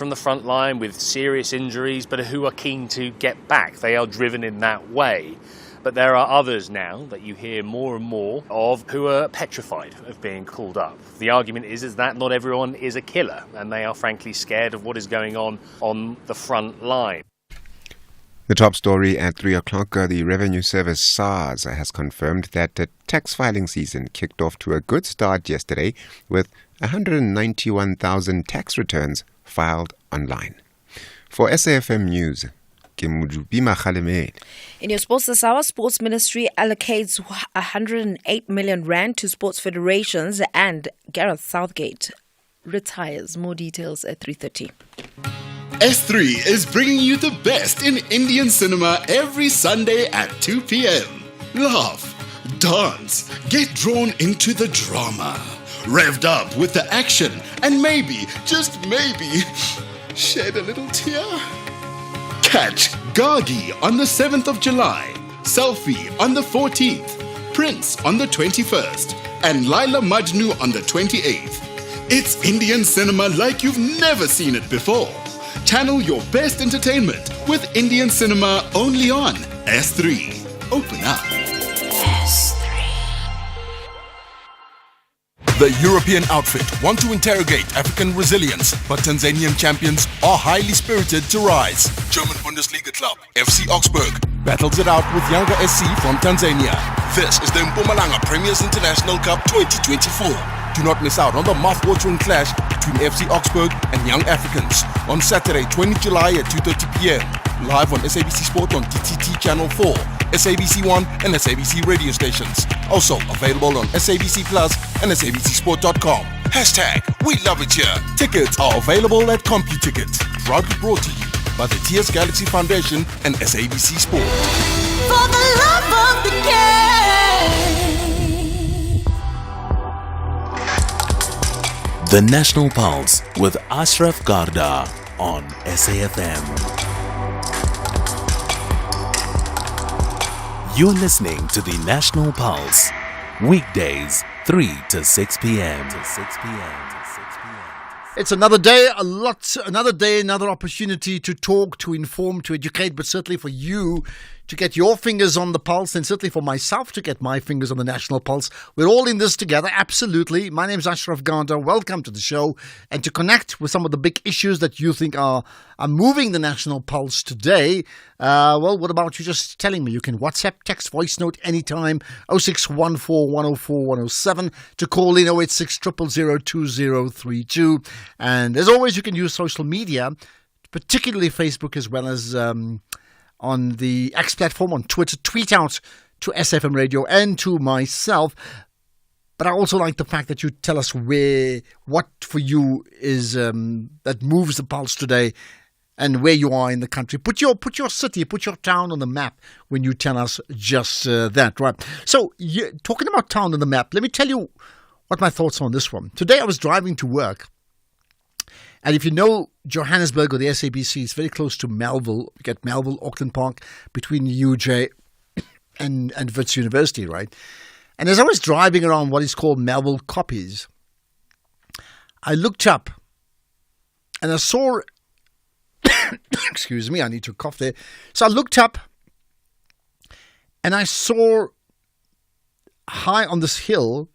from the front line with serious injuries, but who are keen to get back. They are driven in that way. But there are others now that you hear more and more of who are petrified of being called up. The argument is that not everyone is a killer, and they are frankly scared of what is going on the front line. The top story at 3 o'clock, the Revenue Service SARS has confirmed that the tax filing season kicked off to a good start yesterday with 191,000 tax returns filed online. For SAFM News, in your sports this hour, Sports Ministry allocates 108 million rand to sports federations, and Gareth Southgate retires. More details at 3:30. S3 is bringing you the best in Indian cinema every Sunday at 2 p.m. Laugh, dance, get drawn into the drama, revved up with the action, and maybe, just maybe, shed a little tear. Catch Gagi on the 7th of July, Selfie on the 14th, Prince on the 21st, and Laila Majnu on the 28th. It's Indian cinema like you've never seen it before. Channel your best entertainment with Indian cinema only on S3. Open up. S3. The European outfit want to interrogate African resilience, but Tanzanian champions are highly spirited to rise. German Bundesliga club FC Augsburg battles it out with Yanga SC from Tanzania. This is the Mpumalanga Premiers International Cup 2024. Do not miss out on the mouth-watering clash between FC Augsburg and Young Africans on Saturday, 20 July at 2:30 p.m. Live on SABC Sport on DTT Channel 4, SABC 1 and SABC radio stations. Also available on SABC Plus and SABCSport.com. Hashtag We Love It Here. Tickets are available at CompuTicket. Proudly brought to you by the TS Galaxy Foundation and SABC Sport. For the love of the game. The National Pulse with Ashraf Garda on SAFM. You're listening to the National Pulse, weekdays 3 to 6 p.m. It's another day, another opportunity to talk, to inform, to educate, but certainly for you to get your fingers on the pulse, and certainly for myself to get my fingers on the national pulse. We're all in this together, absolutely. My name's Ashraf Garda. Welcome to the show. And to connect with some of the big issues that you think are moving the national pulse today, well, what about you just telling me? You can WhatsApp, text, voice note anytime, 0614 104 107, to call in 086 000 2032. And as always, you can use social media, particularly Facebook, as well as on the X platform, on Twitter. Tweet out to SFM Radio and to myself. But I also like the fact that you tell us what for you is that moves the pulse today, and where you are in the country. Put your city, put your town on the map when you tell us just that, right? So, talking about town on the map, let me tell you what my thoughts are on this one. Today I was driving to work, and if you know Johannesburg or the SABC, it's very close to Melville. You get Melville, Auckland Park, between UJ and Wits University, right? And as I was driving around what is called Melville Copies, I looked up and I saw, excuse me, I need to cough there. So I looked up and I saw high on this hill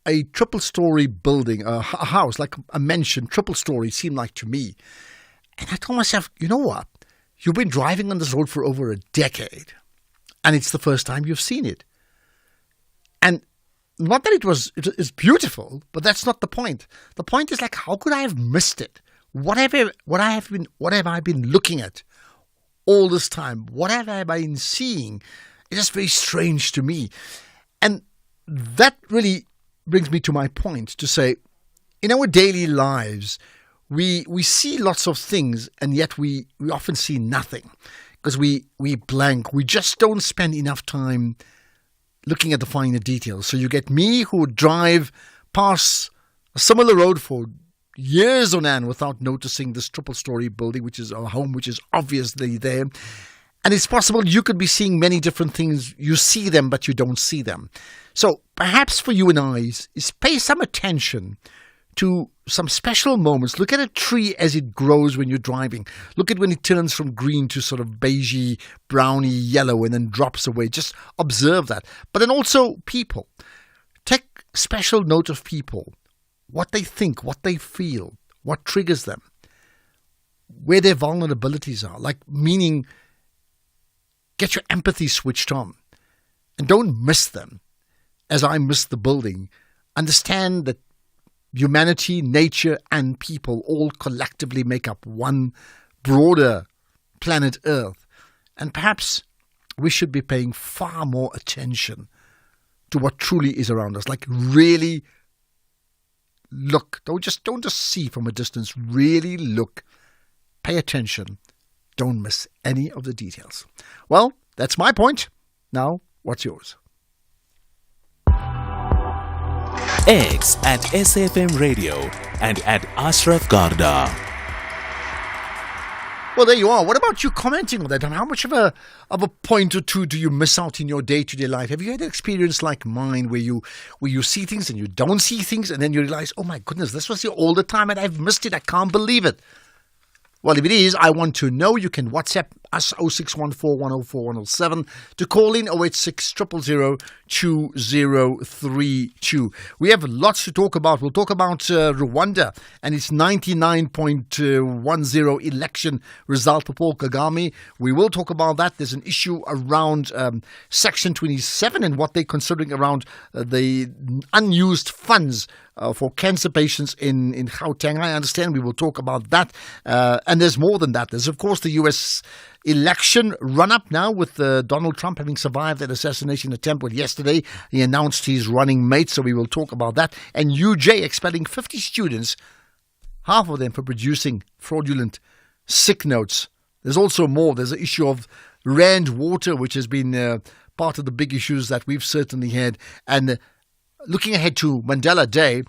a triple-story building, a house, like a mansion, triple-story, seemed like to me. And I told myself, you know what? You've been driving on this road for over a decade, and it's the first time you've seen it. And not that it's beautiful, but that's not the point. The point is, like, how could I have missed it? What have I been looking at all this time? What have I been seeing? It's just very strange to me. And that really brings me to my point to say, in our daily lives, we see lots of things, and yet we often see nothing because we blank. We just don't spend enough time looking at the finer details. So you get me who would drive past a similar road for years on end without noticing this triple-story building, which is our home, which is obviously there. And it's possible you could be seeing many different things. You see them, but you don't see them. So perhaps for you and I is pay some attention to some special moments. Look at a tree as it grows when you're driving. Look at when it turns from green to sort of beigey, browny, yellow, and then drops away. Just observe that. But then also people. Take special note of people, what they think, what they feel, what triggers them, where their vulnerabilities are. Like, meaning, get your empathy switched on and don't miss them as I miss the building. Understand that humanity, nature, and people all collectively make up one broader planet Earth. And perhaps we should be paying far more attention to what truly is around us. Like, really look. Don't just see from a distance. Really look. Pay attention. Don't miss any of the details. Well, that's my point. Now, what's yours? X at SFM Radio and at Ashraf Garda. Well, there you are. What about you commenting on that? And how much of a point or two do you miss out in your day-to-day life? Have you had an experience like mine where you see things and you don't see things, and then you realize, oh my goodness, this was here all the time and I've missed it. I can't believe it. Well, if it is, I want to know. You can WhatsApp us 0614 104 107 to call in 086 000 2032. We have lots to talk about. We'll talk about Rwanda and its 99.10 election result for Paul Kagame. We will talk about that. There's an issue around Section 27 and what they're considering around the unused funds for cancer patients in Gauteng. I understand we will talk about that. And there's more than that. There's, of course, the U.S. election run-up now with Donald Trump having survived that assassination attempt. Well, yesterday he announced his running mate, so we will talk about that. And UJ expelling 50 students, half of them for producing fraudulent sick notes. There's also more. There's the issue of Rand Water, which has been part of the big issues that we've certainly had. And looking ahead to Mandela Day,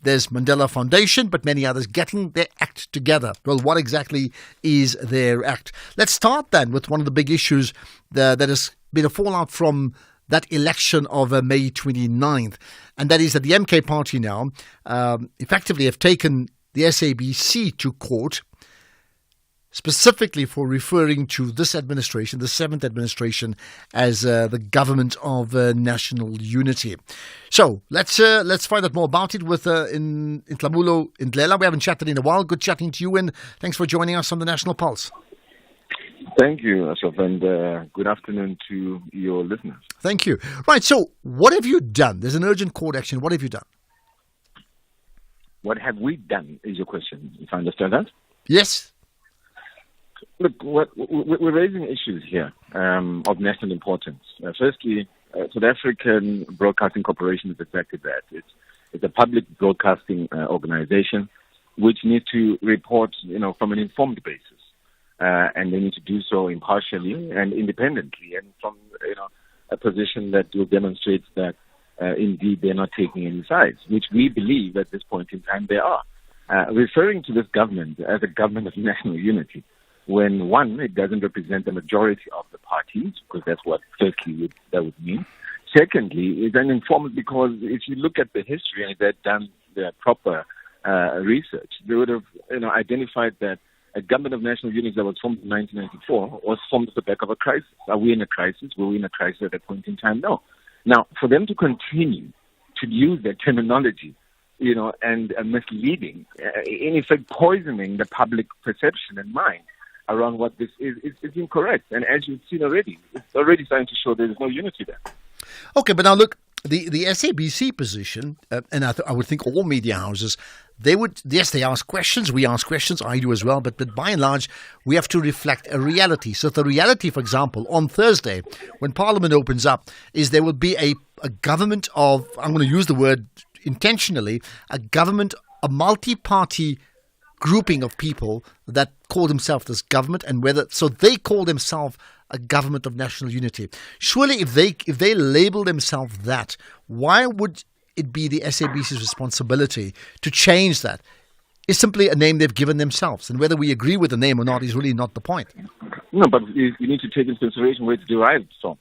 there's Mandela Foundation, but many others getting their act together. Well, what exactly is their act? Let's start then with one of the big issues that has been a fallout from that election of May 29th. And that is that the MK party now effectively have taken the SABC to court, specifically for referring to this administration, the 7th administration, as the government of national unity. So let's find out more about it with in Tlamulo Ndlela. We haven't chatted in a while. Good chatting to you, and thanks for joining us on the National Pulse. Thank you, Ashraf, and good afternoon to your listeners. Thank you. Right, so what have you done? There's an urgent court action. What have you done? What have we done is your question, if I understand that? Yes. Look, we're raising issues here of national importance. Firstly, South African Broadcasting Corporation is exactly that. It's a public broadcasting organization which needs to report, from an informed basis, and they need to do so impartially and independently, and from a position that will demonstrate that indeed they're not taking any sides, which we believe at this point in time they are. Referring to this government as a government of national unity, when one, it doesn't represent the majority of the parties, because that's what firstly that would mean. Secondly, it's uninformed because if you look at the history and they've done their proper research, they would have identified that a government of national unity that was formed in 1994 was formed at the back of a crisis. Are we in a crisis? Were we in a crisis at that point in time? No. Now, for them to continue to use that terminology, and misleading, in effect poisoning the public perception and mind around what this is incorrect. And as you've seen already, it's already starting to show there is no unity there. Okay, but now look, the SABC position, and I would think all media houses, they ask questions, we ask questions, I do as well, but by and large, we have to reflect a reality. So the reality, for example, on Thursday, when Parliament opens up, is there will be a government of, I'm going to use the word intentionally, a multi-party grouping of people that call themselves this government, and so they call themselves a government of national unity. Surely if they label themselves that, why would it be the SABC's responsibility to change that? It's simply a name they've given themselves, and whether we agree with the name or not is really not the point. No, but you need to take into consideration where it's derived from.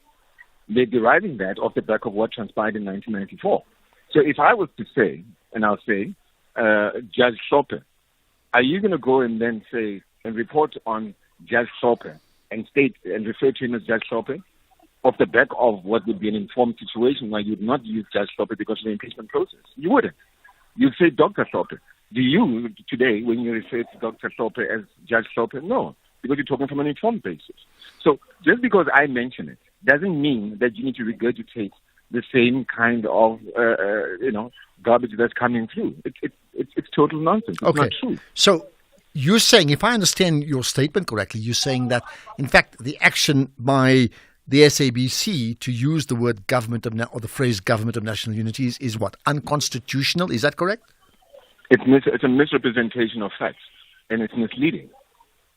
They're deriving that off the back of what transpired in 1994. So if I was to say, and I'll say, Judge Sope, are you going to go and then say and report on Judge Sope and state and refer to him as Judge Sope off the back of what would be an informed situation where you would not use Judge Sope because of the impeachment process? You wouldn't. You'd say Dr. Sope. Do you, today, when you refer to Dr. Sope as Judge Sope? No, because you're talking from an informed basis. So just because I mention it doesn't mean that you need to regurgitate the same kind of, garbage that's coming through. It's total nonsense. It's not true. So you're saying, if I understand your statement correctly, you're saying that, in fact, the action by the SABC to use the word or the phrase government of national unity is what? Unconstitutional? Is that correct? It's a misrepresentation of facts, and it's misleading.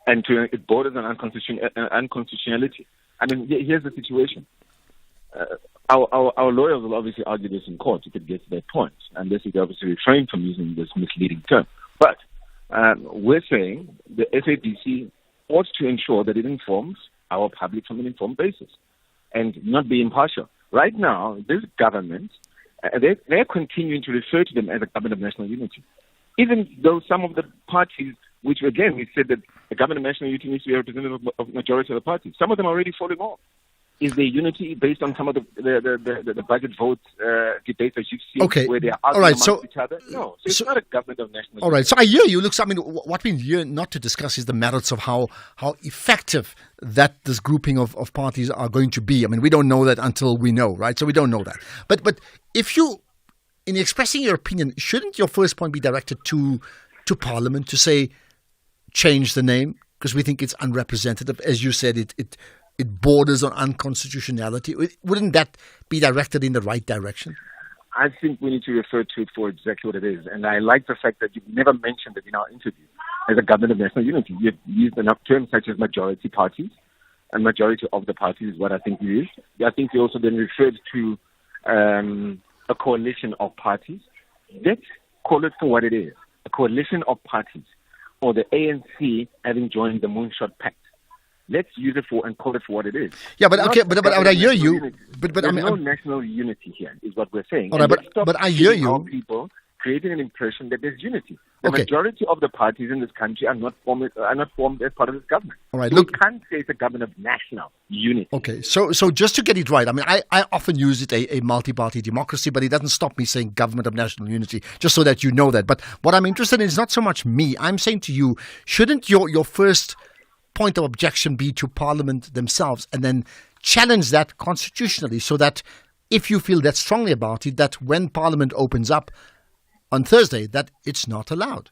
And it borders on unconstitutionality. I mean, here's the situation. Our lawyers will obviously argue this in court if it gets to that point, and this is obviously refrain from using this misleading term. But we're saying the SABC ought to ensure that it informs our public from an informed basis and not be impartial. Right now, this government, they're continuing to refer to them as a government of national unity, even though some of the parties, which again, we said that the government of national unity needs to be representative of majority of the parties. Some of them are already falling off. Is there unity based on some of the budget vote debates that you've seen where they are arguing amongst each other? No. So it's not a government of national unity. All right. So I hear you. Look, I mean, what we're here not to discuss is the merits of how effective that this grouping of parties are going to be. I mean, we don't know that until we know, right? So we don't know that. But if you, in expressing your opinion, shouldn't your first point be directed to Parliament to say, change the name? Because we think it's unrepresentative. As you said, it borders on unconstitutionality. Wouldn't that be directed in the right direction? I think we need to refer to it for exactly what it is. And I like the fact that you've never mentioned it in our interview as a government of national unity. You've used enough terms such as majority parties, and majority of the parties is what I think you used. I think you also then referred to a coalition of parties. Let's call it for what it is, a coalition of parties, or the ANC having joined the Moonshot Pact. Let's use it for and call it for what it is. Yeah, but I hear you. But there's no national unity here, is what we're saying. All right, but I hear you. People creating an impression that there's unity. The majority of the parties in this country are not formed as part of this government. All right, so look, we can't say it's a government of national unity. Okay, so just to get it right, I mean, I often use it a multi-party democracy, but it doesn't stop me saying government of national unity, just so that you know that. But what I'm interested in is not so much me. I'm saying to you, shouldn't your first point of objection be to Parliament themselves, and then challenge that constitutionally, so that if you feel that strongly about it, that when Parliament opens up on Thursday, that it's not allowed?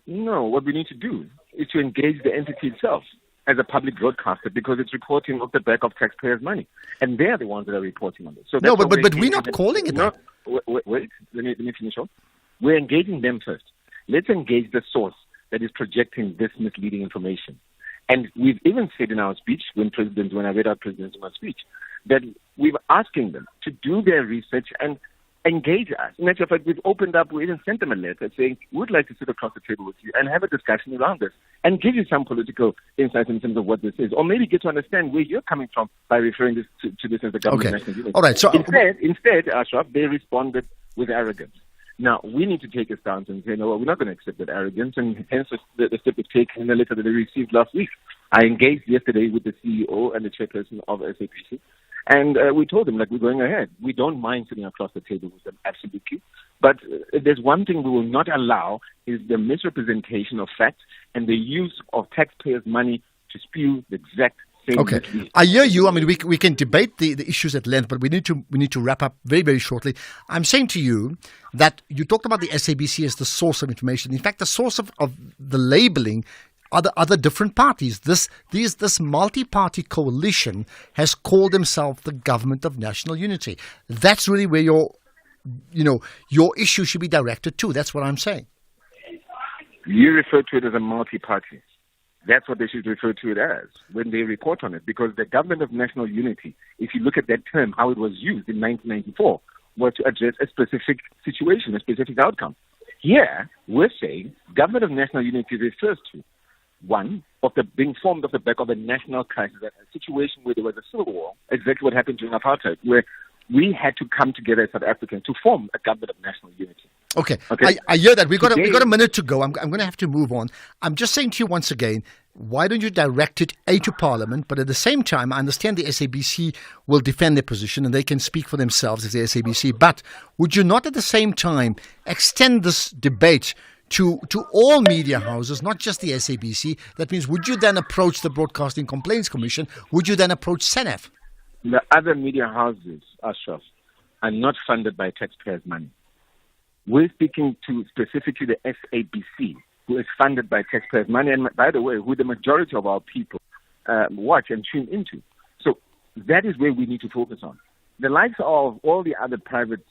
No, what we need to do is to engage the entity itself as a public broadcaster, because it's reporting off the back of taxpayers' money, and they're the ones that are reporting on it. So no, but we're not calling it that. Wait, let me finish off. We're engaging them first. Let's engage the source that is projecting this misleading information. And we've even said in our speech, when I read our president's speech, that we're asking them to do their research and engage us. In actual fact, we've opened up, we even sent them a letter saying, we'd like to sit across the table with you and have a discussion around this and give you some political insights in terms of what this is, or maybe get to understand where you're coming from by referring to this as the government of national unity. All right. So instead, Ashraf, they responded with arrogance. Now, we need to take a stance and say, no, well, we're not going to accept that arrogance, and hence the step we've taken in the letter that they received last week. I engaged yesterday with the CEO and the chairperson of SABC, and we told them, we're going ahead. We don't mind sitting across the table with them, absolutely. But there's one thing we will not allow is the misrepresentation of facts and the use of taxpayers' money to spew the exact same. Okay, I hear you. I mean, we can debate the issues at length, but we need to wrap up very, very shortly. I'm saying to you that you talked about the SABC as the source of information. In fact, the source of the labeling are the other different parties. This multi-party coalition has called themselves the government of national unity. That's really where your issue should be directed to. That's what I'm saying. You refer to it as a multi-party. That's what they should refer to it as when they report on it, because the government of national unity, if you look at that term, how it was used in 1994, was to address a specific situation, a specific outcome. Here, we're saying government of national unity refers to, one, being formed off the back of a national crisis, a situation where there was a civil war, exactly what happened during apartheid, where we had to come together as South Africans to form a government of national unity. Okay. Okay. I hear that. We got Today- a minute to go. I'm going to have to move on. I'm just saying to you once again, why don't you direct it to Parliament? But at the same time, I understand the SABC will defend their position and they can speak for themselves as the SABC. But would you not at the same time extend this debate to all media houses, not just the SABC? That means, would you then approach the Broadcasting Complaints Commission? Would you then approach Senef? The other media houses, Ashraf, are not funded by taxpayers' money. We're speaking to specifically the SABC, who is funded by taxpayers' money, and by the way, who the majority of our people watch and tune into. So that is where we need to focus on. The likes of all the other privately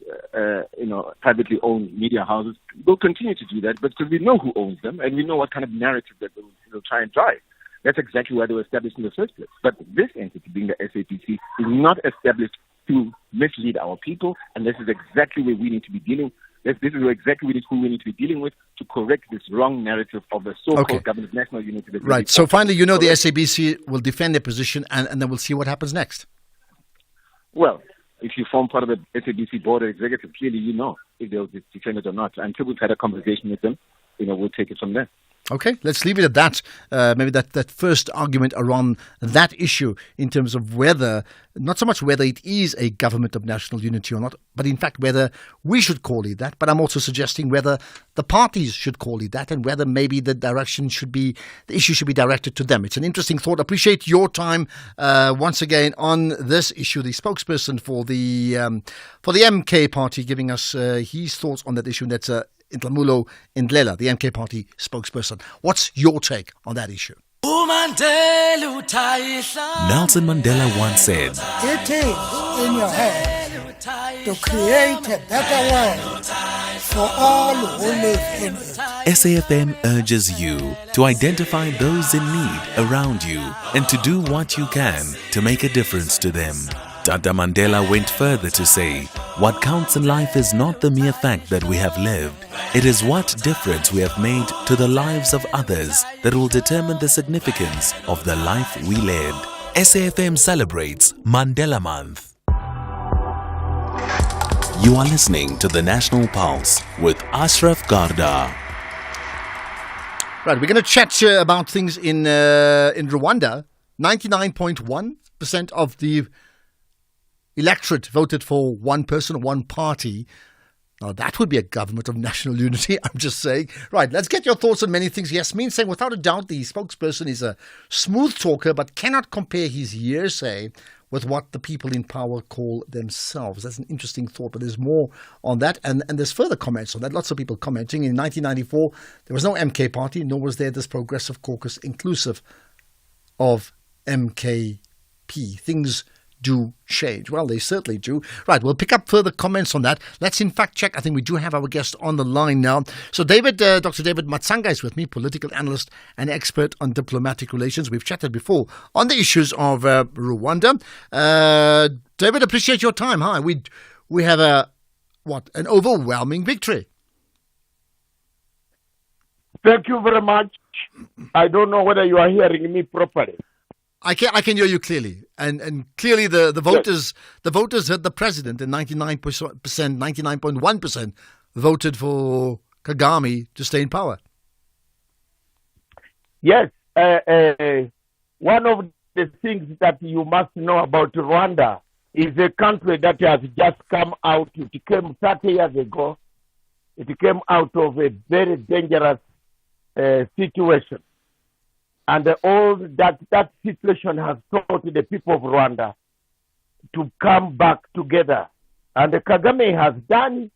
owned media houses will continue to do that because we know who owns them and we know what kind of narrative that they'll try and drive. That's exactly why they were established in the first place. But this entity, being the SAPC, is not established to mislead our people, and this is exactly where we need to be dealing. This is exactly who we need to be dealing with to correct this wrong narrative of the so-called government national unity. Right. So finally, the SABC will defend their position, and then we'll see what happens next. Well, if you form part of the SABC board or executive, clearly you know if they'll defend it or not. Until we've had a conversation with them, we'll take it from there. Okay, let's leave it at that. Maybe that first argument around that issue in terms of whether, not so much whether it is a government of national unity or not, but in fact whether we should call it that. But I'm also suggesting whether the parties should call it that and whether maybe the issue should be directed to them. It's an interesting thought. Appreciate your time once again on this issue. The spokesperson for the MK party giving us his thoughts on that issue. And that's Ntlamulo Ndlela, the MK party spokesperson. What's your take on that issue? Nelson Mandela once said, "It is in your head to create a better world for all who live in it." SAFM urges you to identify those in need around you and to do what you can to make a difference to them. Tata Mandela went further to say, what counts in life is not the mere fact that we have lived. It is what difference we have made to the lives of others that will determine the significance of the life we led. SAFM celebrates Mandela Month. You are listening to the National Pulse with Ashraf Garda. Right, we're going to chat about things in Rwanda. 99.1% of the electorate voted for one person, one party. Now, that would be a government of national unity, I'm just saying. Right, let's get your thoughts on many things. Yasmin saying, without a doubt, the spokesperson is a smooth talker, but cannot compare his hearsay with what the people in power call themselves. That's an interesting thought, but there's more on that. And there's further comments on that. Lots of people commenting. In 1994, there was no MK party, nor was there this progressive caucus inclusive of MKP. Things do change. Well, they certainly do. Right, we'll pick up further comments on that. Let's in fact check. I think we do have our guest on the line now. So Dr. David Matsanga is with me, political analyst and expert on diplomatic relations. We've chatted before on the issues of Rwanda. David, appreciate your time. Hi. We have an overwhelming victory. Thank you very much. I don't know whether you are hearing me properly. I can hear you clearly, and clearly the voters heard the president, and 99.1% voted for Kagame to stay in power. Yes, one of the things that you must know about Rwanda is a country that has just come out. It came 30 years ago. It came out of a very dangerous situation. And all that situation has taught the people of Rwanda to come back together. And Kagame has done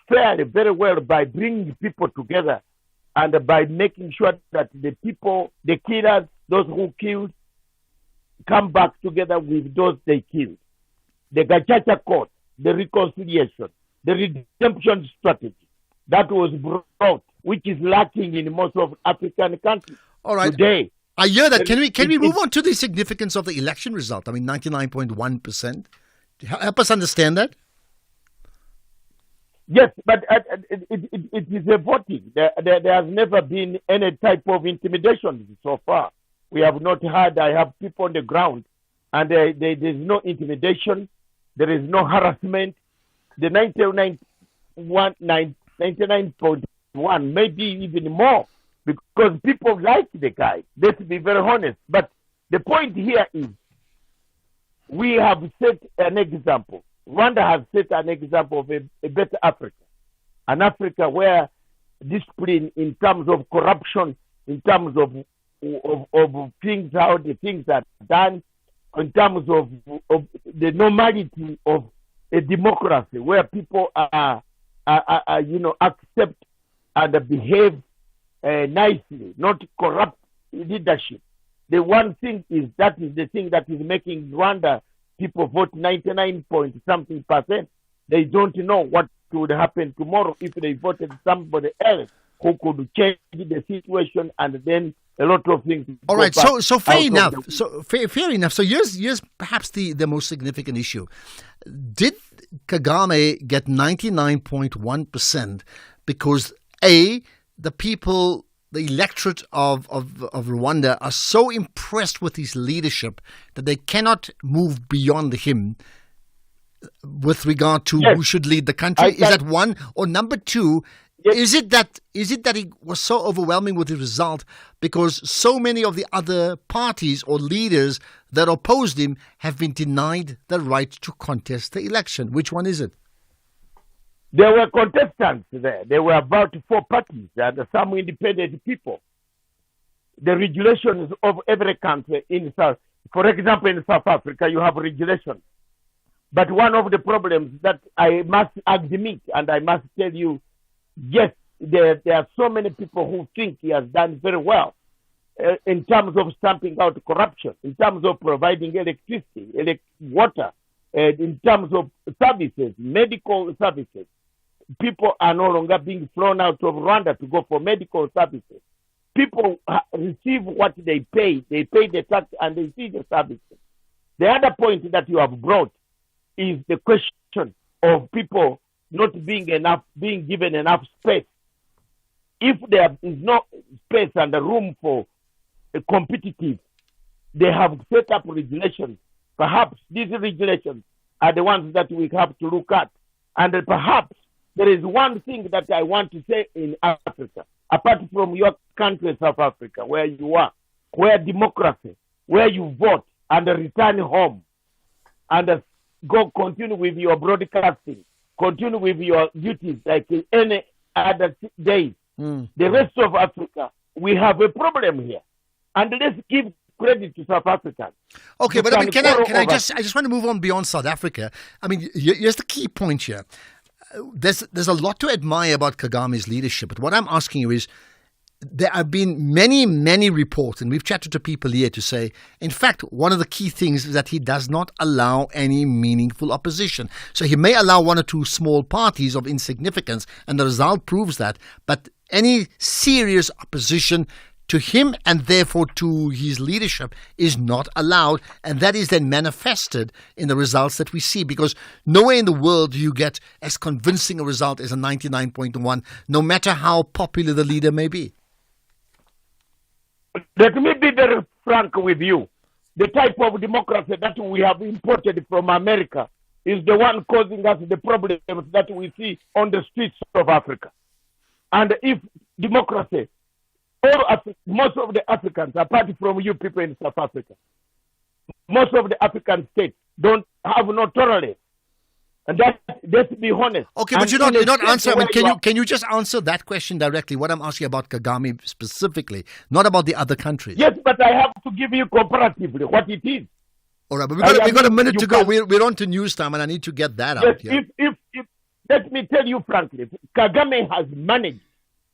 fairly very well by bringing people together and by making sure that the people, the killers, those who killed, come back together with those they killed. The Gachacha Court, the reconciliation, the redemption strategy that was brought, which is lacking in most of African countries. All right. Today, I hear that. Can we move on to the significance of the election result? I mean, 99.1%. Help us understand that. Yes, but it is a voting. There has never been any type of intimidation so far. We have not had. I have people on the ground, and there is no intimidation. There is no harassment. The 99.1, maybe even more, because people like the guy. Let's be very honest. But the point here is we have set an example. Rwanda has set an example of a better Africa. An Africa where discipline in terms of corruption, in terms of things, how the things are done, in terms of the normality of a democracy where people are accept and behave nicely, not corrupt leadership. The one thing is that is the thing that is making Rwanda people vote 99.something%. They don't know what would happen tomorrow if they voted somebody else who could change the situation, and then a lot of things. All right, so fair enough. So fair enough. So here's perhaps the most significant issue. Did Kagame get 99.1% because the people, the electorate of Rwanda are so impressed with his leadership that they cannot move beyond him with regard to who should lead the country? Is that one? Or number two, is it that he was so overwhelming with the result because so many of the other parties or leaders that opposed him have been denied the right to contest the election? Which one is it? There were contestants there. There were about 4 parties and some independent people. The regulations of every country in South, for example, in South Africa, you have regulations. But one of the problems that I must admit, and I must tell you, yes, there are so many people who think he has done very well in terms of stamping out corruption, in terms of providing electricity, water, in terms of services, medical services. People are no longer being thrown out of Rwanda to go for medical services. People receive what they pay. They pay the tax and they see the services. The other point that you have brought is the question of people not being given enough space. If there is no space and room for a competitive, they have set up regulations. Perhaps these regulations are the ones that we have to look at. And perhaps there is one thing that I want to say in Africa, apart from your country, South Africa, where you are, where democracy, where you vote and return home and go continue with your broadcasting, continue with your duties like any other day. The rest of Africa, we have a problem here. And let's give credit to South Africa. Okay, but I mean, I just want to move on beyond South Africa. I mean, here's the key point here. There's a lot to admire about Kagame's leadership, but what I'm asking you is, there have been many reports, and we've chatted to people here to say, in fact, one of the key things is that he does not allow any meaningful opposition. So he may allow 1 or 2 small parties of insignificance, and the result proves that, but any serious opposition to him and therefore to his leadership is not allowed, and that is then manifested in the results that we see, because nowhere in the world do you get as convincing a result as a 99.1, no matter how popular the leader may be. Let me be very frank with you. The type of democracy that we have imported from America is the one causing us the problems that we see on the streets of Africa. And if democracy, most of the Africans, apart from you people in South Africa, most of the African states don't have no tolerance. And let's be honest. Okay, but you're not answering. I mean, can you just answer that question directly? What I'm asking about Kagame specifically, not about the other countries. Yes, but I have to give you comparatively what it is. All right, but we've got a minute to go. We're on to news time, and I need to get that out. Yes, if let me tell you frankly, Kagame has managed,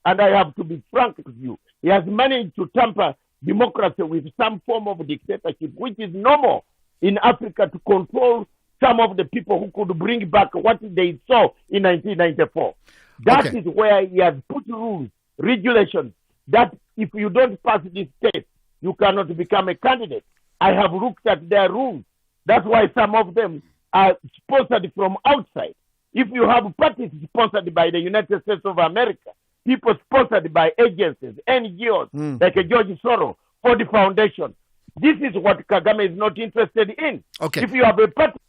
and I have to be frank with you, he has managed to tamper democracy with some form of dictatorship, which is normal in Africa, to control some of the people who could bring back what they saw in 1994. That is where he has put rules, regulations, that if you don't pass this test, you cannot become a candidate. I have looked at their rules. That's why some of them are sponsored from outside. If you have parties sponsored by the United States of America, people sponsored by agencies, NGOs, like George Soros, Ford Foundation, this is what Kagame is not interested in. Okay. If you have a party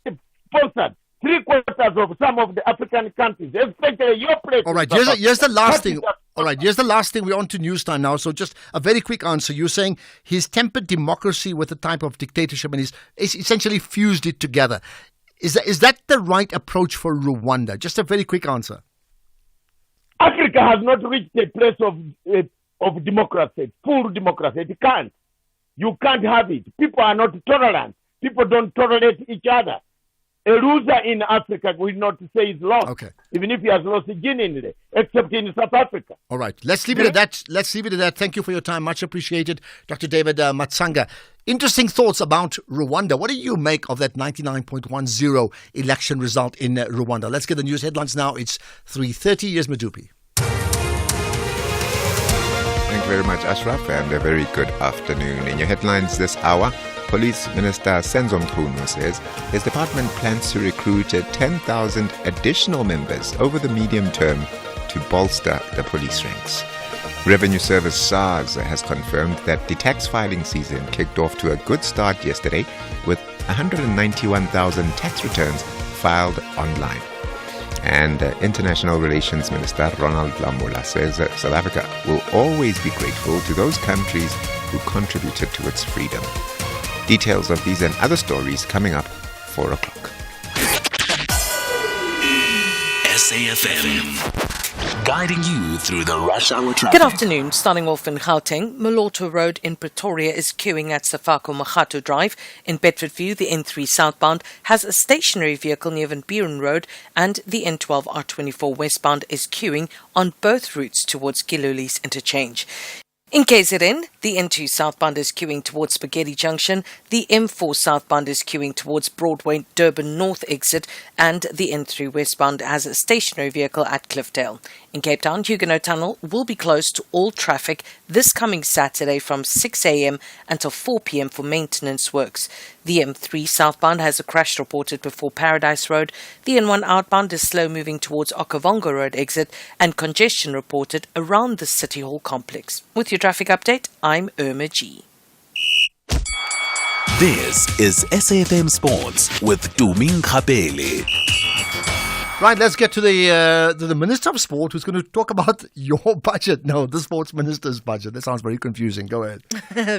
sponsored 3/4 of some of the African countries, especially your place. All right, here's the last thing. All right, here's the last thing. We're on to news time now. So just a very quick answer. You're saying he's tempered democracy with a type of dictatorship and he's essentially fused it together. Is that the right approach for Rwanda? Just a very quick answer. Africa has not reached a place of democracy, full democracy. It can't. You can't have it. People are not tolerant. People don't tolerate each other. A loser in Africa will not say he's lost, Okay. even if he has lost genuinely, except in South Africa. All right, let's leave it at that. Let's leave it at that. Thank you for your time. Much appreciated, Dr. David Matsanga. Interesting thoughts about Rwanda. What do you make of that 99.10 election result in Rwanda? Let's get the news headlines now. It's 3:30. Here's Madupi. Thank you very much, Ashraf, and a very good afternoon. In your headlines this hour, Police Minister Senzo Mchunu says his department plans to recruit 10,000 additional members over the medium term to bolster the police ranks. Revenue Service SARS has confirmed that the tax filing season kicked off to a good start yesterday with 191,000 tax returns filed online. And International Relations Minister Ronald Lamola says that South Africa will always be grateful to those countries who contributed to its freedom. Details of these and other stories coming up 4 o'clock. SAFM, guiding you through the rush hour traffic. Good afternoon. Starting off in Gauteng, Moloto Road in Pretoria is queuing at Safako Mahato Drive. In Bedfordview, the N3 southbound has a stationary vehicle near Van Buren Road, and the N12 R24 westbound is queuing on both routes towards Giluli's interchange. In KZN, the N2 southbound is queuing towards Spaghetti Junction, the M4 southbound is queuing towards Broadway Durban North exit, and the N3 westbound has a stationary vehicle at Cliffdale. In Cape Town, Huguenot Tunnel will be closed to all traffic this coming Saturday from 6 a.m. until 4 p.m. for maintenance works. The M3 southbound has a crash reported before Paradise Road. The N1 outbound is slow moving towards Okavango Road exit and congestion reported around the City Hall complex. With your traffic update, I'm Irma G. This is SAFM Sports with Tuming Khapele. Right, let's get to the Minister of Sport who's going to talk about your budget. No, the Sports Minister's budget. That sounds very confusing. Go ahead.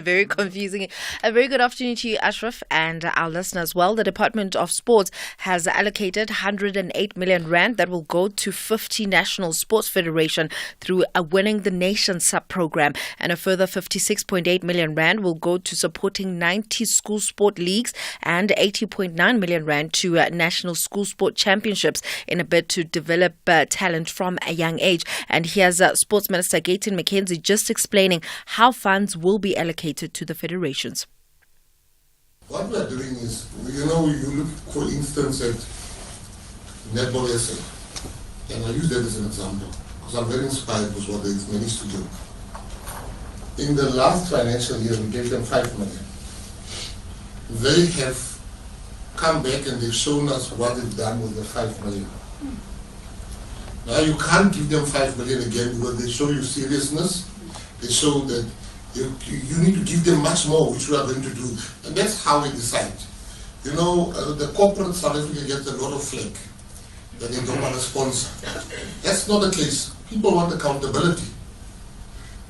Very confusing. A very good afternoon to you, Ashraf, and our listeners as well. The Department of Sports has allocated 108 million rand that will go to 50 national sports federation through a Winning the Nation sub-program, and a further 56.8 million rand will go to supporting 90 school sport leagues and 80.9 million rand to national school sport championships in a bid to develop talent from a young age. And here's Sports Minister Gayton McKenzie just explaining how funds will be allocated to the federations. What we are doing is, you look, for instance, at Netball SA, and I use that as an example because I'm very inspired with what they've managed to do. In the last financial year, we gave them 5 million. They have come back and they've shown us what they've done with the 5 million. Now you can't give them 5 million again because they show you seriousness. They show that you need to give them much more, which we are going to do. And that's how we decide. The corporate South Africa gets a lot of flack that they don't want to sponsor. That's not the case. People want accountability.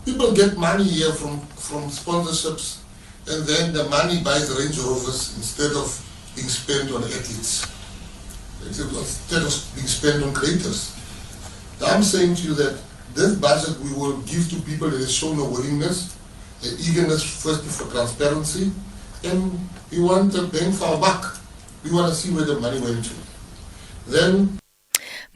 People get money here from sponsorships, and then the money buys Range Rovers instead of being spent on athletes, instead of being spent on creators. I'm saying to you that this budget we will give to people that has shown a willingness, an eagerness firstly for transparency, and we want a bang for our buck. We want to see where the money went to. Then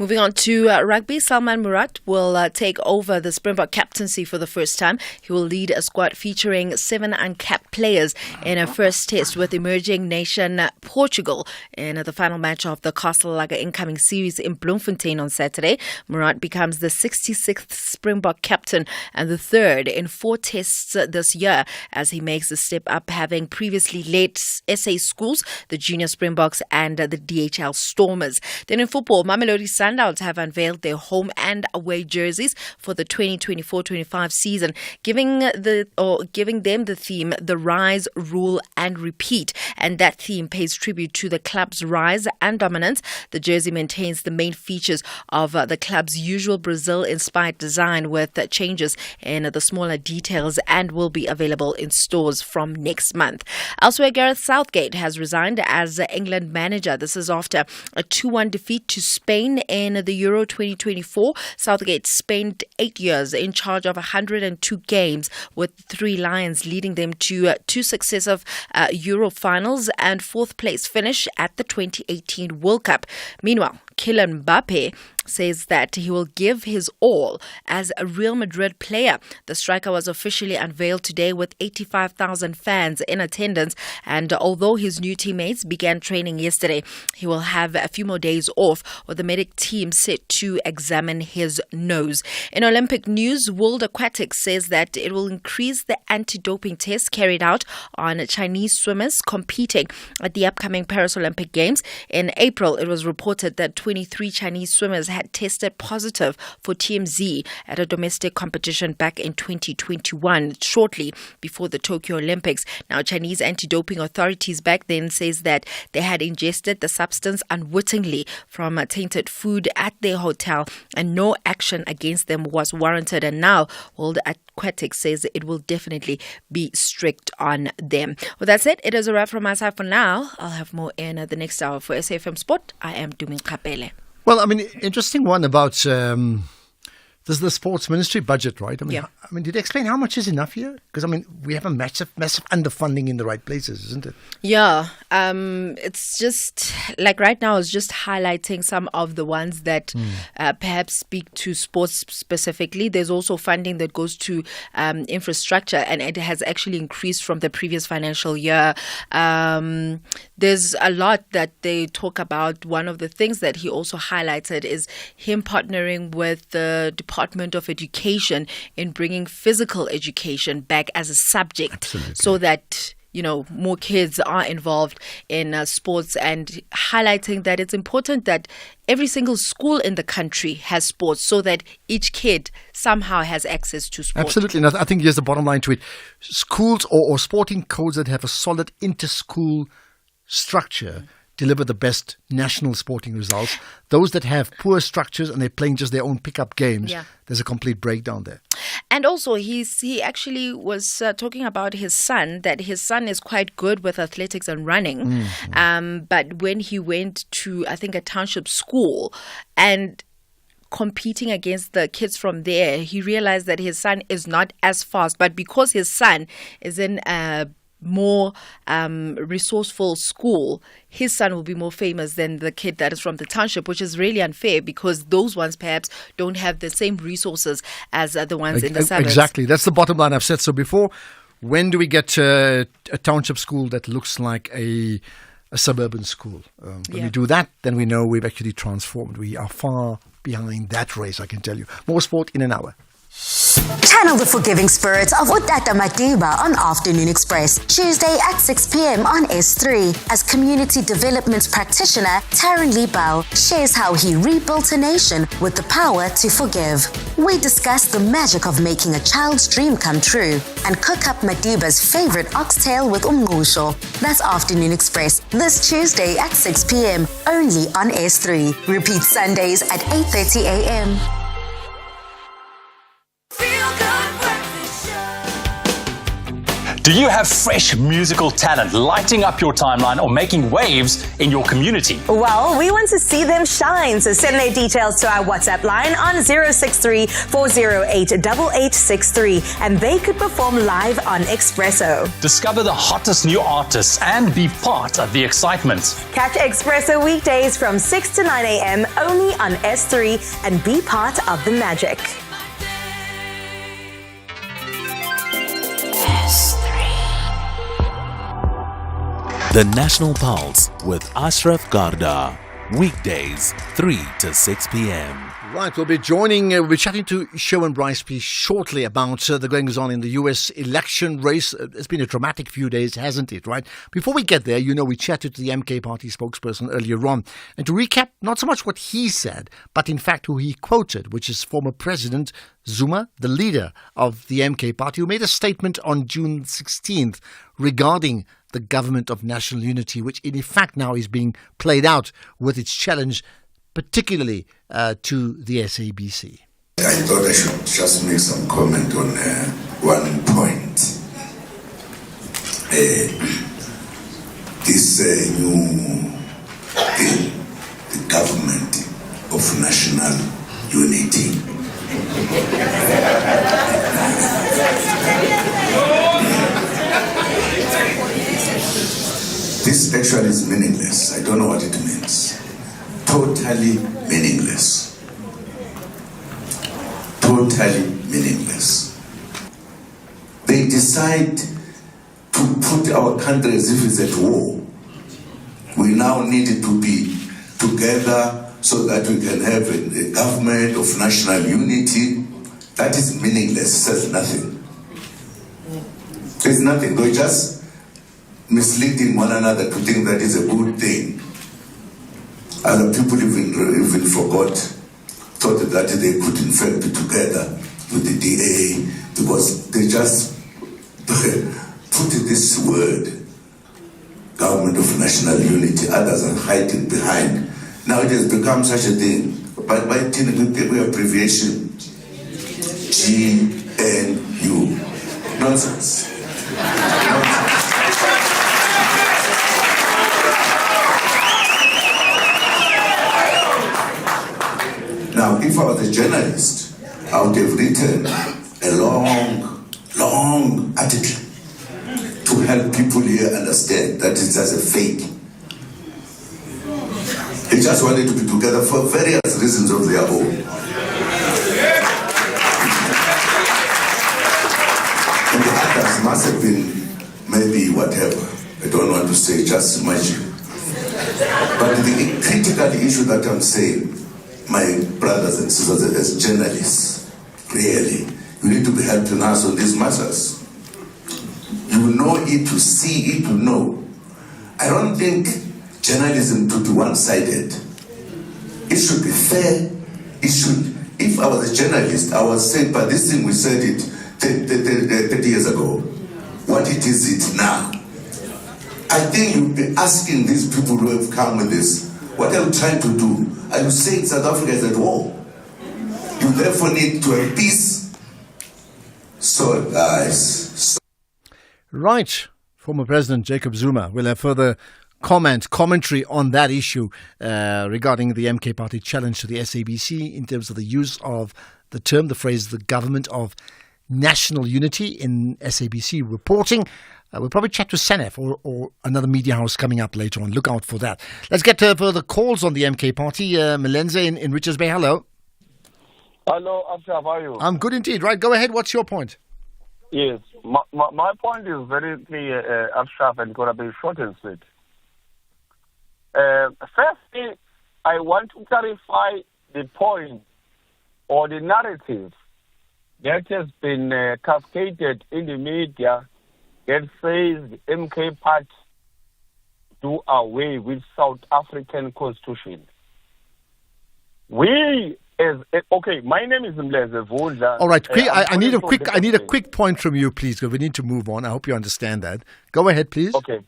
Moving on to rugby, Salman Murat will take over the Springbok captaincy for the first time. He will lead a squad featuring 7 uncapped players in a first test with emerging nation Portugal in the final match of the Castle Lager incoming series in Bloemfontein on Saturday. Murat becomes the 66th Springbok captain and the third in 4 tests this year as he makes the step up, having previously led SA Schools, the Junior Springboks and the DHL Stormers. Then in football, Mamelodi Sundowns Sundowns have unveiled their home and away jerseys for the 2024-25 season, giving them the theme "The Rise, Rule and Repeat," and that theme pays tribute to the club's rise and dominance. The jersey maintains the main features of the club's usual Brazil-inspired design, with changes in the smaller details, and will be available in stores from next month. Elsewhere, Gareth Southgate has resigned as England manager. This is after a 2-1 defeat to Spain in the Euro 2024. Southgate spent 8 years in charge of 102 games with 3 Lions, leading them to 2 successive Euro finals and 4th place finish at the 2018 World Cup. Meanwhile, Kylian Mbappe says that he will give his all as a Real Madrid player. The striker was officially unveiled today with 85,000 fans in attendance, and although his new teammates began training yesterday, he will have a few more days off, with the medic team set to examine his nose. In Olympic news, World Aquatics says that it will increase the anti-doping tests carried out on Chinese swimmers competing at the upcoming Paris Olympic Games. In April, it was reported that 23 Chinese swimmers had tested positive for TMZ at a domestic competition back in 2021, shortly before the Tokyo Olympics. Now, Chinese anti-doping authorities back then says that they had ingested the substance unwittingly from tainted food at their hotel, and no action against them was warranted. And now World Aquatics says it will definitely be strict on them. With that said, it is a wrap from my side for now. I'll have more in the next hour. For SAFM Sport, I am Dumi Kapele. Well, I mean, interesting one about this is the sports ministry budget, right? I mean, did they explain how much is enough here? Because, I mean, we have a massive underfunding in the right places, isn't it? Yeah. It's just, like right now, it's just highlighting some of the ones that perhaps speak to sports specifically. There's also funding that goes to infrastructure, and it has actually increased from the previous financial year. There's a lot that they talk about. One of the things that he also highlighted is him partnering with the Department of Education in bringing physical education back as a subject. Absolutely. So that more kids are involved in sports, and highlighting that it's important that every single school in the country has sports, so that each kid somehow has access to sports. Absolutely. And I think here's the bottom line to it. Schools or sporting codes that have a solid inter-school structure deliver the best national sporting results. Those that have poor structures and they're playing just their own pickup games, there's a complete breakdown there. And also, he actually was talking about his son, that his son is quite good with athletics and running. But when he went to, I think, a township school and competing against the kids from there, he realized that his son is not as fast. But because his son is in a more resourceful school, his son will be more famous than the kid that is from the township, which is really unfair, because those ones perhaps don't have the same resources as the ones in the suburbs. Exactly. That's the bottom line. I've said so before. When do we get a township school that looks like a suburban school? When we do that, then we know we've actually transformed. We are far behind that race, I can tell you. More sport in an hour. Channel the forgiving spirit of Utata Madiba on Afternoon Express, Tuesday at 6 p.m. on S3, as community development practitioner Taryn Lee Bell shares how he rebuilt a nation with the power to forgive. We discuss the magic of making a child's dream come true and cook up Madiba's favorite oxtail with umngusho. That's Afternoon Express this Tuesday at 6 p.m. only on S3. Repeat Sundays at 8:30 a.m. Do you have fresh musical talent lighting up your timeline or making waves in your community? Well, we want to see them shine, so send their details to our WhatsApp line on 063-408-8863, and they could perform live on Expresso. Discover the hottest new artists and be part of the excitement. Catch Expresso weekdays from 6 to 9 a.m. only on S3 and be part of the magic. The National Pulse with Ashraf Garda. Weekdays, 3 to 6 p.m. Right, we'll be chatting to Sherwin Bryce shortly about the goings on in the US election race. It's been a dramatic few days, hasn't it, right? Before we get there, we chatted to the MK party spokesperson earlier on. And to recap, not so much what he said, but in fact who he quoted, which is former President Zuma, the leader of the MK party, who made a statement on June 16th regarding the government of national unity, which in fact now is being played out with its challenge particularly to the SABC. I thought I should just make some comment on one point. This new thing, the government of national unity. This actually is meaningless. I don't know what it means. Totally meaningless. Totally meaningless. They decide to put our country as if it's at war. We now need to be together so that we can have a government of national unity. That is meaningless, says nothing. There's nothing. They're just misleading one another to think that is a good thing. Other people even thought that they could in fact be together with the DA because they just put this word, government of national unity. Others are hiding behind. Now it has become such a thing. By abbreviation, GNU. Nonsense. Now, if I was a journalist, I would have written a long article to help people here understand that it's just a fake. They just wanted to be together for various reasons of their own. And the others must have been maybe whatever. I don't want to say, just imagine. But the critical issue that I'm saying, my brothers and sisters, as journalists, really, you need to be helping us on these matters. You know it to see it to know. I don't think journalism to be one-sided. It should be fair. It should. If I was a journalist, I would say, but this thing we said it 30 years ago. What it is now? I think you'd be asking these people who have come with this, what are you trying to do? Are you saying South Africa is at war? You therefore need to have peace. So, guys. Right. Former President Jacob Zuma will have further commentary on that issue regarding the MK Party challenge to the SABC in terms of the use of the phrase, the government of national unity in SABC reporting. We'll probably chat to Senef or another media house coming up later on. Look out for that. Let's get to further calls on the MK Party. Melenze in Richards Bay, hello. Hello, Ashraf, how are you? I'm good indeed. Right, go ahead. What's your point? Yes, my point is very clear, Ashraf, and going to be short and sweet. Firstly, I want to clarify the point or the narrative that has been cascaded in the media that says the MK Party do away with South African Constitution. Okay, my name is Mleze Vundla. All right, I need a quick point from you, please, because we need to move on. I hope you understand that. Go ahead, please. Okay.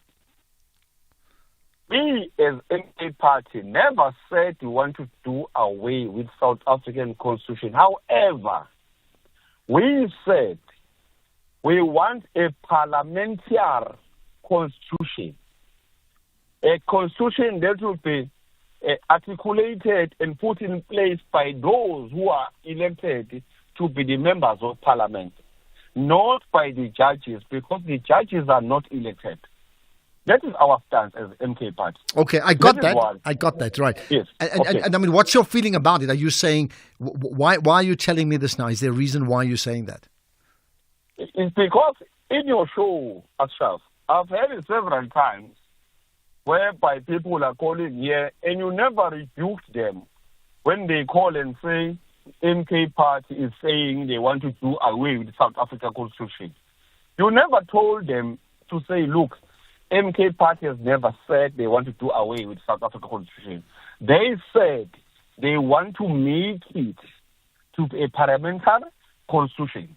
We as MK Party never said we want to do away with South African Constitution. However, we said we want a parliamentary constitution, a constitution that will be articulated and put in place by those who are elected to be the members of parliament, not by the judges, because the judges are not elected. That is our stance as MK Party. Okay, I got that, right. Yes. And I mean, what's your feeling about it? Are you saying, why are you telling me this now? Is there a reason why you're saying that? It's because in your show, Ashraf, I've heard it several times whereby people are calling here, and you never rebuke them when they call and say MK Party is saying they want to do away with the South Africa Constitution. You never told them to say, look, MK Party has never said they want to do away with South Africa Constitution. They said they want to make it to a parliamentary constitution.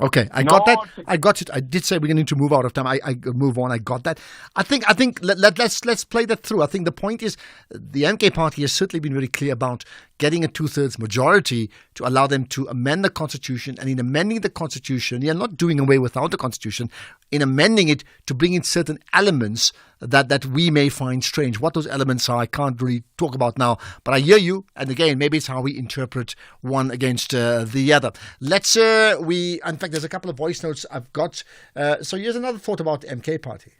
Okay, I got that. I got it. I did say we're going to move out of time. I move on. I got that. I think let's play that through. I think the point is the MK Party has certainly been very clear about getting a 2/3 majority to allow them to amend the constitution, and in amending the constitution, they are not doing away without the constitution. In amending it to bring in certain elements that we may find strange. What those elements are, I can't really talk about now. But I hear you, and again, maybe it's how we interpret one against the other. In fact, there's a couple of voice notes I've got. So here's another thought about the MK Party.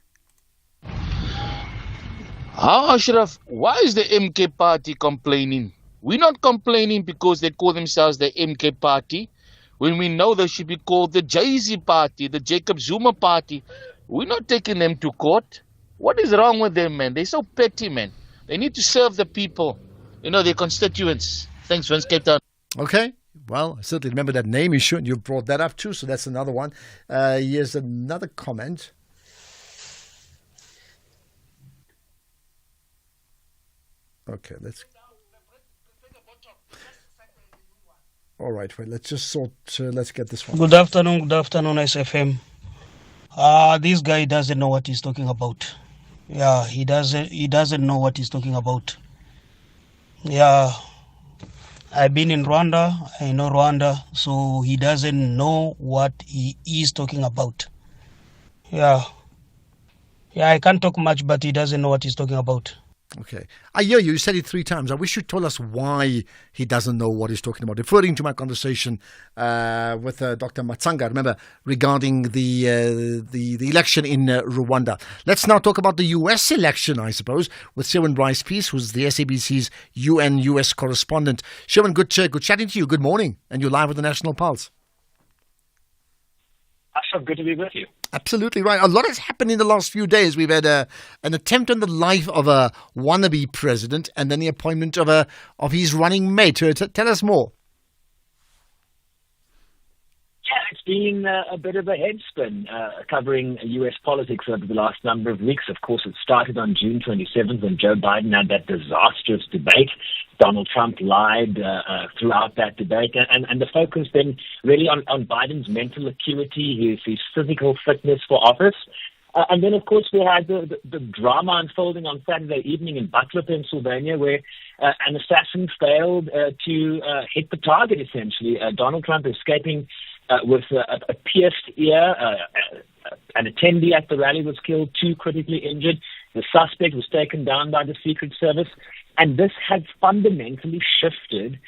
Ashraf, why is the MK Party complaining? We're not complaining because they call themselves the MK Party, when we know they should be called the Jay-Z Party, the Jacob Zuma Party. We're not taking them to court. What is wrong with them, man? They're so petty, man. They need to serve the people, their constituents. Thanks, Vince, Cape Town. Okay. Well, I certainly remember that name issue, and you brought that up too, so that's another one. Here's another comment. Okay, let's... All right, wait, let's just let's get this one. Good afternoon, SFM. This guy doesn't know what he's talking about. Yeah, he doesn't know what he's talking about. Yeah, I've been in Rwanda, I know Rwanda, so he doesn't know what he is talking about. Yeah, I can't talk much, but he doesn't know what he's talking about. Okay. I hear you. You said it 3 times. I wish you'd told us why he doesn't know what he's talking about. Referring to my conversation with Dr. Matsanga, remember, regarding the election in Rwanda. Let's now talk about the U.S. election, I suppose, with Sherwin Bryce-Pease, who's the SABC's UN-US correspondent. Sherwin, good chatting to you. Good morning. And you're live with the National Pulse. Ashraf, good to be with you. Absolutely right. A lot has happened in the last few days. We've had an attempt on the life of a wannabe president, and then the appointment of his running mate. Tell us more. Yeah, it's been a bit of a headspin covering U.S. politics over the last number of weeks. Of course, it started on June 27th when Joe Biden had that disastrous debate. Donald Trump lied throughout that debate, and the focus then really on Biden's mental acuity, his physical fitness for office. And then, of course, we had the drama unfolding on Saturday evening in Butler, Pennsylvania, where an assassin failed to hit the target, essentially. Donald Trump escaping with a pierced ear. An attendee at the rally was killed, 2 critically injured. The suspect was taken down by the Secret Service. And this has fundamentally shifted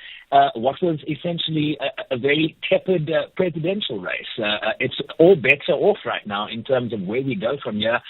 what was essentially a very tepid presidential race. It's all bets are off right now in terms of where we go from here.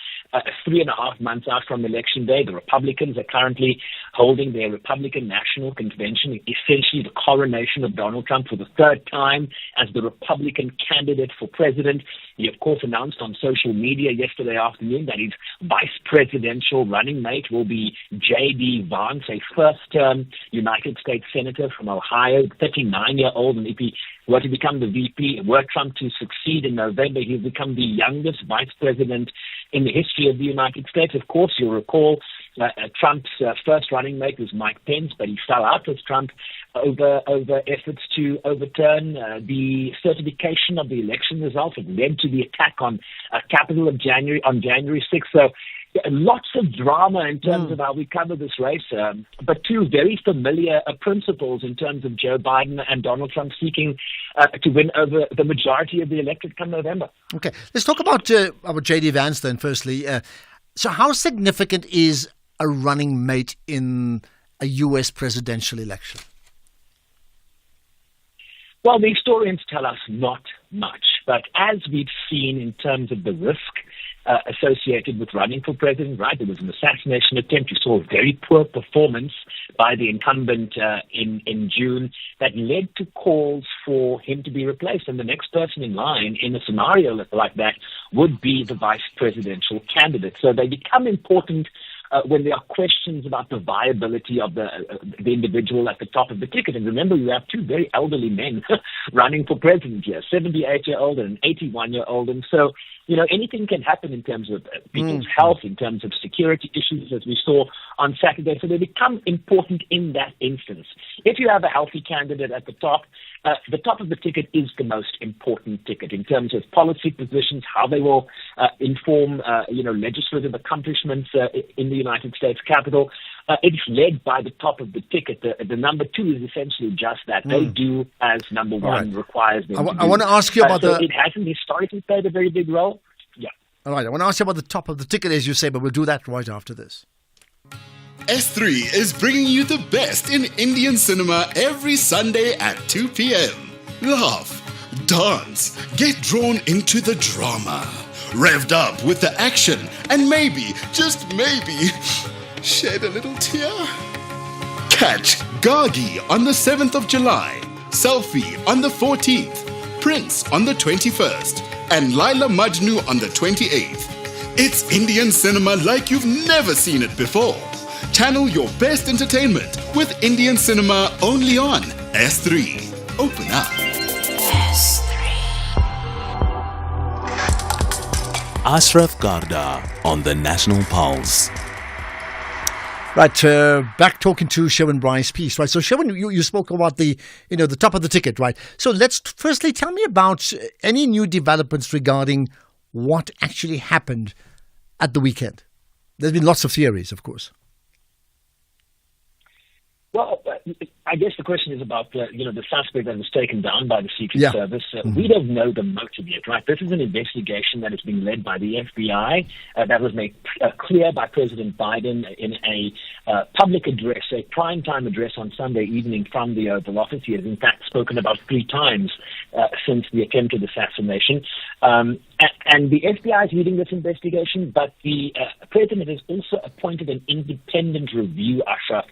3.5 months out from Election Day, the Republicans are currently holding their Republican National Convention, essentially the coronation of Donald Trump for the 3rd time as the Republican candidate for president. He, of course, announced on social media yesterday afternoon that his vice presidential running mate will be J.D. Vance, a first-term United States Senator from Ohio, 39-year-old, and if he were to become the VP, were Trump to succeed in November, he'll become the youngest vice president in the history of the United States. Of course, you'll recall Trump's first running mate was Mike Pence, but he fell out with Trump over efforts to overturn the certification of the election results. It led to the attack on Capitol on January 6th. So lots of drama in terms of how we cover this race, but 2 very familiar principles in terms of Joe Biden and Donald Trump seeking to win over the majority of the electorate come November. Okay, let's talk about J.D. Vance then, firstly. So how significant is a running mate in a U.S. presidential election? Well, the historians tell us not much, but as we've seen in terms of the risk associated with running for president, right? There was an assassination attempt. You saw a very poor performance by the incumbent in June that led to calls for him to be replaced. And the next person in line in a scenario like that would be the vice presidential candidate. So they become important when there are questions about the viability of the individual at the top of the ticket. And remember, you have two very elderly men running for president here, 78-year-old and an 81-year-old. And so, anything can happen in terms of people's health, in terms of security issues, as we saw on Saturday. So they become important in that instance. If you have a healthy candidate at the top of the ticket is the most important ticket in terms of policy positions, how they will inform, legislative accomplishments in the United States Capitol. It's led by the top of the ticket. The number two is essentially just that. They do as number one requires them to do. I want to ask you about it hasn't historically played a very big role. Yeah. All right. I want to ask you about the top of the ticket, as you say, but we'll do that right after this. S3 is bringing you the best in Indian cinema every Sunday at 2 p.m. Laugh, dance, get drawn into the drama, revved up with the action, and maybe, just maybe, shed a little tear. Catch Gargi on the 7th of July, Selfie on the 14th, Prince on the 21st, and Laila Majnu on the 28th. It's Indian cinema like you've never seen it before. Channel your best entertainment with Indian cinema only on S3. Open up. S3. Ashraf Garda on the National Pulse. Right, back talking to Sherwin Bryce Peace, right? So Sherwin, you spoke about the top of the ticket, right? So let's firstly tell me about any new developments regarding what actually happened at the weekend. There's been lots of theories, of course. Well, I guess the question is about the suspect that was taken down by the Secret Service. We don't know the motive yet, right? This is an investigation that is being led by the FBI. That was made clear by President Biden in a public address, a primetime address on Sunday evening from the Oval Office. He has, in fact, spoken about 3 times since the attempted assassination. And the FBI is leading this investigation, but the president has also appointed an independent review, Ashraf,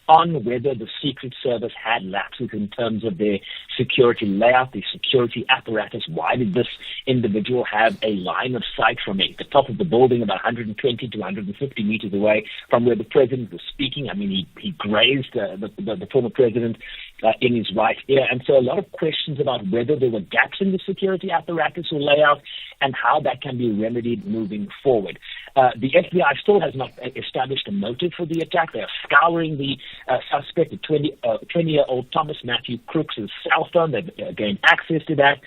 on whether the Secret Service had lapses in terms of their security layout, the security apparatus. Why did this individual have a line of sight from the top of the building about 120 to 150 meters away from where the president was speaking? I mean, he grazed the former president in his right ear. And so a lot of questions about whether there were gaps in the security apparatus or layout and how that can be remedied moving forward. The FBI still has not established a motive for the attack. They are scouring the suspect, the 20-year-old Thomas Matthew Crooks' cell phone. They've gained access to that.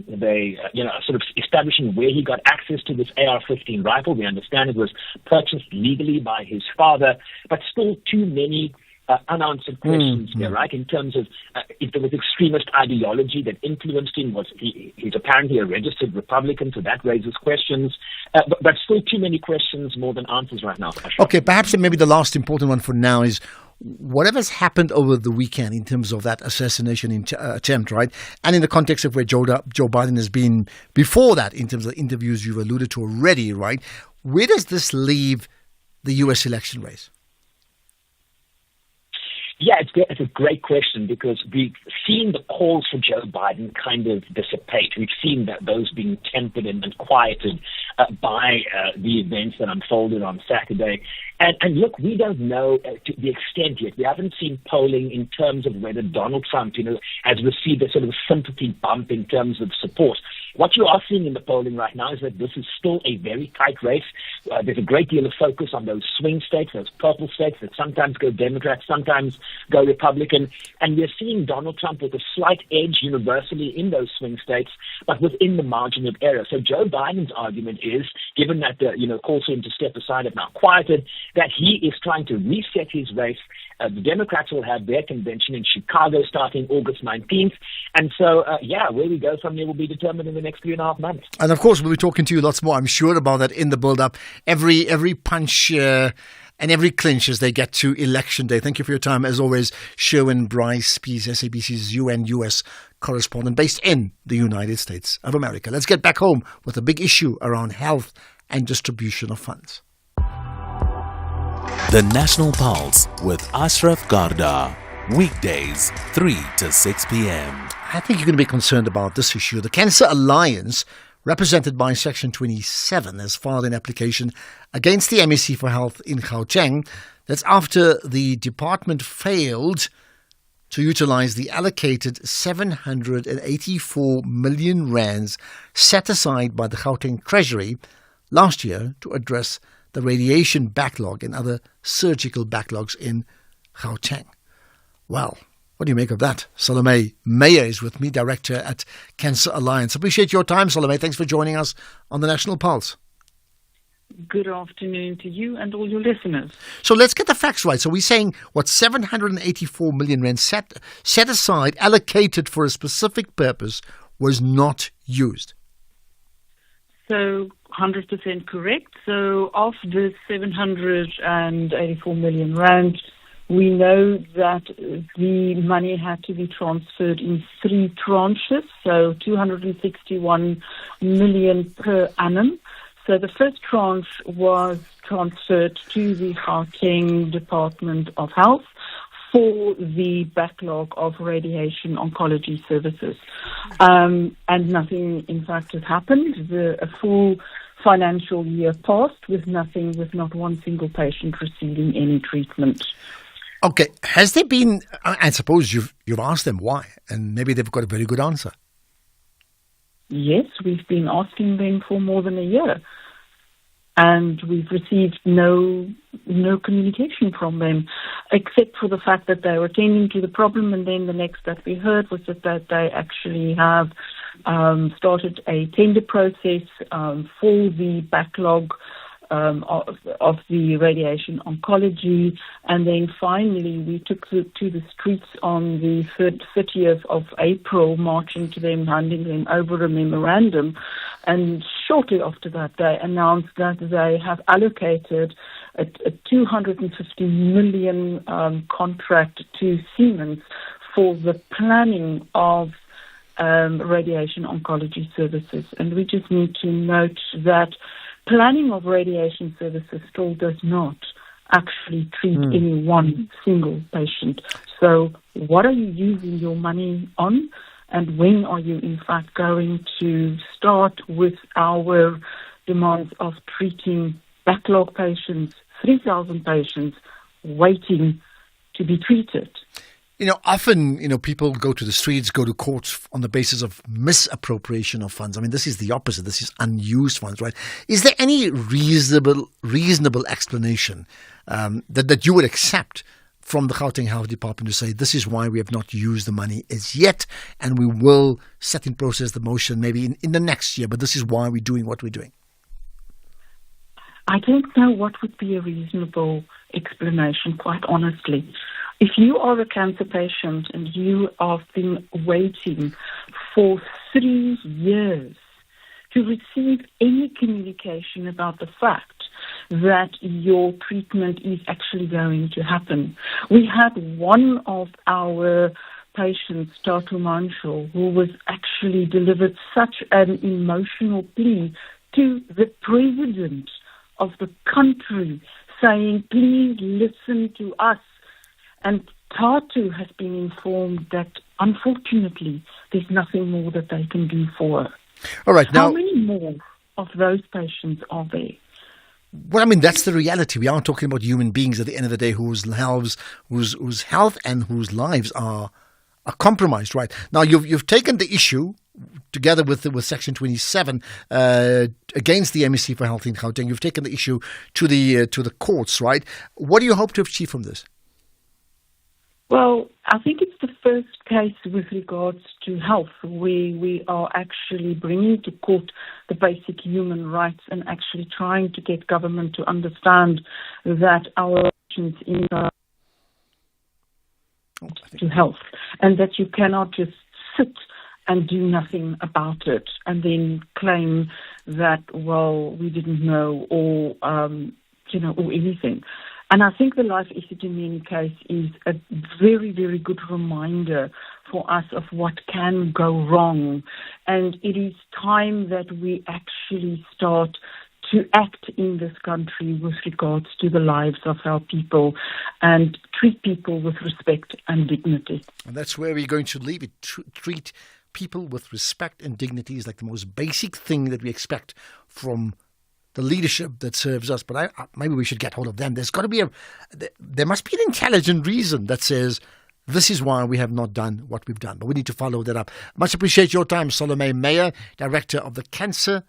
They are sort of establishing where he got access to this AR-15 rifle. We understand it was purchased legally by his father, but still too many unanswered questions there, right? In terms of if there was extremist ideology that influenced him, he's apparently a registered Republican, so that raises questions. But still too many questions, more than answers right now. Okay, perhaps maybe the last important one for now is whatever's happened over the weekend in terms of that assassination attempt, right? And in the context of where Joe Biden has been before that, in terms of the interviews you've alluded to already, right? Where does this leave the U.S. election race? Yeah, it's a great question because we've seen the calls for Joe Biden kind of dissipate. We've seen that those being tempered and quieted by the events that unfolded on Saturday. And look, we don't know to the extent yet. We haven't seen polling in terms of whether Donald Trump, has received a sort of sympathy bump in terms of support. What you are seeing in the polling right now is that this is still a very tight race. There's a great deal of focus on those swing states, those purple states that sometimes go Democrat, sometimes go Republican. And we're seeing Donald Trump with a slight edge universally in those swing states, but within the margin of error. So Joe Biden's argument is, given that the calls for him to step aside have now quieted, that he is trying to reset his race. The Democrats will have their convention in Chicago starting August 19th. And so, where we go from there will be determined in the next 3.5 months. And of course, we'll be talking to you lots more, I'm sure, about that in the build-up. Every punch and every clinch as they get to Election Day. Thank you for your time. As always, Sherwin Bryce Peace, SABC's UN-US correspondent based in the United States of America. Let's get back home with a big issue around health and distribution of funds. The National Pulse with Ashraf Garda. Weekdays, 3 to 6 p.m. I think you're going to be concerned about this issue. The Cancer Alliance, represented by Section 27, has filed an application against the MEC for Health in Gauteng. That's after the department failed to utilize the allocated 784 million rands set aside by the Gauteng Treasury last year to address the radiation backlog and other surgical backlogs in Gauteng. Well, what do you make of that? Salome Meyer is with me, Director at Cancer Alliance. Appreciate your time, Salome. Thanks for joining us on the National Pulse. Good afternoon to you and all your listeners. So let's get the facts right. So we're saying, 784 million rand set aside, allocated for a specific purpose, was not used. So 100% correct. So of the 784 million rand, we know that the money had to be transferred in 3 tranches, so 261 million per annum. So the first tranche was transferred to the Gauteng Department of Health for the backlog of radiation oncology services. And nothing, in fact, has happened. A full financial year passed with not one single patient receiving any treatment. Okay, has there been, I suppose you've asked them why, and maybe they've got a very good answer. Yes, we've been asking them for more than a year, and we've received no communication from them, except for the fact that they were attending to the problem, and then the next that we heard was that they actually have started a tender process for the backlog of the radiation oncology, and then finally we took to the streets on the 30th of April, marching to them, handing them over a memorandum, and shortly after that they announced that they have allocated a 250 million contract to Siemens for the planning of radiation oncology services. And we just need to note that planning of radiation services still does not actually treat any one single patient. So what are you using your money on, and when are you in fact going to start with our demands of treating backlog patients, 3,000 patients waiting to be treated? Often, people go to the streets, go to courts on the basis of misappropriation of funds. I mean, this is the opposite. This is unused funds, right? Is there any reasonable explanation that you would accept from the Gauteng Health Department to say this is why we have not used the money as yet, and we will set in process the motion maybe in the next year, but this is why we're doing what we're doing? I don't know what would be a reasonable explanation, quite honestly. If you are a cancer patient and you have been waiting for 3 years to receive any communication about the fact that your treatment is actually going to happen. We had one of our patients, Tatu Manshal, who was actually delivered such an emotional plea to the president of the country, saying, please listen to us. And Tatu has been informed that, unfortunately, there's nothing more that they can do for her. All right. Now, how many more of those patients are there? Well, I mean, that's the reality. We are talking about human beings at the end of the day whose health and whose lives are compromised, right? Now, you've taken the issue together with Section 27 against the MEC for Health in Gauteng. You've taken the issue to the courts, right? What do you hope to achieve from this? Well, I think it's the first case with regards to health where we are actually bringing to court the basic human rights and actually trying to get government to understand that our patients in to health, and that you cannot just sit and do nothing about it and then claim that, well, we didn't know or anything. And I think the Life Esidimeni case is a very, very good reminder for us of what can go wrong. And it is time that we actually start to act in this country with regards to the lives of our people and treat people with respect and dignity. And that's where we're going to leave it. Treat people with respect and dignity is like the most basic thing that we expect from the leadership that serves us. But maybe we should get hold of them. There must be an intelligent reason that says, this is why we have not done what we've done. But we need to follow that up. Much appreciate your time, Salome Meyer, Director of the Cancer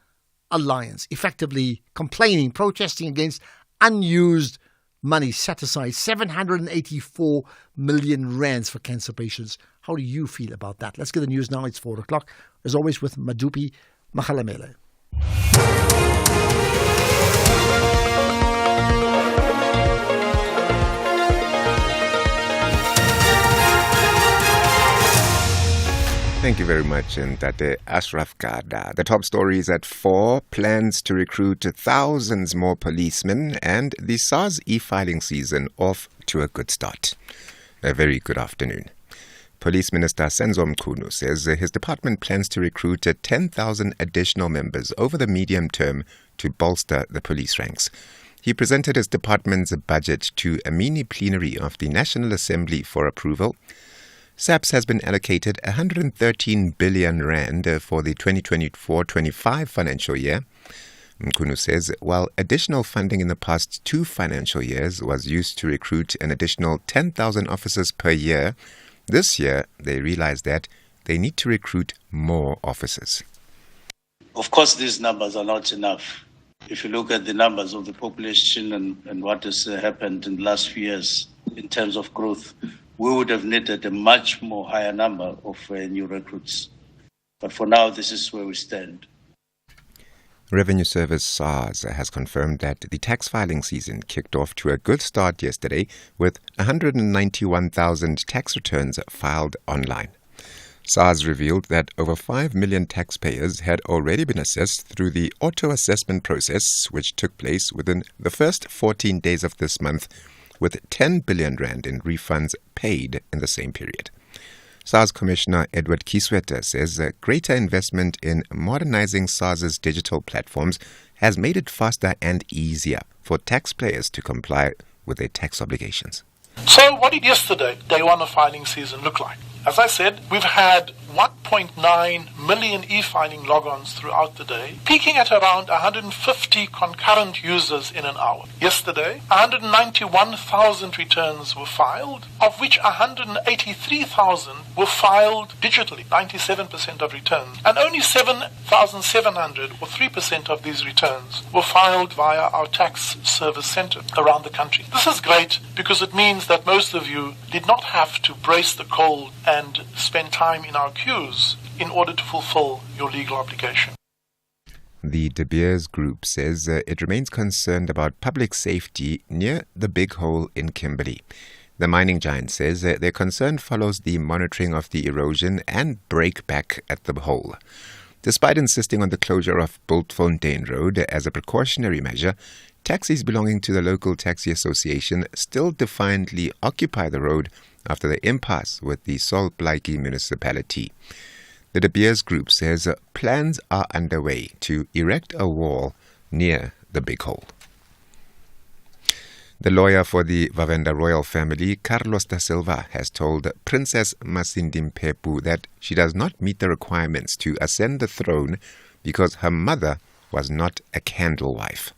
Alliance, effectively protesting against unused money set aside, 784 million rands for cancer patients. How do you feel about that? Let's get the news now. It's 4 o'clock. As always with Madupi Mahalamele. Thank you very much, and Tate Ashraf Garda. The top story is at 4, plans to recruit thousands more policemen, and the SARS e-filing season off to a good start. A very good afternoon. Police Minister Senzo Mchunu says his department plans to recruit 10,000 additional members over the medium term to bolster the police ranks. He presented his department's budget to a mini plenary of the National Assembly for approval. SAPS has been allocated 113 billion rand for the 2024-25 financial year. Mchunu says while additional funding in the past 2 financial years was used to recruit an additional 10,000 officers per year, this year they realized that they need to recruit more officers. Of course, these numbers are not enough. If you look at the numbers of the population and what has happened in the last few years in terms of growth, we would have needed a much more higher number of new recruits. But for now, this is where we stand. Revenue Service SARS has confirmed that the tax filing season kicked off to a good start yesterday with 191,000 tax returns filed online. SARS revealed that over 5 million taxpayers had already been assessed through the auto-assessment process, which took place within the first 14 days of this month, with 10 billion rand in refunds paid in the same period. SARS Commissioner Edward Kisweta says a greater investment in modernizing SARS's digital platforms has made it faster and easier for taxpayers to comply with their tax obligations. So what did yesterday, day one of filing season, look like? As I said, we've had 1.9 million e-filing logons throughout the day, peaking at around 150 concurrent users in an hour. Yesterday, 191,000 returns were filed, of which 183,000 were filed digitally, 97% of returns, and only 7,700, or 3% of these returns, were filed via our tax service center around the country. This is great because it means that most of you did not have to brace the cold and spend time in our queues in order to fulfill your legal obligation. The De Beers Group says it remains concerned about public safety near the Big Hole in Kimberley. The mining giant says their concern follows the monitoring of the erosion and breakback at the hole. Despite insisting on the closure of Bultfontein Road as a precautionary measure, taxis belonging to the local taxi association still defiantly occupy the road after the impasse with the Salt Blaiki municipality. The De Beers Group says plans are underway to erect a wall near the Big Hole. The lawyer for the Vavenda royal family, Carlos da Silva, has told Princess Masindi Mpepu that she does not meet the requirements to ascend the throne because her mother was not a candle wife.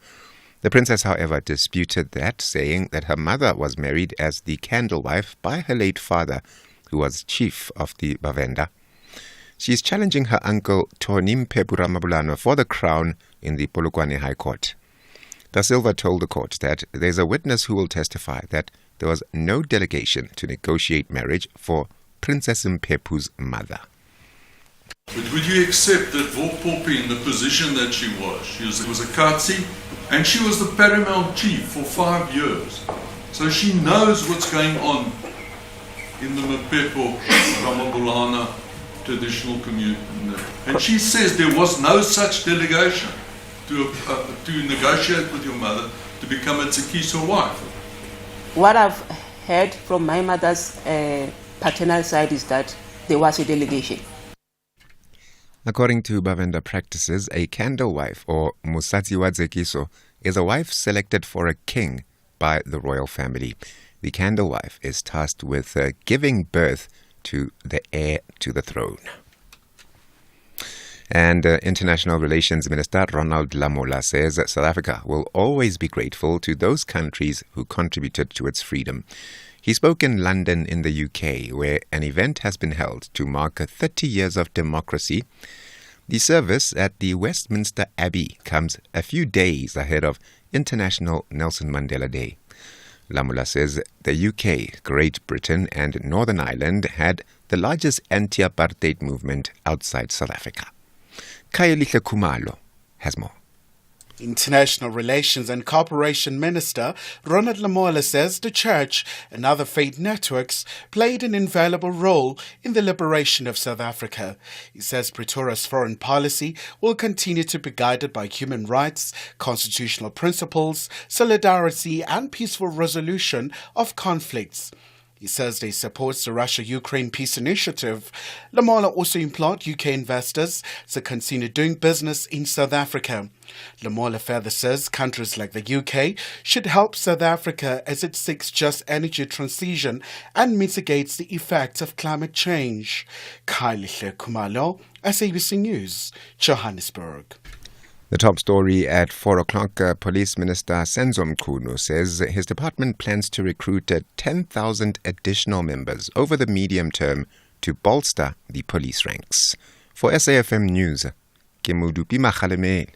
The princess, however, disputed that, saying that her mother was married as the candle wife by her late father, who was chief of the Vavenda. She is challenging her uncle Tony Mpepu Ramabulana for the crown in the Polokwane High Court. Da Silva told the court that there is a witness who will testify that there was no delegation to negotiate marriage for Princess Mpepu's mother. But would you accept that Volpopi, in the position that she was a Katsi, and she was the paramount chief for 5 years. So she knows what's going on in the Mpepu Ramabulana traditional community. And she says there was no such delegation to negotiate with your mother to become a Tsikiso wife. What I've heard from my mother's paternal side is that there was a delegation. According to Bavenda practices, a candle wife, or musatsi wa zekiso, is a wife selected for a king by the royal family. The candle wife is tasked with giving birth to the heir to the throne. And International Relations Minister Ronald Lamola says that South Africa will always be grateful to those countries who contributed to its freedom. He spoke in London in the UK, where an event has been held to mark 30 years of democracy. The service at the Westminster Abbey comes a few days ahead of International Nelson Mandela Day. Lamola says the UK, Great Britain and Northern Ireland had the largest anti-apartheid movement outside South Africa. Kayelihle Khumalo has more. International Relations and Cooperation Minister Ronald Lamola says the church and other faith networks played an invaluable role in the liberation of South Africa. He says Pretoria's foreign policy will continue to be guided by human rights, constitutional principles, solidarity and peaceful resolution of conflicts. He says they support the Russia-Ukraine peace initiative. Lamola also implored UK investors to continue doing business in South Africa. Lamola further says countries like the UK should help South Africa as it seeks just energy transition and mitigates the effects of climate change. Kayelihle Khumalo, SABC News, Johannesburg. The top story at 4 o'clock, Police Minister Senzo Mchunu says his department plans to recruit 10,000 additional members over the medium term to bolster the police ranks. For SAFM News, Kemudupi Makhalemel.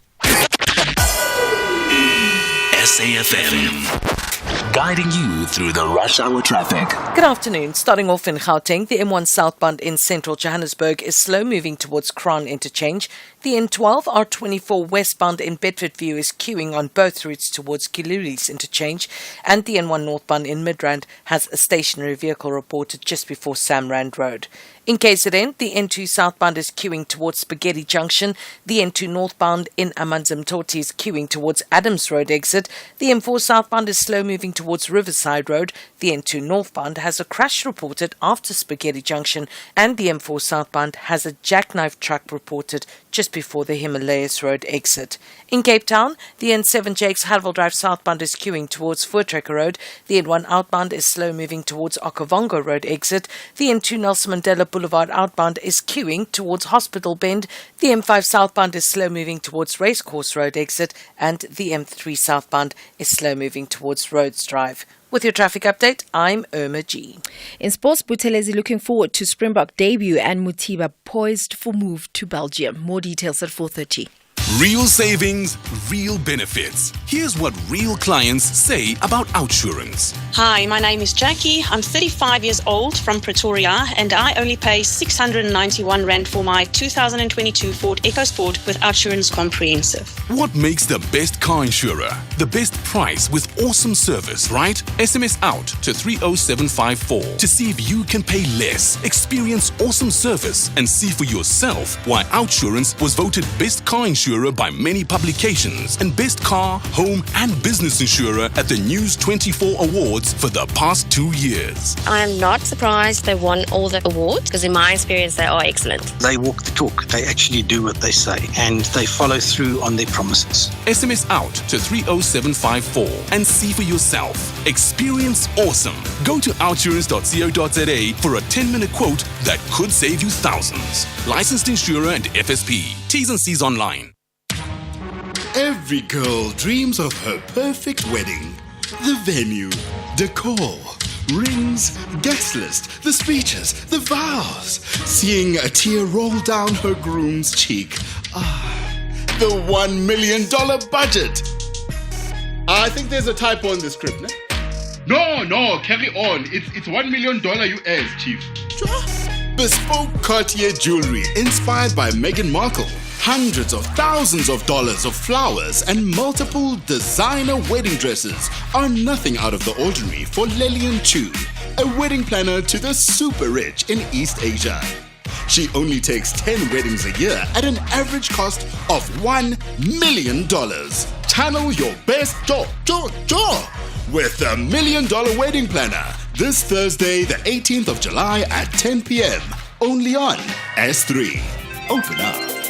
SAFM, guiding you through the rush hour traffic. Good afternoon. Starting off in Gauteng, the M1 southbound in central Johannesburg is slow moving towards Crown Interchange. The N12 R24 westbound in Bedfordview is queuing on both routes towards Kiluli's Interchange, and the N1 northbound in Midrand has a stationary vehicle reported just before Samrand Road. In KZN, the N2 southbound is queuing towards Spaghetti Junction. The N2 northbound in Amanzimtoti is queuing towards Adams Road exit. The M4 southbound is slow moving towards Riverside Road. The N2 northbound has a crash reported after Spaghetti Junction, and the M4 southbound has a jackknife truck reported just before the Himalayas Road exit. In Cape Town, the N7 Jakes Hadwell Drive southbound is queuing towards Voortrekker Road. The N1 outbound is slow moving towards Okavango Road exit. The N2 Nelson Mandela Boulevard outbound is queuing towards Hospital Bend. The M5 southbound is slow moving towards Racecourse Road exit, and the M3 southbound is slow moving towards Rhodes Drive. With your traffic update, I'm Irma G. In sports, Buthelezi looking forward to Springbok debut and Mutiba poised for move to Belgium. More details at 4:30. Real savings, real benefits. Here's what real clients say about OUTsurance. Hi, my name is Jackie. I'm 35 years old from Pretoria, and I only pay 691 Rand for my 2022 Ford EcoSport with OUTsurance Comprehensive. What makes the best car insurer? The best price with awesome service, right? SMS out to 30754 to see if you can pay less, experience awesome service, and see for yourself why OUTsurance was voted best car insurer by many publications and best car, home and business insurer at the News 24 Awards for the past 2 years. I am not surprised they won all the awards because in my experience they are excellent. They walk the talk. They actually do what they say and they follow through on their promises. SMS out to 30754 and see for yourself. Experience awesome. Go to outsurance.co.za for a 10-minute quote that could save you thousands. Licensed insurer and FSP. T's and C's online. Every girl dreams of her perfect wedding. The venue, decor, rings, guest list, the speeches, the vows. Seeing a tear roll down her groom's cheek. The $1 million budget. I think there's a typo in the script, no? No, carry on. It's $1 million US, Chief. Bespoke Cartier jewelry inspired by Meghan Markle. Hundreds of thousands of dollars of flowers and multiple designer wedding dresses are nothing out of the ordinary for Lillian Chu, a wedding planner to the super rich in East Asia. She only takes 10 weddings a year at an average cost of $1 million. Channel your best jaw with the $1 Million Wedding Planner this Thursday, the 18th of July at 10 p.m. Only on S3. Open up.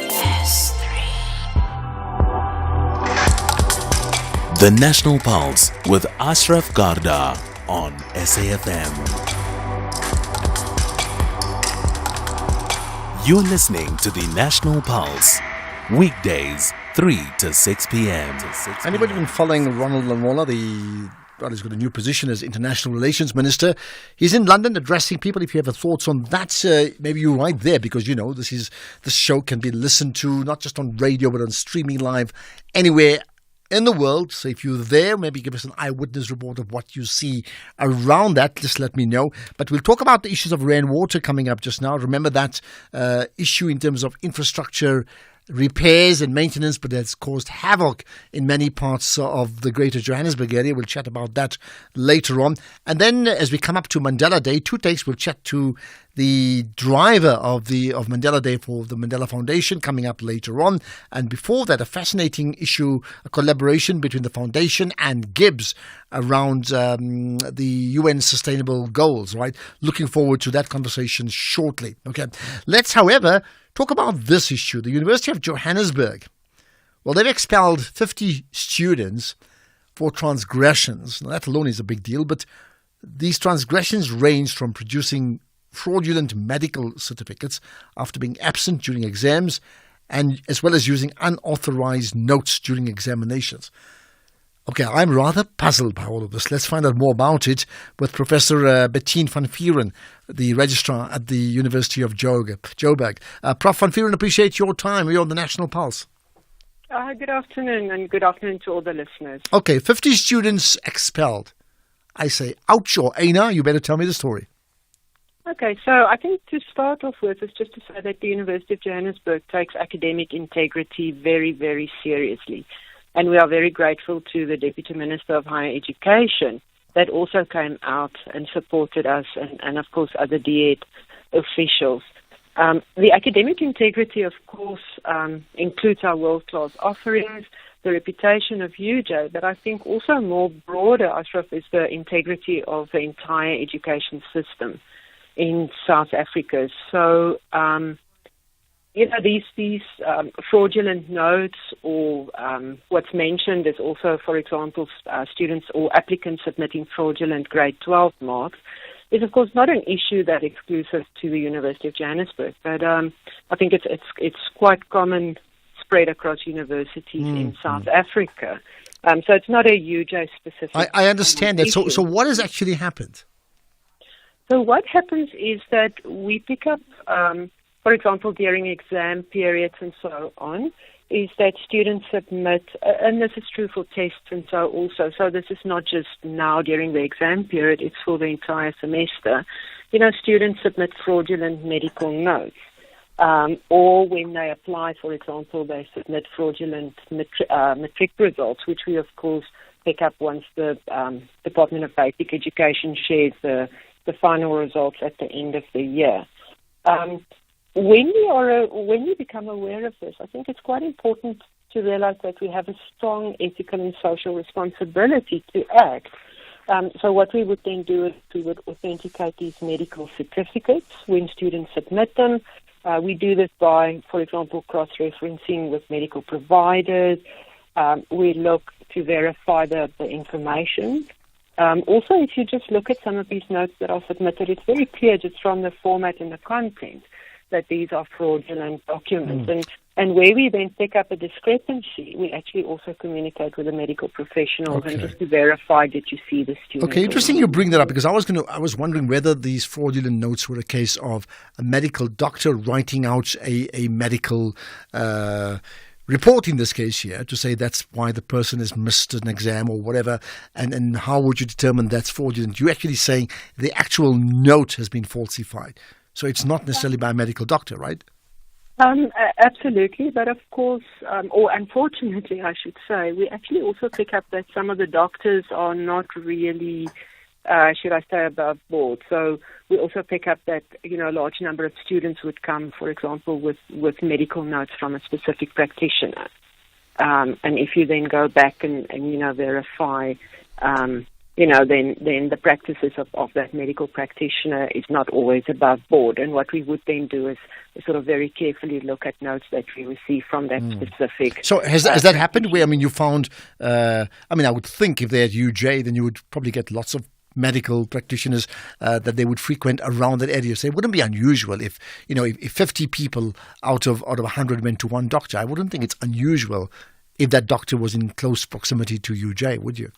The National Pulse with Ashraf Garda on SAFM. You're listening to the National Pulse, weekdays 3 to 6 p.m. Anybody been following Ronald Lamola, he's got a new position as International Relations Minister. He's in London addressing people. If you have thoughts on that, maybe you're right there, because, this show can be listened to not just on radio, but on streaming live anywhere in the world. So if you're there, maybe give us an eyewitness report of what you see around that. Just let me know. But we'll talk about the issues of rainwater coming up just now. Remember that issue in terms of infrastructure repairs and maintenance, but that's caused havoc in many parts of the greater Johannesburg area. We'll chat about that later on. And then as we come up to Mandela Day, two takes, we'll chat to the driver of Mandela Day for the Mandela Foundation coming up later on. And before that, a fascinating issue, a collaboration between the foundation and Gibbs around the UN Sustainable Goals, right? Looking forward to that conversation shortly. Okay. Let's, however, talk about this issue. The University of Johannesburg, well, they've expelled 50 students for transgressions. Now, that alone is a big deal, but these transgressions range from producing fraudulent medical certificates after being absent during exams, and as well as using unauthorized notes during examinations. Okay, I'm rather puzzled by all of this. Let's find out more about it with Professor Bettine van Vuuren, the registrar at the University of Joburg. Prof. van Vuuren, appreciate your time. We're on the National Pulse. Good afternoon, and good afternoon to all the listeners. Okay, 50 students expelled. I say, ouch, or Aina, you better tell me the story. Okay, so I think to start off with is just to say that the University of Johannesburg takes academic integrity very, very seriously. And we are very grateful to the Deputy Minister of Higher Education that also came out and supported us, and of course other DED officials. The academic integrity, of course, includes our world-class offerings, the reputation of UJ, but I think also more broader, Ashraf, is the integrity of the entire education system in South Africa. So, these fraudulent notes, or what's mentioned is also, for example, students or applicants submitting fraudulent grade 12 marks, is of course not an issue that exclusive to the University of Johannesburg, but I think it's quite common spread across universities in South Africa. So it's not a UJ specific. I understand that. So what has actually happened? So what happens is that we pick up, for example, during exam periods and so on, is that students submit, and this is true for tests and so also, so this is not just now during the exam period, it's for the entire semester. Students submit fraudulent medical notes. Or when they apply, for example, they submit fraudulent matric results, which we, of course, pick up once the Department of Basic Education shares the final results at the end of the year. When you become aware of this, I think it's quite important to realize that we have a strong ethical and social responsibility to act. So what we would then do is we would authenticate these medical certificates when students submit them. We do this by, for example, cross-referencing with medical providers. We look to verify the information. Also, if you just look at some of these notes that are submitted, it's very clear just from the format and the content that these are fraudulent documents. And where we then pick up a discrepancy, we actually also communicate with the medical professionals and just to verify that you see the student. Okay, interesting you bring that up, because I was wondering whether these fraudulent notes were a case of a medical doctor writing out a medical report in this case here to say that's why the person has missed an exam or whatever, and how would you determine that's fraudulent? You're actually saying the actual note has been falsified. So it's not necessarily by a medical doctor, right? Absolutely, but of course, or unfortunately, I should say, we actually also pick up that some of the doctors are not really, should I say, above board. So we also pick up that, a large number of students would come, for example, with medical notes from a specific practitioner. And if you then go back and verify, then the practices of that medical practitioner is not always above board. And what we would then do is sort of very carefully look at notes that we receive from that specific. So has that happened? Where, you found, I would think if they're at UJ, then you would probably get lots of medical practitioners that they would frequent around that area. So it wouldn't be unusual if 50 people out of 100 went to one doctor. I wouldn't think it's unusual if that doctor was in close proximity to UJ, would you?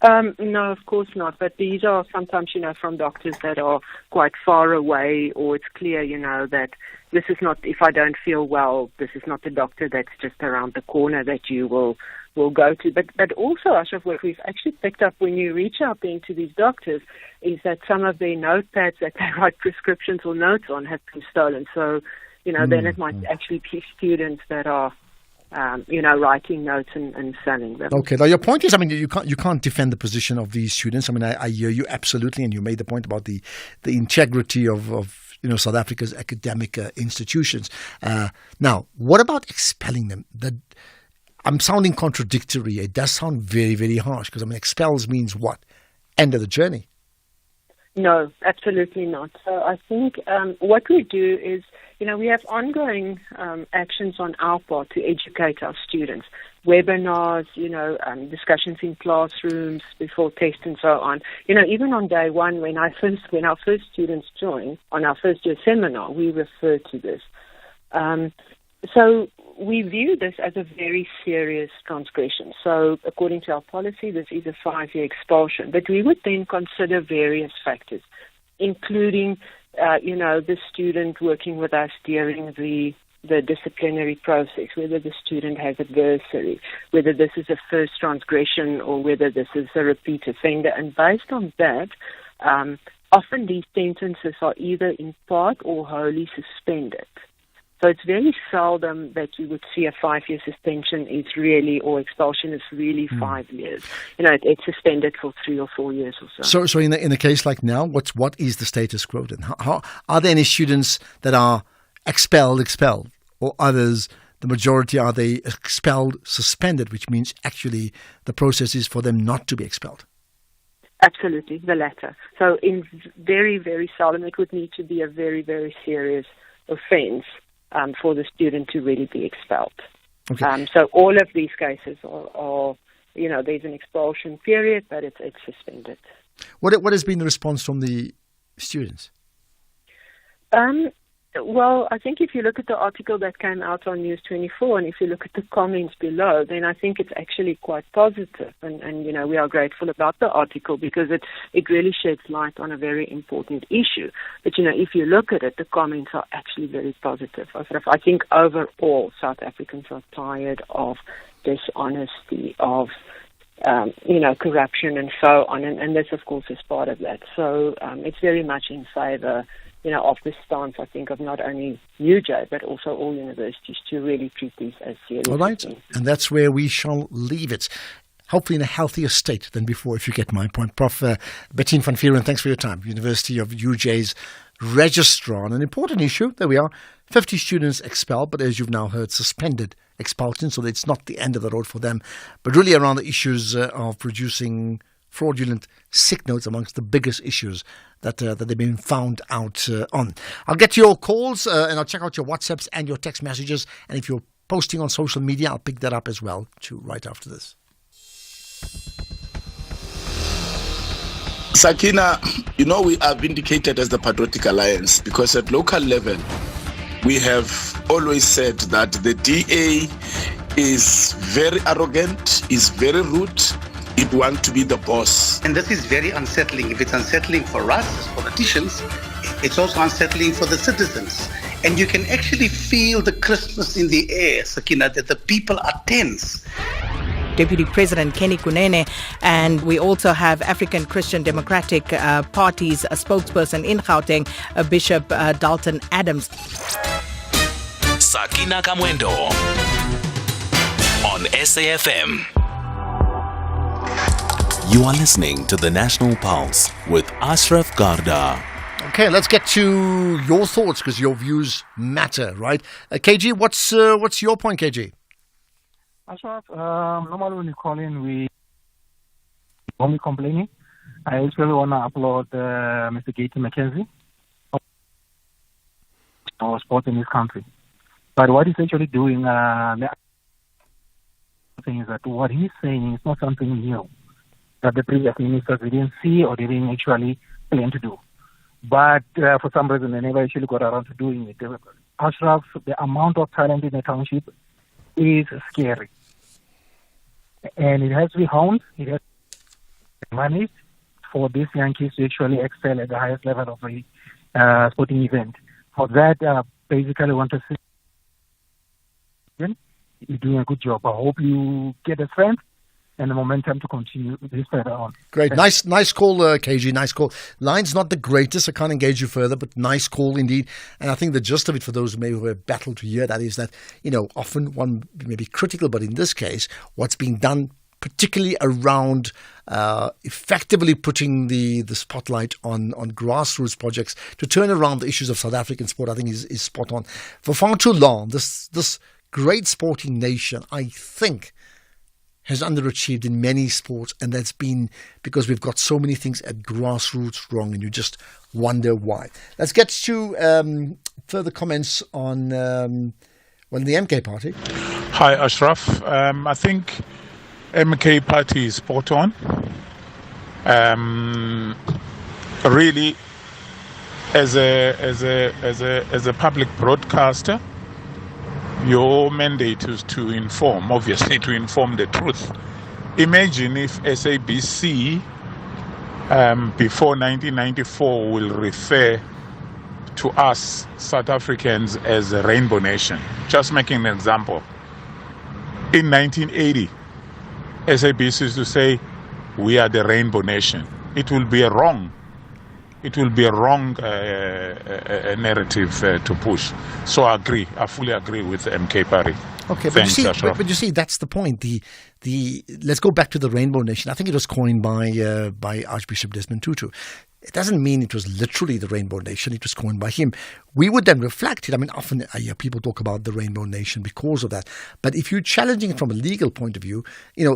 No, of course not. But these are sometimes, from doctors that are quite far away, or it's clear, that this is not, if I don't feel well, this is not the doctor that's just around the corner that you will go to. But also, Ashraf, what we've actually picked up when you reach out then to these doctors is that some of their notepads that they write prescriptions or notes on have been stolen. So, then it might actually be students that are writing notes and selling them. Okay. Now, your point is, you can't defend the position of these students. I hear you absolutely, and you made the point about the integrity of South Africa's academic institutions. Now, what about expelling them? I'm sounding contradictory. It does sound very, very harsh because expels means what? End of the journey. No, absolutely not. So I think what we do is, we have ongoing actions on our part to educate our students. Webinars, discussions in classrooms before tests and so on. Even on day one, when our first students join on our first year seminar, we refer to this. So we view this as a very serious transgression. So according to our policy, this is a 5-year expulsion. But we would then consider various factors, including, the student working with us during the disciplinary process, whether the student has a bursary, whether this is a first transgression or whether this is a repeat offender. And based on that, often these sentences are either in part or wholly suspended. So it's very seldom that you would see a 5-year suspension or expulsion is really 5 years. It's suspended for 3 or 4 years or so. So in a case like now, what is the status quo then? How are there any students that are expelled, or others, the majority, are they expelled, suspended, which means actually the process is for them not to be expelled? Absolutely, the latter. So in very, very seldom, it would need to be a very, very serious offence for the student to really be expelled. Okay. So all of these cases are there's an expulsion period, but it's suspended. What has been the response from the students? Well, I think if you look at the article that came out on News 24 and if you look at the comments below, then I think it's actually quite positive. And we are grateful about the article because it really sheds light on a very important issue. But, if you look at it, the comments are actually very positive. I think overall South Africans are tired of dishonesty, of corruption and so on. And this, of course, is part of that. So it's very much in favor of the stance, I think, of not only UJ, but also all universities to really treat these as serious. All right. And that's where we shall leave it. Hopefully in a healthier state than before, if you get my point. Prof. Bettine van Vuuren, thanks for your time. University of UJ's registrar on an important issue. There we are. 50 students expelled, but as you've now heard, suspended expulsion, so it's not the end of the road for them. But really around the issues of producing fraudulent sick notes amongst the biggest issues that they've been found out on. I'll get to your calls and I'll check out your WhatsApps and your text messages. And if you're posting on social media, I'll pick that up as well too right after this. Sakina, we are vindicated as the Patriotic Alliance because at local level, we have always said that the DA is very arrogant, is very rude. It wants to be the boss. And this is very unsettling. If it's unsettling for us as politicians, it's also unsettling for the citizens. And you can actually feel the crispness in the air, Sakina, that the people are tense. Deputy President Kenny Kunene, and we also have African Christian Democratic Party's spokesperson in Gauteng, Bishop Dalton Adams. Sakina Kamwendo on SAFM. You are listening to the National Pulse with Ashraf Garda. Okay, let's get to your thoughts because your views matter, right? KG, what's your point, KG? Ashraf, normally when you call in, we only complaining. I actually want to upload Mr. Gaty McKenzie or sport in this country. But what he's actually doing, the thing is that what he's saying is not something new that the previous ministers didn't see or didn't actually plan to do. But for some reason, they never actually got around to doing it. Ashraf, the amount of talent in the township is scary. And it has to be honed, it has to be managed for these young kids to actually excel at the highest level of a sporting event. For that, basically want to say, you're doing a good job. I hope you get the strength and the momentum to continue this further on. Great. Nice call, KG. Nice call. Line's not the greatest. I can't engage you further, but nice call indeed. And I think the gist of it for those who may have battled to hear that is that, often one may be critical, but in this case, what's being done particularly around effectively putting the spotlight on grassroots projects to turn around the issues of South African sport, I think is spot on. For far too long, this great sporting nation, I think, has underachieved in many sports, and that's been because we've got so many things at grassroots wrong, and you just wonder why. Let's get to further comments on the MK party. Hi, Ashraf. I think MK party is spot on. Really, as a public broadcaster, your mandate is to inform, obviously, to inform the truth. Imagine if SABC before 1994 will refer to us South Africans as a rainbow nation. Just making an example. In 1980, SABC used to say, we are the rainbow nation. It will be a wrong narrative to push. So I fully agree with MK Party. Okay, Thanks, but you see, that's the point. The let's go back to the Rainbow Nation. I think it was coined by Archbishop Desmond Tutu. It doesn't mean it was literally the Rainbow Nation. It was coined by him. We would then reflect it. I mean, often I hear people talk about the Rainbow Nation because of that. But if you're challenging it from a legal point of view,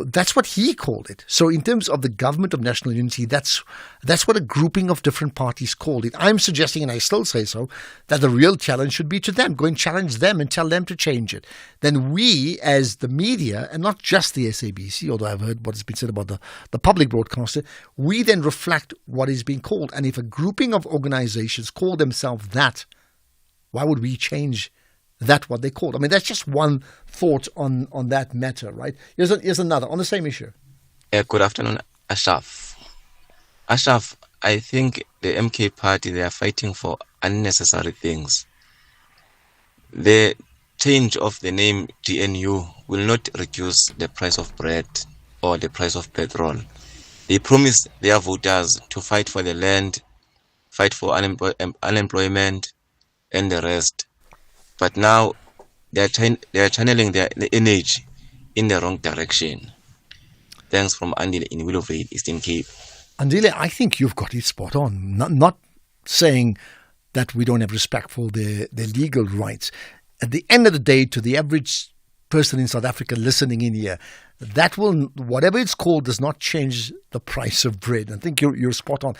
that's what he called it. So in terms of the government of national unity, that's what a grouping of different parties called it. I'm suggesting, and I still say so, that the real challenge should be to them. Go and challenge them and tell them to change it. Then we, as the media, and not just the SABC, although I've heard what has been said about the public broadcaster, we then reflect what is being called. And if a grouping of organizations call themselves that, why would we change that what they called? I mean, that's just one thought on that matter, right? Here's another on the same issue. Good afternoon, Ashraf. Ashraf, I think the MK party, they are fighting for unnecessary things. The change of the name GNU will not reduce the price of bread or the price of petrol. They promised their voters to fight for the land, fight for unemployment, and the rest. But now they are channeling their energy in the wrong direction. Thanks from Andile in Willowvale, Eastern Cape. Andile, I think you've got it spot on. Not saying that we don't have respect for their legal rights. At the end of the day, to the average person in South Africa listening in here, that will, whatever it's called, does not change the price of bread. I think you're spot on.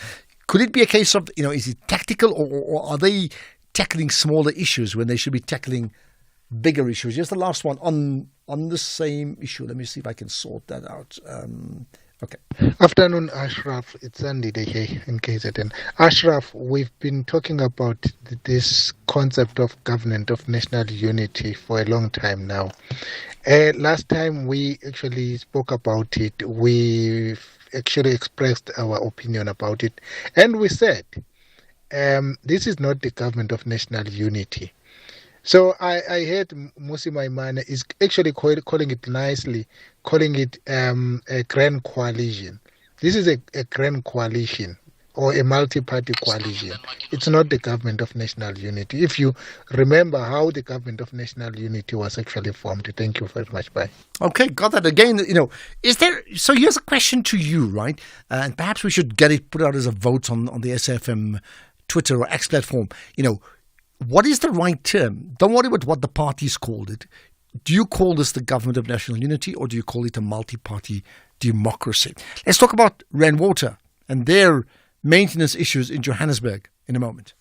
Could it be a case of, is it tactical or are they tackling smaller issues when they should be tackling bigger issues? Here's the last one on the same issue. Let me see if I can sort that out. Okay. Afternoon, Ashraf. It's Andy here in KZN. Ashraf, we've been talking about this concept of government of national unity for a long time now. Last time we actually spoke about it, we actually expressed our opinion about it. And we said, this is not the government of national unity. So I heard Musi Maimane is actually calling it nicely, calling it a grand coalition. This is a grand coalition or a multi-party coalition. It's not the government of national unity. If you remember how the government of national unity was actually formed. Thank you very much. Bye. Okay, got that. Again, is there, so here's a question to you, right? And perhaps we should get it put out as a vote on the SFM Twitter or X platform. What is the right term? Don't worry about what the parties called it. do you call this the government of national unity or do you call it a multi-party democracy? Let's talk about Rainwater and their maintenance issues in Johannesburg in a moment.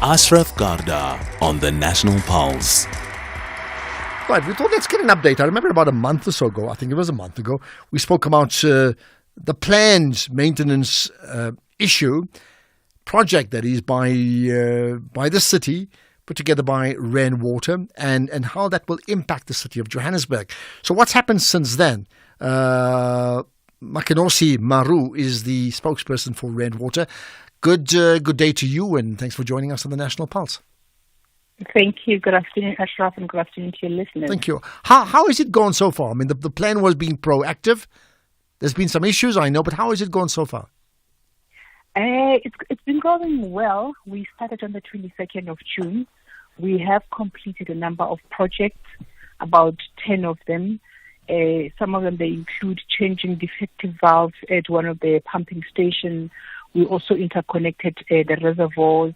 Ashraf Garda on the National Pulse. Right, we thought let's get an update. I remember about a month or so ago, I think it was a month ago, we spoke about the planned maintenance project that is by the city, put together by Rainwater, and how that will impact the city of Johannesburg. So what's happened since then? Makenosi Maru is the spokesperson for Rainwater. Good day to you, and thanks for joining us on the National Pulse. Thank you. Good afternoon, Ashraf, and good afternoon to your listeners. Thank you. How is it gone so far? I mean, the plan was being proactive. There's been some issues, I know, but how is it gone so far? It's been going well. We started on the 22nd of June. We have completed a number of projects, about 10 of them. Some of them, they include changing defective valves at one of the pumping stations. We also interconnected the reservoirs.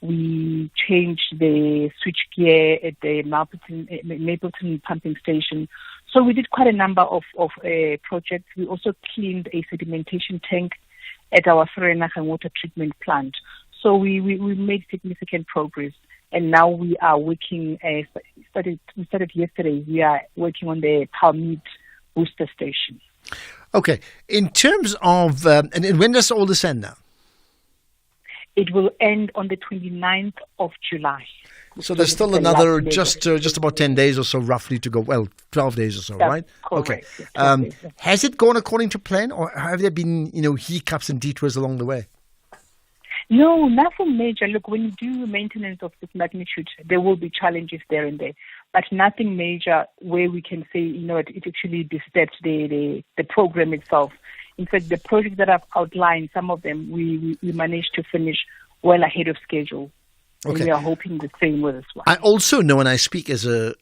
We changed the switchgear at the Mapleton pumping station. So we did quite a number of projects. We also cleaned a sedimentation tank at our Vereeniging water treatment plant. So we made significant progress. And now we are working, we started yesterday, we are working on the Palmead booster station. Okay. In terms of, and when does all this end now? It will end on the 29th of July. So there's still another just about 10 days or so roughly to go. Well, 12 days or so, That's right? correct. Okay. Has it gone according to plan, or have there been, hiccups and detours along the way? No, nothing major. Look, when you do maintenance of this magnitude, there will be challenges there and there, but nothing major where we can say, it actually disturbed the program itself. In fact, the projects that I've outlined, some of them, we managed to finish well ahead of schedule. Okay. And we are hoping the same with this one. I also know, and I speak as a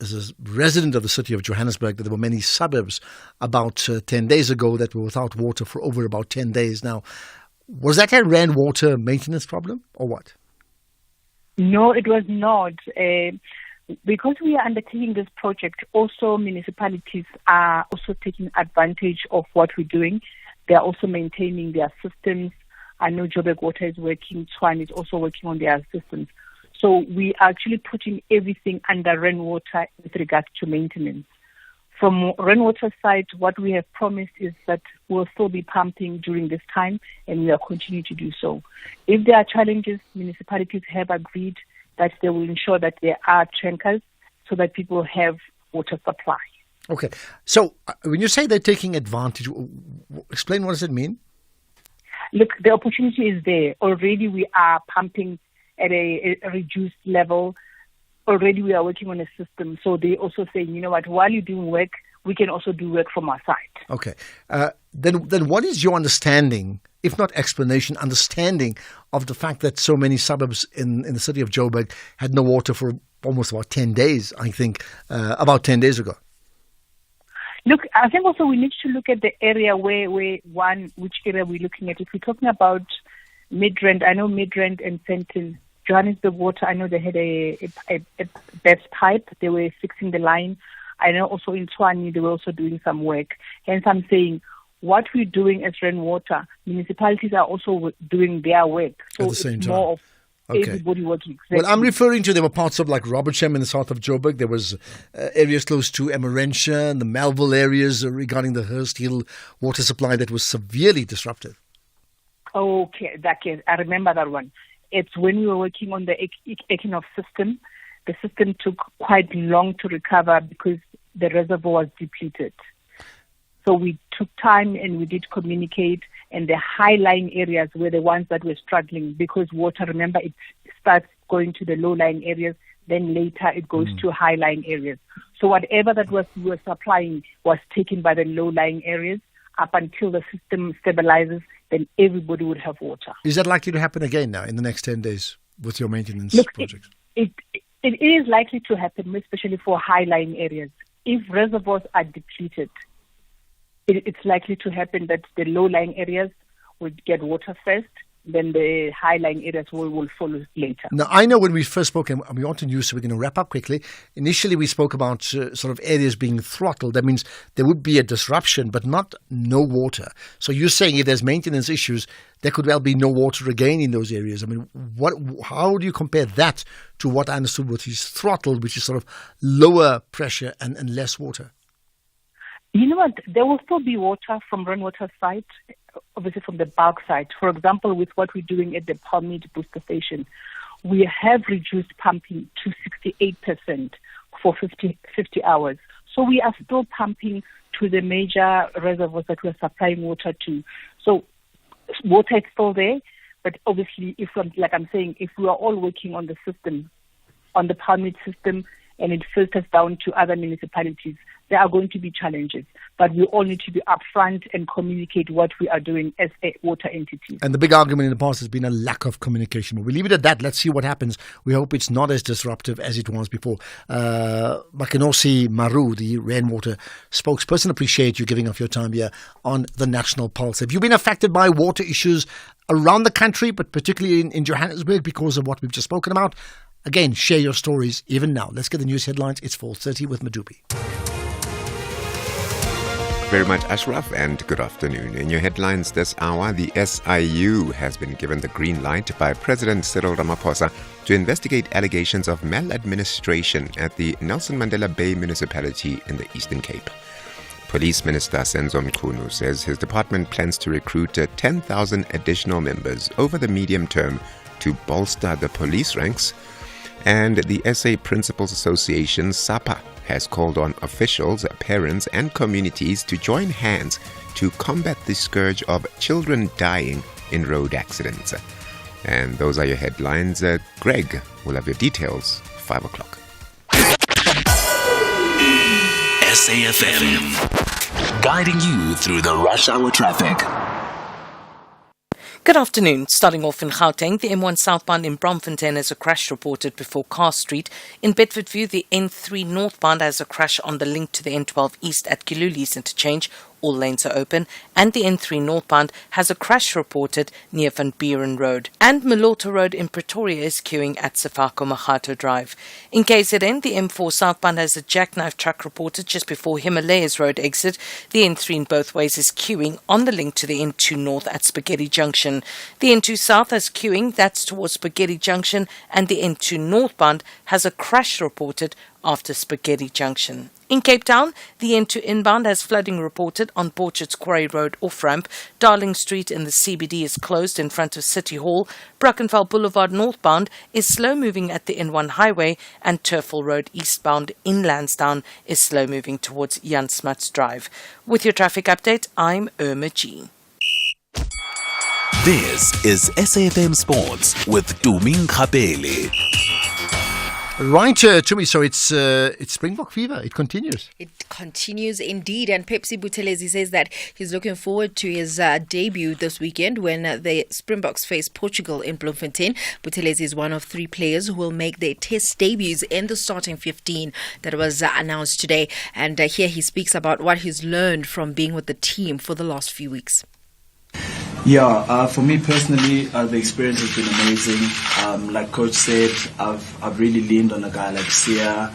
resident of the city of Johannesburg, that there were many suburbs about 10 days ago that were without water for over about 10 days now. Was that a Rainwater maintenance problem or what? No, it was not. Because we are undertaking this project, also municipalities are also taking advantage of what we're doing. They are also maintaining their systems. I know Joburg Water is working, Tshwane is also working on their systems. So we are actually putting everything under Rainwater with regards to maintenance. From Rainwater side, what we have promised is that we'll still be pumping during this time, and we are continuing to do so. If there are challenges, municipalities have agreed that they will ensure that there are tankers so that people have water supply. Okay. So when you say they're taking advantage, explain what does it mean? Look, the opportunity is there. Already we are pumping at a reduced level. Already we are working on a system. So they also say, you know what, while you're doing work, we can also do work from our side. Okay. Then what is your understanding, if not explanation, understanding of the fact that so many suburbs in the city of Joburg had no water for almost about 10 days, I think, about 10 days ago? Look, I think also we need to look at the area which area we're looking at. If we're talking about Midrand, I know Midrand and Fenton, Johannesburg Water, I know they had a BEPS pipe. They were fixing the line. I know also in Tshwane, they were also doing some work. Hence, I'm saying what we're doing as Rainwater, municipalities are also doing their work. So at the same it's time. More of Okay. everybody working. Exactly. Well, I'm referring to, there were parts of like Robertsham in the south of Joburg. There was areas close to Emerensha and the Melville areas regarding the Hurst Hill water supply that was severely disrupted. Okay, that case, I remember that one. It's when we were working on the Ekinov system. The system took quite long to recover because the reservoir was depleted. So we took time and we did communicate, and the high-lying areas were the ones that were struggling because water, remember, it starts going to the low-lying areas, then later it goes to high-lying areas. So whatever that we were supplying was taken by the low-lying areas up until the system stabilizes, then everybody would have water. Is that likely to happen again now in the next 10 days with your maintenance projects? It is likely to happen, especially for high-lying areas. If reservoirs are depleted, it's likely to happen that the low-lying areas would get water first, then the high-lying areas will follow later. Now, I know when we first spoke, and we want to use, so we're going to wrap up quickly. Initially, we spoke about sort of areas being throttled. That means there would be a disruption, but not no water. So you're saying if there's maintenance issues, there could well be no water again in those areas. I mean, how do you compare that to what I understood what is throttled, which is sort of lower pressure and less water? You know what? There will still be water from rainwater side, obviously from the bulk side. For example, with what we're doing at the Palmid booster station, we have reduced pumping to 68% for 50 hours. So we are still pumping to the major reservoirs that we're supplying water to. So water is still there, but obviously, if we are all working on the system, on the Palmid system, and it filters down to other municipalities, there are going to be challenges. But we all need to be upfront and communicate what we are doing as a water entity. And the big argument in the past has been a lack of communication. But we'll leave it at that. Let's see what happens. We hope it's not as disruptive as it was before. Makenosi Maru, the rainwater spokesperson, appreciate you giving up your time here on the National Pulse. Have you been affected by water issues around the country, but particularly in Johannesburg because of what we've just spoken about? Again, share your stories even now. Let's get the news headlines. It's 4:30 with Madubi. Very much, Ashraf, and good afternoon. In your headlines this hour, the SIU has been given the green light by President Cyril Ramaphosa to investigate allegations of maladministration at the Nelson Mandela Bay municipality in the Eastern Cape. Police Minister Senzo Mchunu says his department plans to recruit 10,000 additional members over the medium term to bolster the police ranks. And the SA Principals Association, SAPA, has called on officials, parents and communities to join hands to combat the scourge of children dying in road accidents. And those are your headlines. Greg will have your details, 5 o'clock. SAFM, guiding you through the rush hour traffic. Good afternoon. Starting off in Gauteng, the M1 southbound in Bromfontein has a crash reported before Carr Street. In Bedfordview, the N3 northbound has a crash on the link to the N12 east at Kiluli's interchange. All lanes are open. And the N3 northbound has a crash reported near Van Buren Road. And Moloto Road in Pretoria is queuing at Sefako Makgato Drive. In KZN, the M4 southbound has a jackknife truck reported just before Himalayas Road exit. The N3 in both ways is queuing on the link to the N2 north at Spaghetti Junction. The N2 south has queuing, that's towards Spaghetti Junction, and the N2 northbound has a crash reported after Spaghetti Junction. In Cape Town, the N2 inbound has flooding reported on Portchard's Quarry Road off-ramp. Darling Street in the CBD is closed in front of City Hall. Brackenfell Boulevard northbound is slow-moving at the N1 highway, and Turfel Road eastbound in Lansdowne is slow-moving towards Jan Smuts Drive. With your traffic update, I'm Irma G. This is SAFM Sports with Tuming Khapele. Right, Tumi, so it's Springbok fever. It continues. It continues indeed. And Pepsi Buthelezi says that he's looking forward to his debut this weekend when the Springboks face Portugal in Bloemfontein. Buthelezi is one of 3 players who will make their test debuts in the starting 15 that was announced today. And here he speaks about what he's learned from being with the team for the last few weeks. Yeah, for me personally, the experience has been amazing. Like Coach said, I've really leaned on a guy like Sia,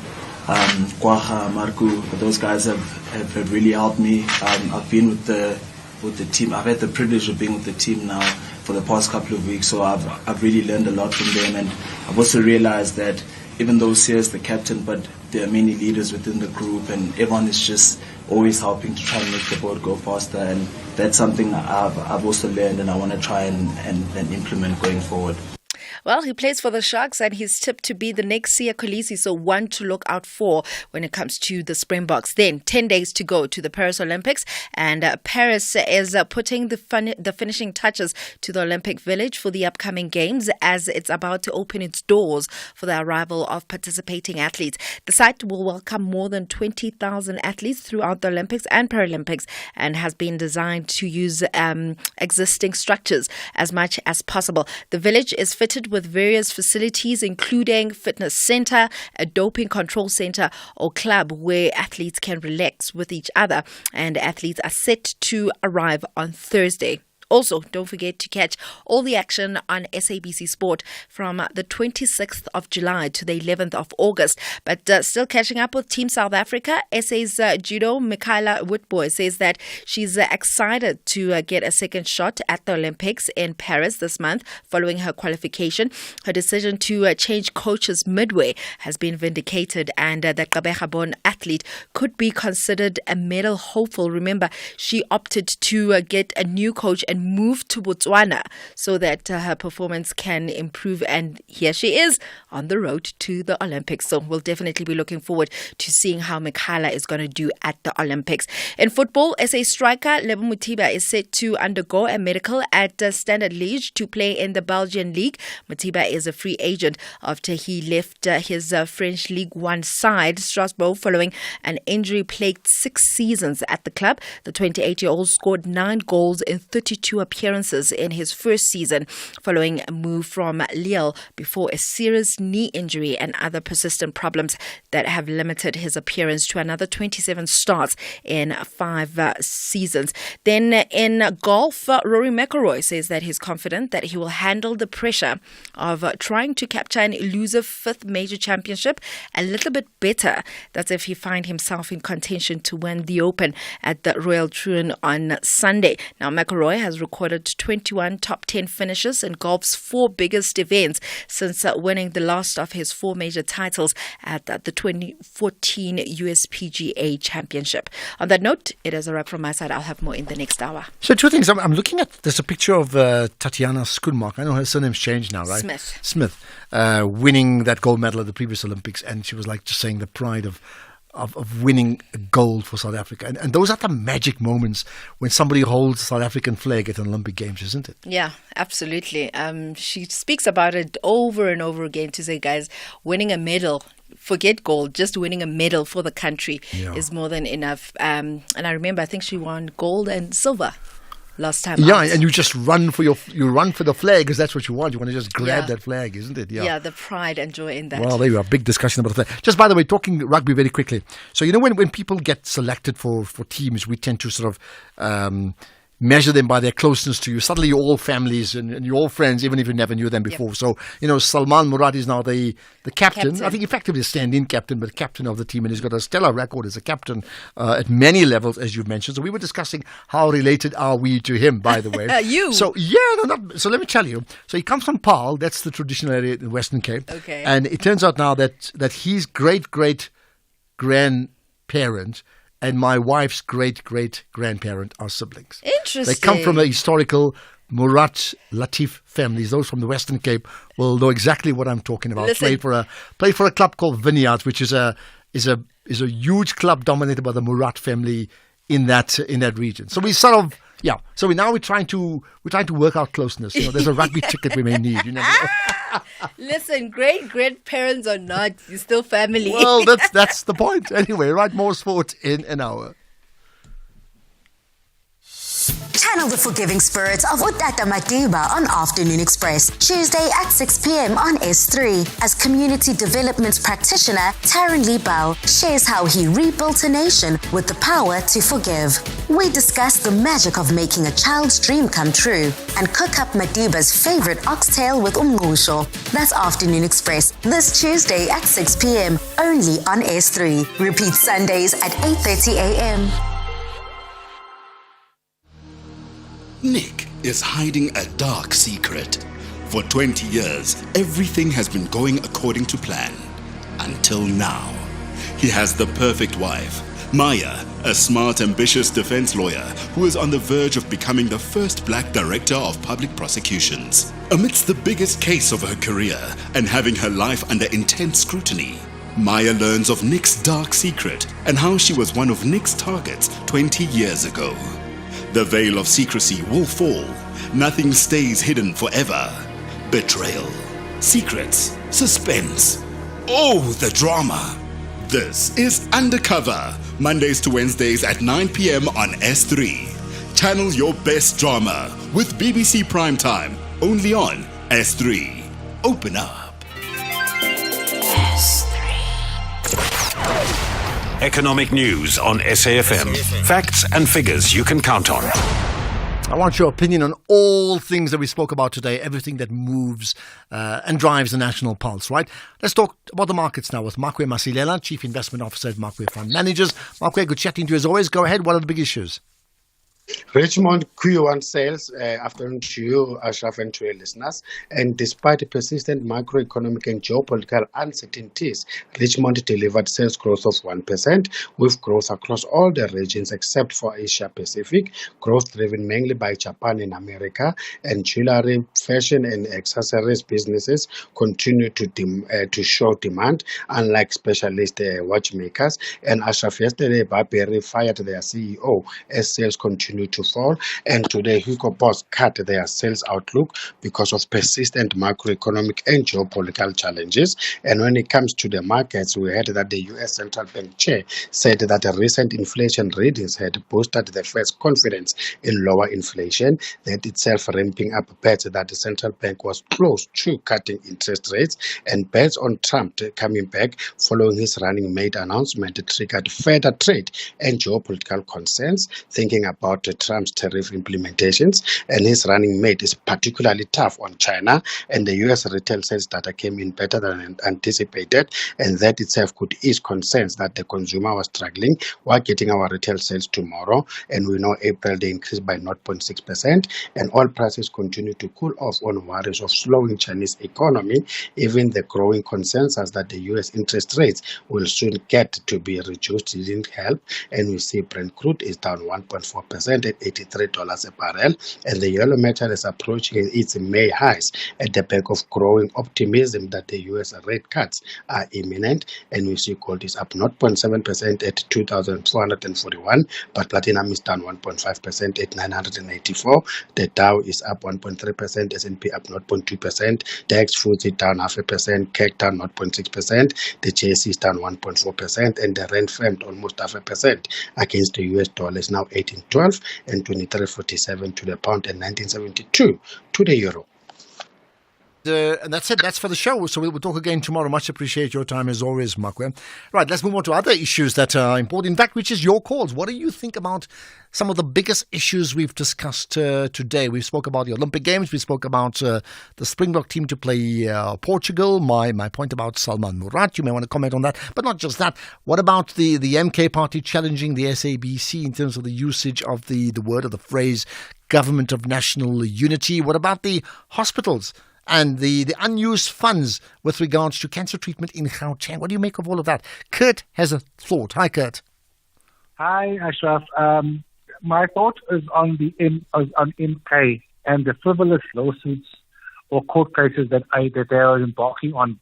Kwaha, Marku. Those guys have really helped me. I've been with the team. I've had the privilege of being with the team now for the past couple of weeks, so I've really learned a lot from them. And I've also realized that even though Sia is the captain, but there are many leaders within the group, and everyone is just always helping to try and make the boat go faster. And that's something I've also learned, and I want to try and implement going forward. Well, he plays for the Sharks and he's tipped to be the next Siya Kolisi, so one to look out for when it comes to the Springboks. Then 10 days to go to the Paris Olympics, and Paris is putting the finishing touches to the Olympic Village for the upcoming games as it's about to open its doors for the arrival of participating athletes. The site will welcome more than 20,000 athletes throughout the Olympics and Paralympics and has been designed to use existing structures as much as possible. The village is fitted with various facilities, including fitness center, a doping control center or club where athletes can relax with each other, and athletes are set to arrive on Thursday Also, don't forget to catch all the action on SABC Sport from the 26th of July to the 11th of August. But still catching up with Team South Africa, SA's judo Michaela Whitboy says that she's excited to get a second shot at the Olympics in Paris this month following her qualification. Her decision to change coaches midway has been vindicated, and the Gqeberha-born athlete could be considered a medal hopeful. Remember, she opted to get a new coach and move to Botswana so that her performance can improve, and here she is on the road to the Olympics. So we'll definitely be looking forward to seeing how Michaela is going to do at the Olympics. In football, SA striker Lebo Mothiba is set to undergo a medical at Standard Liège to play in the Belgian League. Mothiba is a free agent after he left his French League One side, Strasbourg, following an injury-plagued 6 seasons at the club. The 28-year-old scored 9 goals in 32 appearances in his first season, following a move from Lille before a serious knee injury and other persistent problems that have limited his appearance to another 27 starts in 5 seasons. Then in golf, Rory McIlroy says that he's confident that he will handle the pressure of trying to capture an elusive 5th major championship a little bit better. That's if he finds himself in contention to win the Open at the Royal Troon on Sunday. Now, McIlroy has recorded 21 top 10 finishes in golf's 4 biggest events since winning the last of his 4 major titles at the 2014 USPGA Championship. On that note, it is a wrap from my side. I'll have more in the next hour. So 2 things. I'm looking at, there's a picture of Tatiana Schoenmark. I know her surname's changed now, right? Smith. Winning that gold medal at the previous Olympics, and she was like just saying the pride of winning gold for South Africa. And those are the magic moments when somebody holds the South African flag at an Olympic Games, isn't it? Yeah, absolutely. She speaks about it over and over again to say, guys, winning a medal, forget gold, just winning a medal for the country is more than enough. And I remember, I think she won gold and silver last time out. And you just run for the flag because that's what you want. You want to just grab that flag, isn't it? Yeah, the pride and joy in that. Well, there you are. Big discussion about that. Just by the way, talking rugby very quickly. So, you know, when people get selected for teams, we tend to sort of measure them by their closeness to you. Suddenly you're all families and you're all friends, even if you never knew them before. So, you know, Salman Murad is now the captain. I think effectively a stand-in captain, but captain of the team, and he's got a stellar record as a captain at many levels, as you've mentioned. So we were discussing how related are we to him, by the way. You? So, so let me tell you. So he comes from Paarl, that's the traditional area in Western Cape. Okay. And it turns out now that his great-great-grandparent and my wife's great-great-grandparent are siblings. Interesting. They come from a historical Murat Latif families. Those from the Western Cape will know exactly what I'm talking about. Played for a club called Vineyards, which is a huge club dominated by the Murat family in that region. So we sort of So we're trying to work out closeness. You know, there's a rugby ticket we may need. You never know. Listen, great-grandparents or not, you're still family. Well, that's the point. Anyway, right, more sport in an hour. Channel the forgiving spirit of Utata Madiba on Afternoon Express, Tuesday at 6 p.m. on S3, as community development practitioner Taryn Liebau shares how he rebuilt a nation with the power to forgive. We discuss the magic of making a child's dream come true and cook up Madiba's favorite oxtail with umngusho. That's Afternoon Express this Tuesday at 6 p.m. only on S3. Repeat Sundays at 8:30 a.m. Nick is hiding a dark secret. For 20 years, everything has been going according to plan. Until now. He has the perfect wife, Maya, a smart, ambitious defense lawyer who is on the verge of becoming the first black director of public prosecutions. Amidst the biggest case of her career and having her life under intense scrutiny, Maya learns of Nick's dark secret and how she was one of Nick's targets 20 years ago. The veil of secrecy will fall. Nothing stays hidden forever. Betrayal, secrets, suspense. Oh, the drama. This is Undercover, Mondays to Wednesdays at 9 p.m. on S3. Channel your best drama with BBC Primetime, only on S3. Open up. S3. Economic news on SAFM. Facts and figures you can count on. I want your opinion on all things that we spoke about today, everything that moves and drives the national pulse, right? Let's talk about the markets now with Makwe Masilela, Chief Investment Officer at Makwe Fund Managers. Makwe, good chatting to you as always. Go ahead. What are the big issues? Richmond Q1 sales, afternoon to you, Ashraf, and to your listeners. And despite persistent macroeconomic and geopolitical uncertainties, Richmond delivered sales growth of 1%, with growth across all the regions except for Asia Pacific, growth driven mainly by Japan and America, and jewelry, fashion, and accessories businesses continue to show demand, unlike specialist watchmakers. And Ashraf, yesterday, Burberry fired their CEO as sales continue to fall, and today Hugo Boss cut their sales outlook because of persistent macroeconomic and geopolitical challenges. And when it comes to the markets, we heard that the U.S. Central Bank chair said that the recent inflation readings had boosted the Fed's confidence in lower inflation, that itself ramping up bets that the central bank was close to cutting interest rates, and bets on Trump coming back following his running mate announcement triggered further trade and geopolitical concerns, thinking about Trump's tariff implementations, and his running mate is particularly tough on China, and the U.S. retail sales data came in better than anticipated, and that itself could ease concerns that the consumer was struggling. We're getting our retail sales tomorrow, and we know April they increased by 0.6%, and oil prices continue to cool off on worries of slowing Chinese economy, even the growing consensus that the U.S. interest rates will soon get to be reduced didn't help, and we see Brent crude is down 1.4% at $83 a barrel, and the yellow metal is approaching its May highs at the back of growing optimism that the U.S. rate cuts are imminent, and we see gold is up 0.7% at 2,441, but platinum is down 1.5% at 984. The Dow is up 1.3%, S&P up 0.2%, DAX FTSE down 0.5%, CAC down 0.6%, the JSE is down 1.4%, and the rand firmed almost 0.5% against the US dollar is now 18.12 and 23.47 to the pound and 19.72 to the euro. And that's it. That's for the show. So we'll talk again tomorrow. Much appreciate your time as always, Makwe. Right, let's move on to other issues that are important. In fact, which is your calls. What do you think about some of the biggest issues we've discussed today? We spoke about the Olympic Games. We spoke about the Springbok team to play Portugal. My point about Salman Murat. You may want to comment on that. But not just that. What about the MK party challenging the SABC in terms of the usage of the word or the phrase government of national unity? What about the hospitals and the unused funds with regards to cancer treatment in Gauteng? What do you make of all of that? Kurt has a thought. Hi, Kurt. Hi, Ashraf. My thought is on MK and the frivolous lawsuits or court cases that they are embarking on,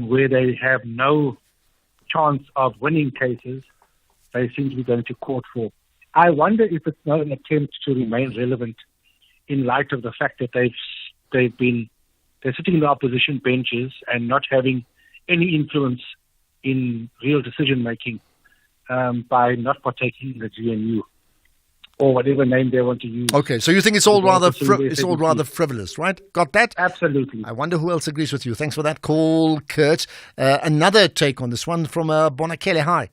where they have no chance of winning cases. They seem to be going to court for. I wonder if it's not an attempt to remain relevant in light of the fact that they're sitting in the opposition benches and not having any influence in real decision making by not partaking in the GNU or whatever name they want to use. Okay, so you think it's all rather frivolous, right? Got that? Absolutely. I wonder who else agrees with you. Thanks for that call, Kurt. Another take on this one from Bonakele. Hi.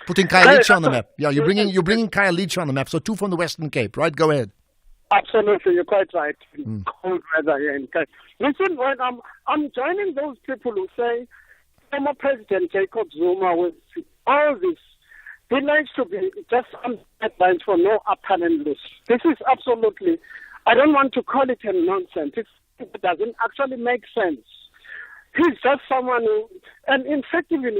Putting Khayelitsha on the map. Yeah, you're bringing Khayelitsha on the map. So 2 from the Western Cape, right? Go ahead. Absolutely, you're quite right. Cold weather here in Cape. Listen, I'm joining those people who say former President Jacob Zuma, with all this, he likes to be just on headlines for no apparent loss. This is absolutely, I don't want to call it a nonsense. It doesn't actually make sense. He's just someone who, and in fact, even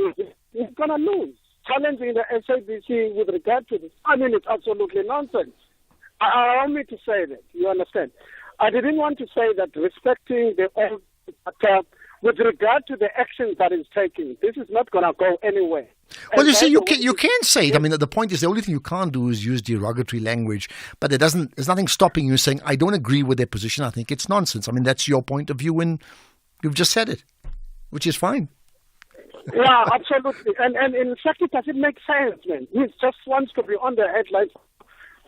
he's going to lose. Challenging the SABC with regard to this, I mean, it's absolutely nonsense. Allow me to say that, you understand. I didn't want to say that respecting the old, with regard to the actions that is taking, this is not going to go anywhere. Well, you see, you can say it. I mean, the point is the only thing you can't do is use derogatory language. But there's nothing stopping you saying, I don't agree with their position. I think it's nonsense. I mean, that's your point of view, and you've just said it, which is fine. Yeah, absolutely. And in fact, it doesn't make sense, man. He just wants to be on the headlines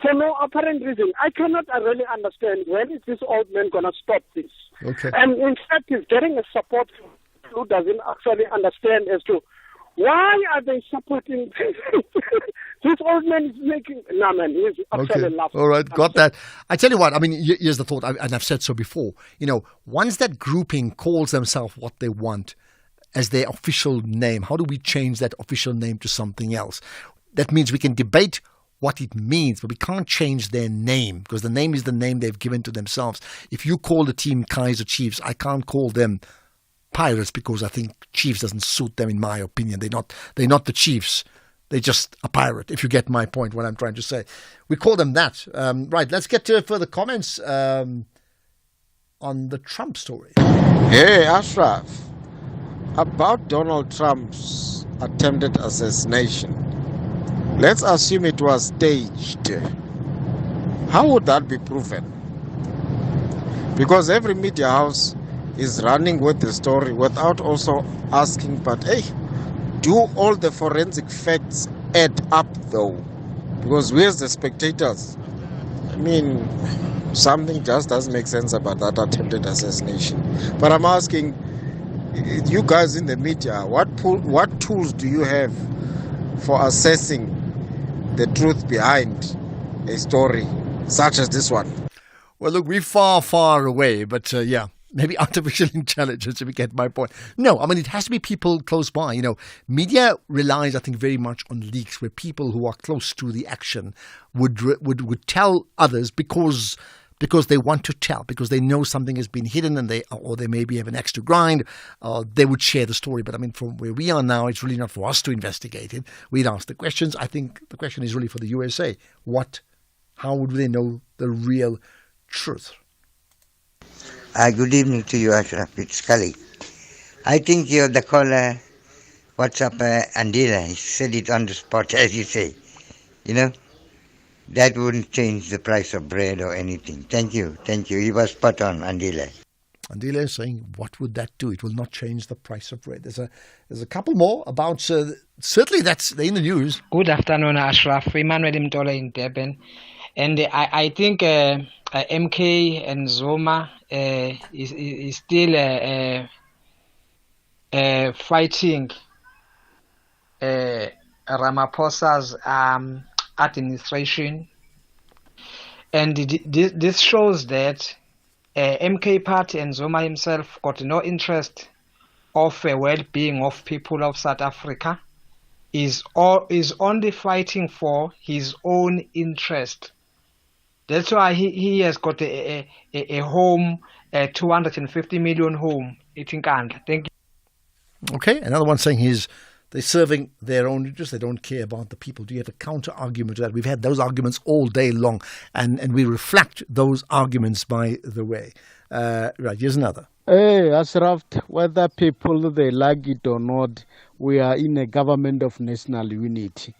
for no apparent reason. I cannot really understand when is this old man going to stop this. Okay. And in fact, he's getting a support who doesn't actually understand as to why are they supporting His old man is making... No, man, he's actually laughing. All right, got that. I tell you what, I mean, here's the thought, and I've said so before. Once that grouping calls themselves what they want as their official name, how do we change that official name to something else? That means we can debate what it means, but we can't change their name because the name is the name they've given to themselves. If you call the team Kaizer Chiefs, I can't call them Pirates because I think Chiefs doesn't suit them, in my opinion. They're not the Chiefs. They're just a pirate, if you get my point, what I'm trying to say. We call them that. Right, let's get to further comments on the Trump story. Hey, Ashraf, about Donald Trump's attempted assassination. Let's assume it was staged. How would that be proven? Because every media house is running with the story without also asking, but hey, do all the forensic facts add up though? Because we as the spectators, I mean, something just doesn't make sense about that attempted assassination. But I'm asking you guys in the media, what tools do you have for assessing the truth behind a story such as this one? Well, look, we're far, far away, but yeah. Maybe artificial intelligence, if you get my point. No, I mean, it has to be people close by. Media relies, I think, very much on leaks where people who are close to the action would tell others because they want to tell, because they know something has been hidden and they maybe have an axe to grind. They would share the story. But I mean, from where we are now, it's really not for us to investigate it. We'd ask the questions. I think the question is really for the USA. How would they know the real truth? Good evening to you, Ashraf. It's Kali. I think you're the caller. What's up, Andila? He said it on the spot, as you say. That wouldn't change the price of bread or anything. Thank you. He was spot on, Andila. Andila is saying, what would that do? It will not change the price of bread. There's a couple more about, certainly that's in the news. Good afternoon, Ashraf. Emmanuel Mtola in Durban. And I think MK and Zuma is still fighting Ramaphosa's administration. And this shows that MK party and Zuma himself got no interest of well-being of people of South Africa. Is only fighting for his own interest. That's why he has got a home, a 250 million home in Nkandla. Thank you. Okay, another one saying they're serving their own interests. They don't care about the people. Do you have a counter argument to that? We've had those arguments all day long, and we reflect those arguments, by the way. Right, here's another. Hey, Ashraf, whether people they like it or not, we are in a government of national unity.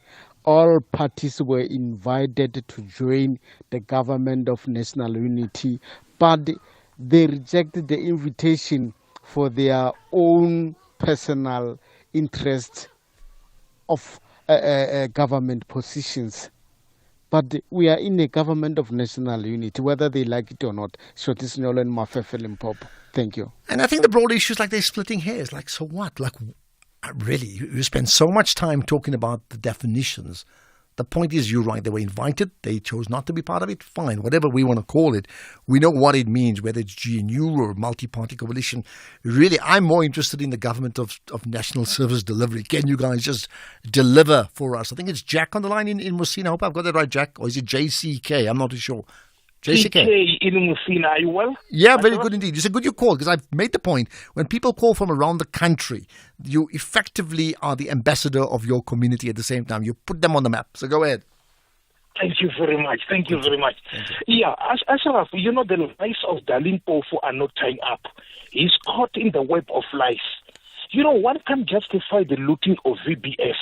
All parties were invited to join the government of national unity, but they rejected the invitation for their own personal interest of government positions. But we are in a government of national unity, whether they like it or not. Shotisnolo and Mafefe Limpopo. Thank you. And I think the broad issue is like they're splitting hairs. Like, so what? Like, really, you spend so much time talking about the definitions. The point is, you're right. They were invited. They chose not to be part of it. Fine. Whatever we want to call it. We know what it means, whether it's GNU or multi-party coalition. Really, I'm more interested in the government of national service delivery. Can you guys just deliver for us? I think it's Jack on the line in Musina. I hope I've got that right, Jack. Or is it JCK? I'm not too sure. JCK in Musina, are you well? Yeah, very good indeed. It's a good you call, because I've made the point, when people call from around the country, you effectively are the ambassador of your community at the same time. You put them on the map. So go ahead. Thank you very much. Thank you very much. Yeah, Ashraf, the lies of Darlene Pofu are not tying up. He's caught in the web of lies. One can justify the looting of VBS.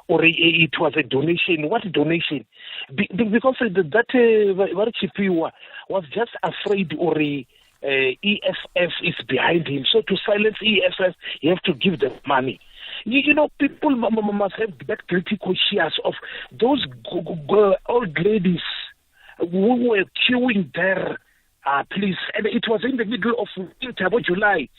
Or it was a donation. What donation? Because that Chipiwa was just afraid or EFF is behind him. So to silence EFF, you have to give them money. People must have that critical shares of those old ladies who were queuing there, please. And it was in the middle of winter, July.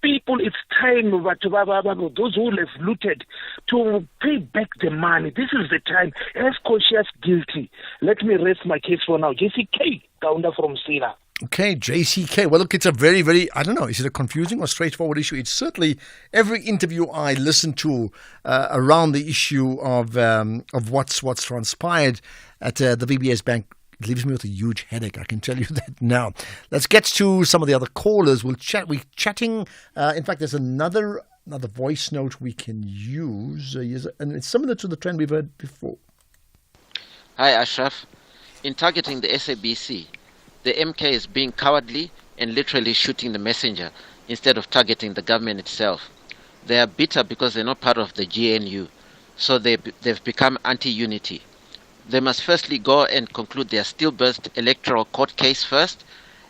people, it's time those who have looted to pay back the money. This is the time. As conscious guilty. Let me rest my case for now. JCK, Kaunda from Sina. Okay, JCK. Well, look, it's a very, very, I don't know, is it a confusing or straightforward issue? It's certainly every interview I listen to around the issue of what's transpired at the VBS Bank. It leaves me with a huge headache, I can tell you that now. Let's get to some of the other callers. We're chatting. In fact, there's another voice note we can use, and it's similar to the trend we've heard before. Hi, Ashraf. In targeting the SABC, the MK is being cowardly and literally shooting the messenger instead of targeting the government itself. They are bitter because they're not part of the GNU, so they've become anti-unity. They must firstly go and conclude their stillbirth electoral court case first,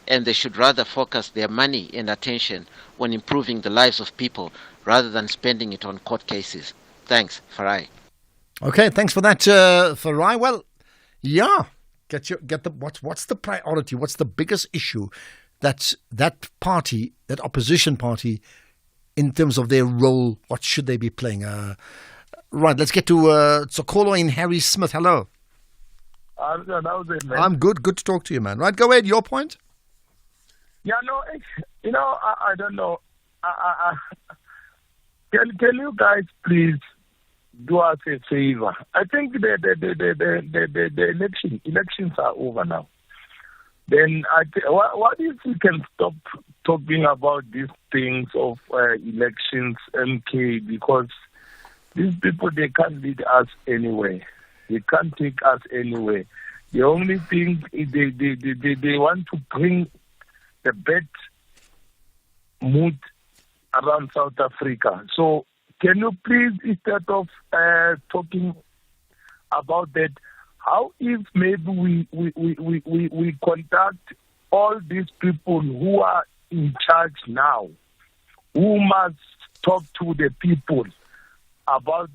and they should rather focus their money and attention on improving the lives of people rather than spending it on court cases. Thanks, Farai. Okay, thanks for that, Farai. Well, yeah, what's the priority? What's the biggest issue that opposition party, in terms of their role, what should they be playing? Right, let's get to Tsokolo in Harry Smith. Hello. I'm good. Good to talk to you, man. Right, go ahead. Your point? Yeah, no, I don't know. Can you guys please do us a favor? I think the elections are over now. Then what if we can stop talking about these things of elections, MK, because these people, they can't lead us anywhere. They can't take us anywhere. The only thing is they want to bring the bad mood around South Africa. So can you please, instead of talking about that, how if maybe we contact all these people who are in charge now, who must talk to the people about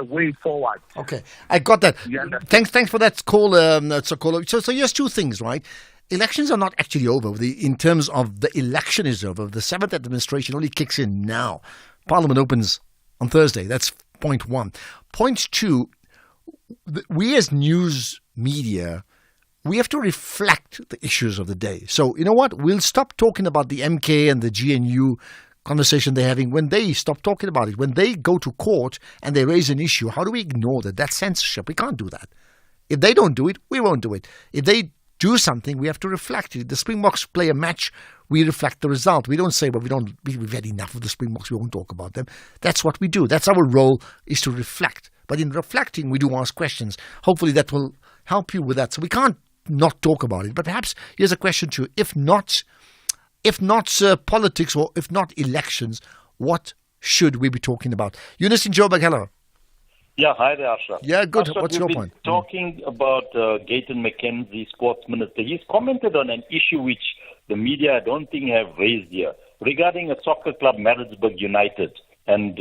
way forward. Okay, I got that. Thanks for that call, Tsokolo. So here's two things, right? Elections are not actually over. In terms of the election is over. The 7th administration only kicks in now. Parliament opens on Thursday. That's point one. Point two, we as news media, we have to reflect the issues of the day. So, you know what? We'll stop talking about the MK and the GNU conversation they're having when they stop talking about it. When they go to court and they raise an issue, how do we ignore that? That's censorship. We can't do that. If they don't do it, we won't do it. If they do something, we have to reflect it. The Springboks play a match, we reflect the result. We don't say, well, we've had enough of the Springboks, we won't talk about them. That's what we do. That's our role, is to reflect. But in reflecting, we do ask questions. Hopefully that will help you with that. So we can't not talk about it. But perhaps here's a question to you. If not politics or if not elections, what should we be talking about? Eunice in Joburg, hello. Yeah, hi there, Ashraf. Yeah, good. Ashraf, what's your point? Talking about Gayton McKenzie, sports minister. He's commented on an issue which the media, I don't think, have raised here, regarding a soccer club, Maritzburg United. And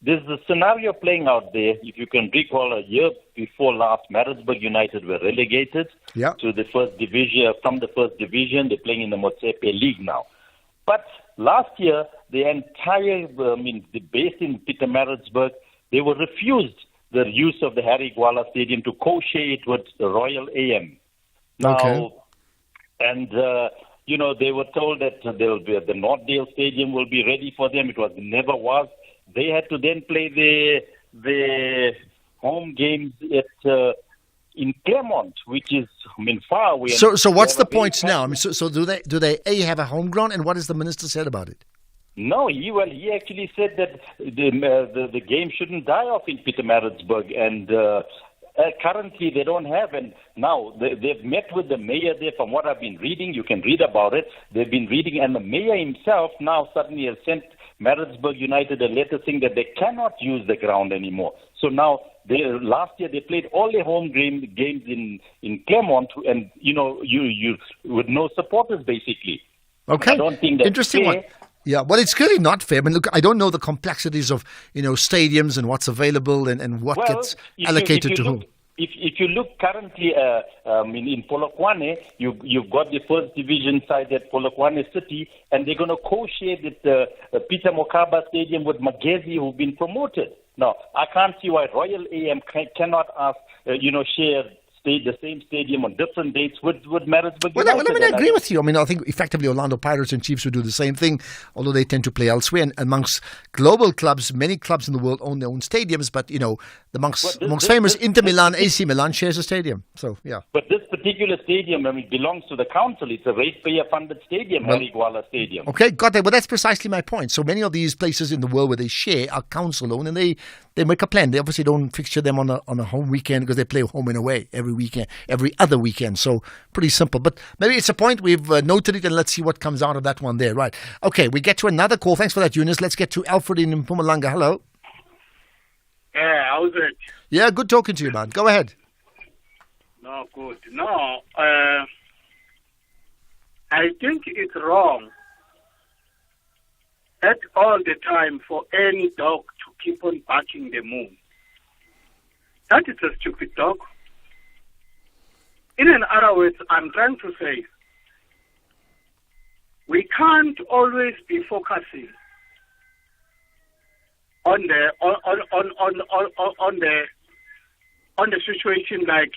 there's a scenario playing out there. If you can recall, a year before last, Maritzburg United were relegated to the first division. From the first division, they're playing in the Motsepe League now. But last year, the entire, based in Pietermaritzburg, they were refused the use of the Harry Gwala Stadium to co-share it with the Royal AM. Now, and they were told that the Northdale Stadium will be ready for them. It never was. They had to then play the home games in Claremont, which is far away. So what's the point now? So do they have a home ground, and what has the minister said about it? No, he actually said that the game shouldn't die off in Pietermaritzburg, and currently they don't have. And now they've met with the mayor there. From what I've been reading, you can read about it. They've been reading, and the mayor himself now suddenly has sent Maritzburg United a letter saying that they cannot use the ground anymore. So now, last year they played all their home games in Claremont, and you with no supporters basically. Okay, I don't think that's interesting fair. one. Yeah, well, it's clearly not fair. Look, I don't know the complexities of stadiums and what's available and what gets allocated to whom. if you look currently in Polokwane, you've got the first division side at Polokwane City, and they're going to co-share the Peter Mokaba Stadium with Magezi, who've been promoted. Now, I can't see why Royal AM cannot share the same stadium on different dates with Maritzburg Well, United. I agree with you. I mean, I think effectively Orlando Pirates and Chiefs would do the same thing, although they tend to play elsewhere. And amongst global clubs, many clubs in the world own their own stadiums, but, amongst famous Inter Milan, AC Milan shares a stadium. So, yeah. But this particular stadium, belongs to the council. It's a ratepayer-funded stadium, Harigwala Stadium. Okay, got that. Well, that's precisely my point. So many of these places in the world where they share are council-owned, and they make a plan. They obviously don't fixture them on a home weekend because they play home and away every other weekend. So pretty simple. But maybe it's a point. We've noted it, and let's see what comes out of that one there. Right. Okay, we get to another call. Thanks for that, Eunice. Let's get to Alfred in Mpumalanga. Hello. Yeah, how's it? Yeah, good talking to you, man. Go ahead. No, good. No, I think it's wrong at all the time for any dog to keep on barking the moon. That is a stupid dog. In other words, I'm trying to say we can't always be focusing on the situation like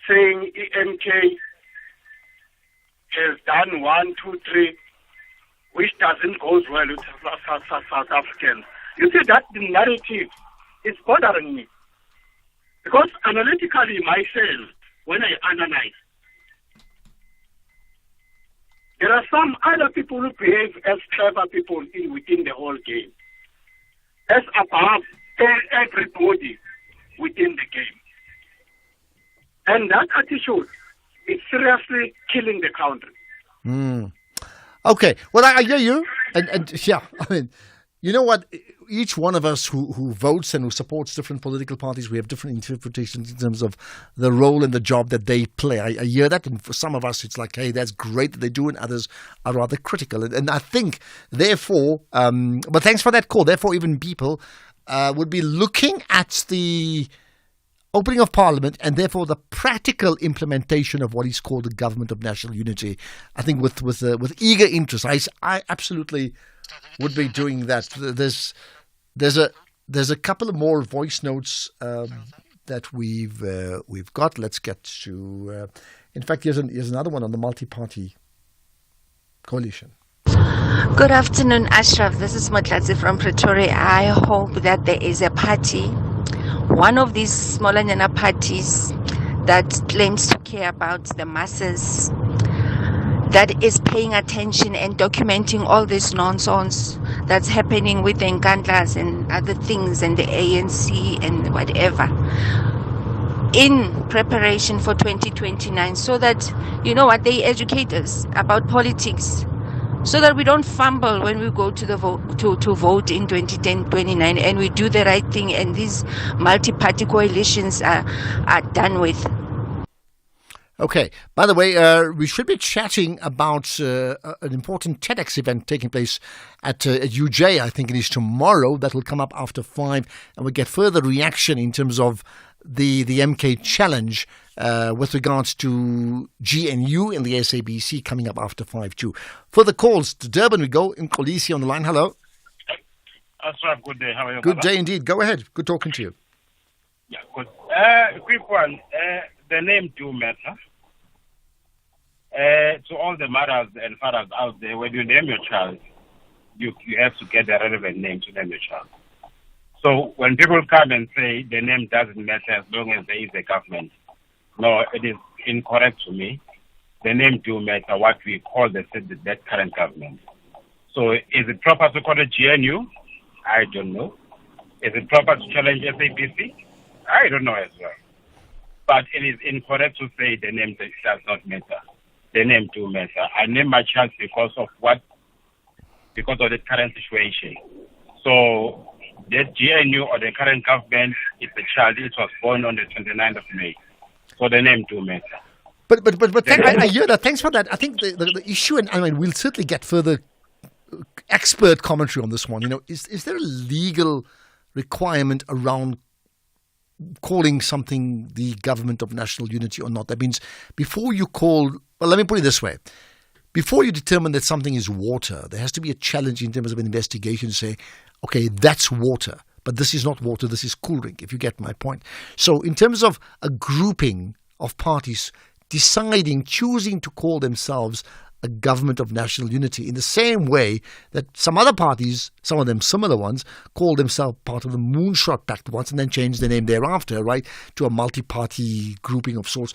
saying EMK has done 1, 2, 3, which doesn't go well with South Africans. You see, that the narrative is bothering me. Because analytically myself, when I analyze, there are some other people who behave as clever people within the whole game, as above everybody within the game. And that attitude is seriously killing the country. Okay. Well, I hear you. And yeah, I mean, you know what? Each one of us who votes and who supports different political parties, we have different interpretations in terms of the role and the job that they play. I hear that. And for some of us, it's like, hey, that's great that they do. And others are rather critical. And I think, therefore, but thanks for that call. Therefore, even people would be looking at the opening of Parliament and therefore the practical implementation of what is called the Government of National Unity. I think with eager interest, I absolutely would be doing that. There's a couple of more voice notes that we've got. Let's get to. In fact, here's another one on the multi-party coalition. Good afternoon, Ashraf. This is Motlatsi from Pretoria. I hope that there is a party, one of these smaller parties that claims to care about the masses, that is paying attention and documenting all this nonsense that's happening with the Nkandlas and other things and the ANC and whatever in preparation for 2029, so that, they educate us about politics, so that we don't fumble when we go to the vote to vote in 2029, and we do the right thing, and these multi-party coalitions are done with. Okay. By the way, we should be chatting about an important TEDx event taking place at UJ. I think it is tomorrow. That will come up after 5, and we'll get further reaction in terms of the MK challenge with regards to GNU and the SABC coming up after 5 too. For the calls to Durban we go. In Kolisi on the line. Hello. Ashraf, good day. How are you? Good day indeed. Go ahead. Good talking to you. Yeah, good. Quick one. The name do matter. To all the mothers and fathers out there, when you name your child, you have to get the relevant name to name your child. So when people come and say the name doesn't matter as long as there is a government, no, it is incorrect to me. The name do matter, what we call that current government. So is it proper to call it GNU? I don't know. Is it proper to challenge SABC? I don't know as well. But it is incorrect to say the name does not matter. The name do matter. I named my child because of the current situation. So that GNU or the current government is the child. It was born on the 29th of May. So the name do matter. But I hear that. Thanks for that. I think the issue, and I mean, we'll certainly get further expert commentary on this one. Is there a legal requirement around calling something the government of national unity or not. That means before you call, well, let me put it this way. Before you determine that something is water, there has to be a challenge in terms of an investigation to say, okay, that's water, but this is not water, this is cool drink, if you get my point. So in terms of a grouping of parties choosing to call themselves a government of national unity in the same way that some other parties, some of them similar ones, call themselves part of the Moonshot Pact once and then change their name thereafter, right, to a multi-party grouping of sorts.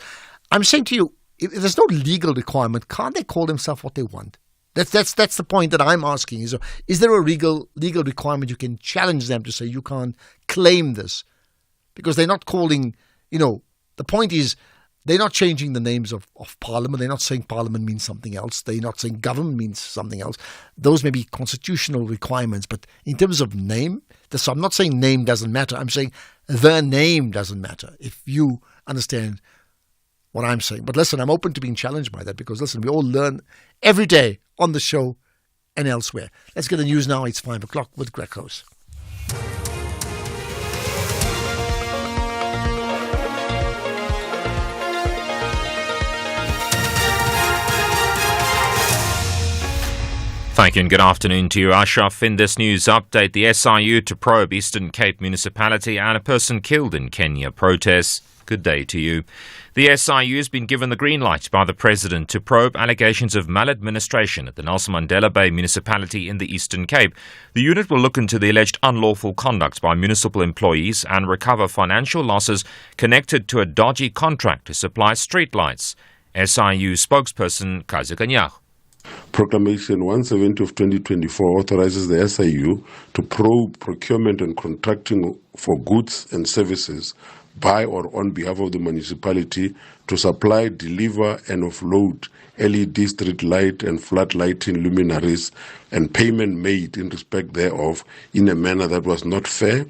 I'm saying to you, if there's no legal requirement, can't they call themselves what they want? That's the point that I'm asking. Is there a legal requirement you can challenge them to say you can't claim this? Because they're not calling, the point is, they're not changing the names of Parliament. They're not saying Parliament means something else. They're not saying government means something else. Those may be constitutional requirements. But in terms of name, so I'm not saying name doesn't matter. I'm saying the name doesn't matter, if you understand what I'm saying. But listen, I'm open to being challenged by that because, listen, we all learn every day on the show and elsewhere. Let's get the news now. It's 5 o'clock with Greg House. Thank you and good afternoon to you, Ashraf. In this news update, the SIU to probe Eastern Cape municipality and a person killed in Kenya protests. Good day to you. The SIU has been given the green light by the President to probe allegations of maladministration at the Nelson Mandela Bay municipality in the Eastern Cape. The unit will look into the alleged unlawful conduct by municipal employees and recover financial losses connected to a dodgy contract to supply streetlights. SIU spokesperson Kazi Kanyach. Proclamation 170 of 2024 authorizes the SIU to probe procurement and contracting for goods and services by or on behalf of the municipality to supply, deliver and offload LED street light and flood lighting luminaries and payment made in respect thereof in a manner that was not fair,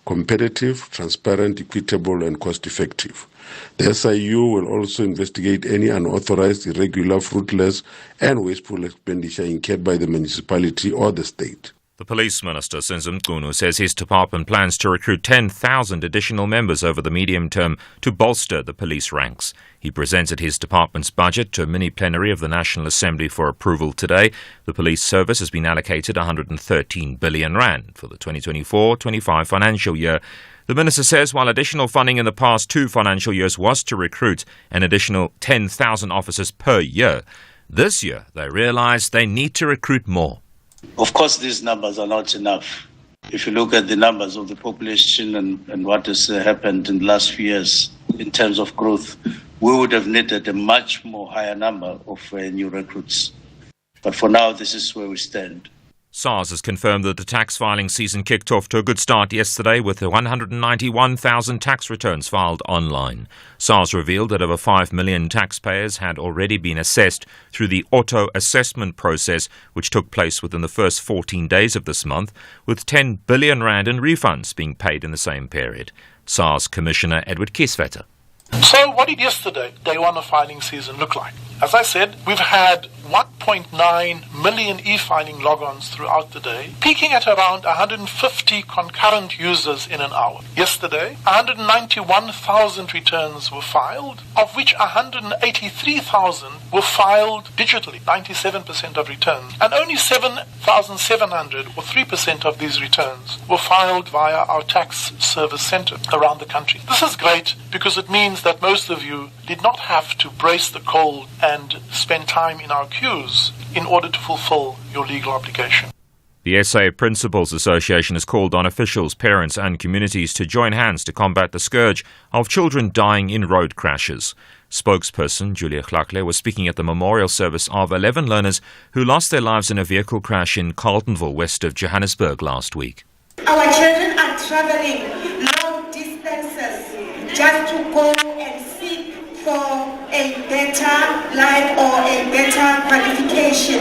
competitive, transparent, equitable and cost-effective. The SIU will also investigate any unauthorized, irregular, fruitless and wasteful expenditure incurred by the municipality or the state. The Police Minister, Senzo Mchunu, says his department plans to recruit 10,000 additional members over the medium term to bolster the police ranks. He presented his department's budget to a mini-plenary of the National Assembly for approval today. The police service has been allocated 113 billion rand for the 2024-25 financial year. The minister says while additional funding in the past 2 financial years was to recruit an additional 10,000 officers per year, this year they realise they need to recruit more. Of course, these numbers are not enough. If you look at the numbers of the population and what has happened in the last few years in terms of growth, we would have needed a much more higher number of new recruits. But for now, this is where we stand. SARS has confirmed that the tax filing season kicked off to a good start yesterday with 191,000 tax returns filed online. SARS revealed that over 5 million taxpayers had already been assessed through the auto-assessment process, which took place within the first 14 days of this month, with 10 billion rand in refunds being paid in the same period. SARS Commissioner Edward Kieswetter. So what did yesterday, day one of filing season, look like? As I said, we've had 1.9 million e-filing logons throughout the day, peaking at around 150 concurrent users in an hour. Yesterday, 191,000 returns were filed, of which 183,000 were filed digitally, 97% of returns, and only 7,700, or 3% of these returns, were filed via our tax service center around the country. This is great because it means that most of you did not have to brace the cold and spend time in our queues in order to fulfill your legal obligation. The SA Principals Association has called on officials, parents and communities to join hands to combat the scourge of children dying in road crashes. Spokesperson Julia Glakle was speaking at the memorial service of 11 learners who lost their lives in a vehicle crash in Carltonville, west of Johannesburg last week. Our children are traveling long distances just to go and seek for a better life or a better qualification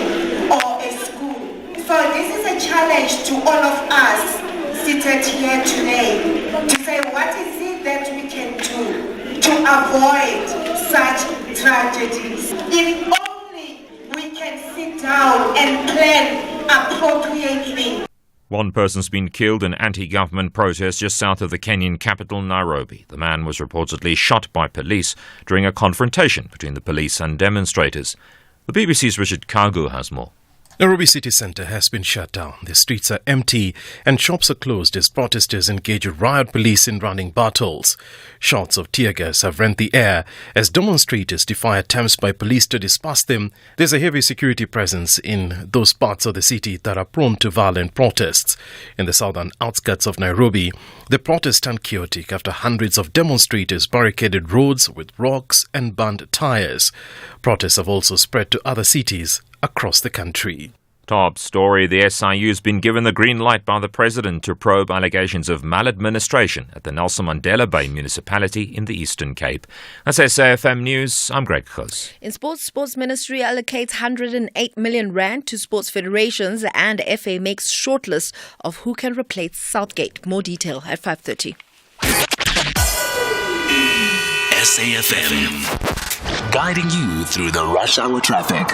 or a school. So this is a challenge to all of us seated here today to say what is it that we can do to avoid such tragedies. If only we can sit down and plan appropriately. One person's been killed in anti-government protests just south of the Kenyan capital, Nairobi. The man was reportedly shot by police during a confrontation between the police and demonstrators. The BBC's Richard Kagu has more. Nairobi city centre has been shut down. The streets are empty and shops are closed as protesters engage with riot police in running battles. Shots of tear gas have rent the air as demonstrators defy attempts by police to disperse them. There's a heavy security presence in those parts of the city that are prone to violent protests. In the southern outskirts of Nairobi, the protests turned chaotic after hundreds of demonstrators barricaded roads with rocks and burned tires. Protests have also spread to other cities across the country. Top story, the SIU's been given the green light by the President to probe allegations of maladministration at the Nelson Mandela Bay municipality in the Eastern Cape. That's SAFM News, I'm Greg Khos. In Sports Ministry allocates 108 million rand to sports federations and FA makes shortlist of who can replace Southgate. More detail at 5:30. SAFM, guiding you through the rush hour traffic.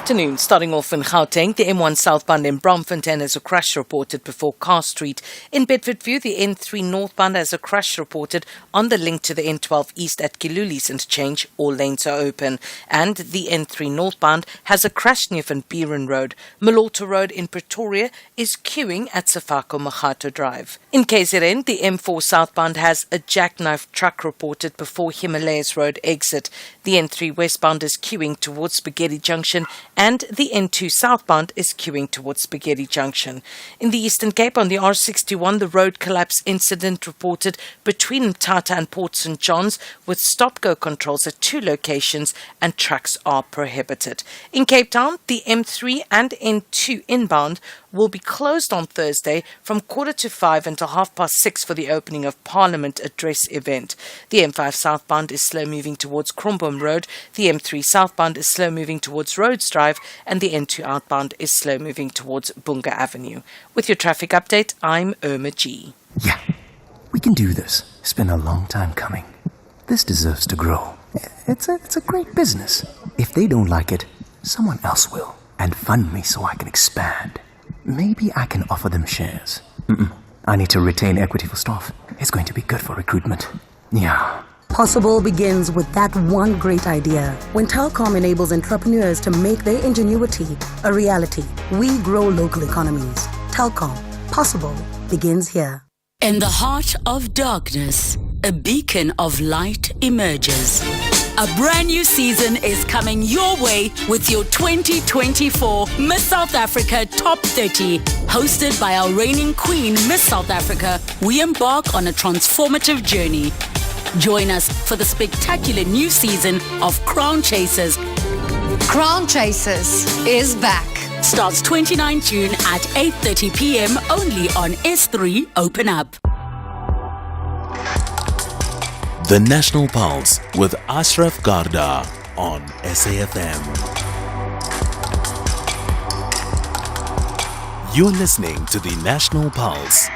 Afternoon, starting off in Gauteng, the M1 southbound in Braamfontein has a crash reported before Car Street. In Bedfordview, the N3 northbound has a crash reported on the link to the N12 east at Kiluli's interchange. All lanes are open. And the N3 northbound has a crash near Van Buren Road. Malota Road in Pretoria is queuing at Sefako Mahato Drive. In KZN, the M4 southbound has a jackknife truck reported before Himalayas Road exit. The N3 westbound is queuing towards Spaghetti Junction, and the N2 southbound is queuing towards Spaghetti Junction. In the Eastern Cape, on the R61, the road collapse incident reported between Mthatha and Port St. John's, with stop-go controls at 2 locations and trucks are prohibited. In Cape Town, the M3 and N2 inbound will be closed on Thursday from 4:45 until 6:30 for the opening of Parliament Address event. The M5 southbound is slow moving towards Krombom Road, the M3 southbound is slow moving towards Rhodes Drive, and the N2 outbound is slow moving towards Bunga Avenue. With your traffic update, I'm Irma G. Yeah, we can do this. It's been a long time coming. This deserves to grow. It's a great business. If they don't like it, someone else will. And fund me so I can expand. Maybe I can offer them shares. I need to retain equity for staff. It's going to be good for recruitment. Yeah. Possible begins with that one great idea. When Telkom enables entrepreneurs to make their ingenuity a reality, we grow local economies. Telkom. Possible begins here. In the heart of darkness, a beacon of light emerges. A brand new season is coming your way with your 2024 Miss South Africa Top 30. Hosted by our reigning queen, Miss South Africa, we embark on a transformative journey. Join us for the spectacular new season of Crown Chasers. Crown Chasers is back. Starts 29 June at 8:30 p.m. only on S3 Open Up. The National Pulse with Ashraf Garda on SAFM. You're listening to the National Pulse,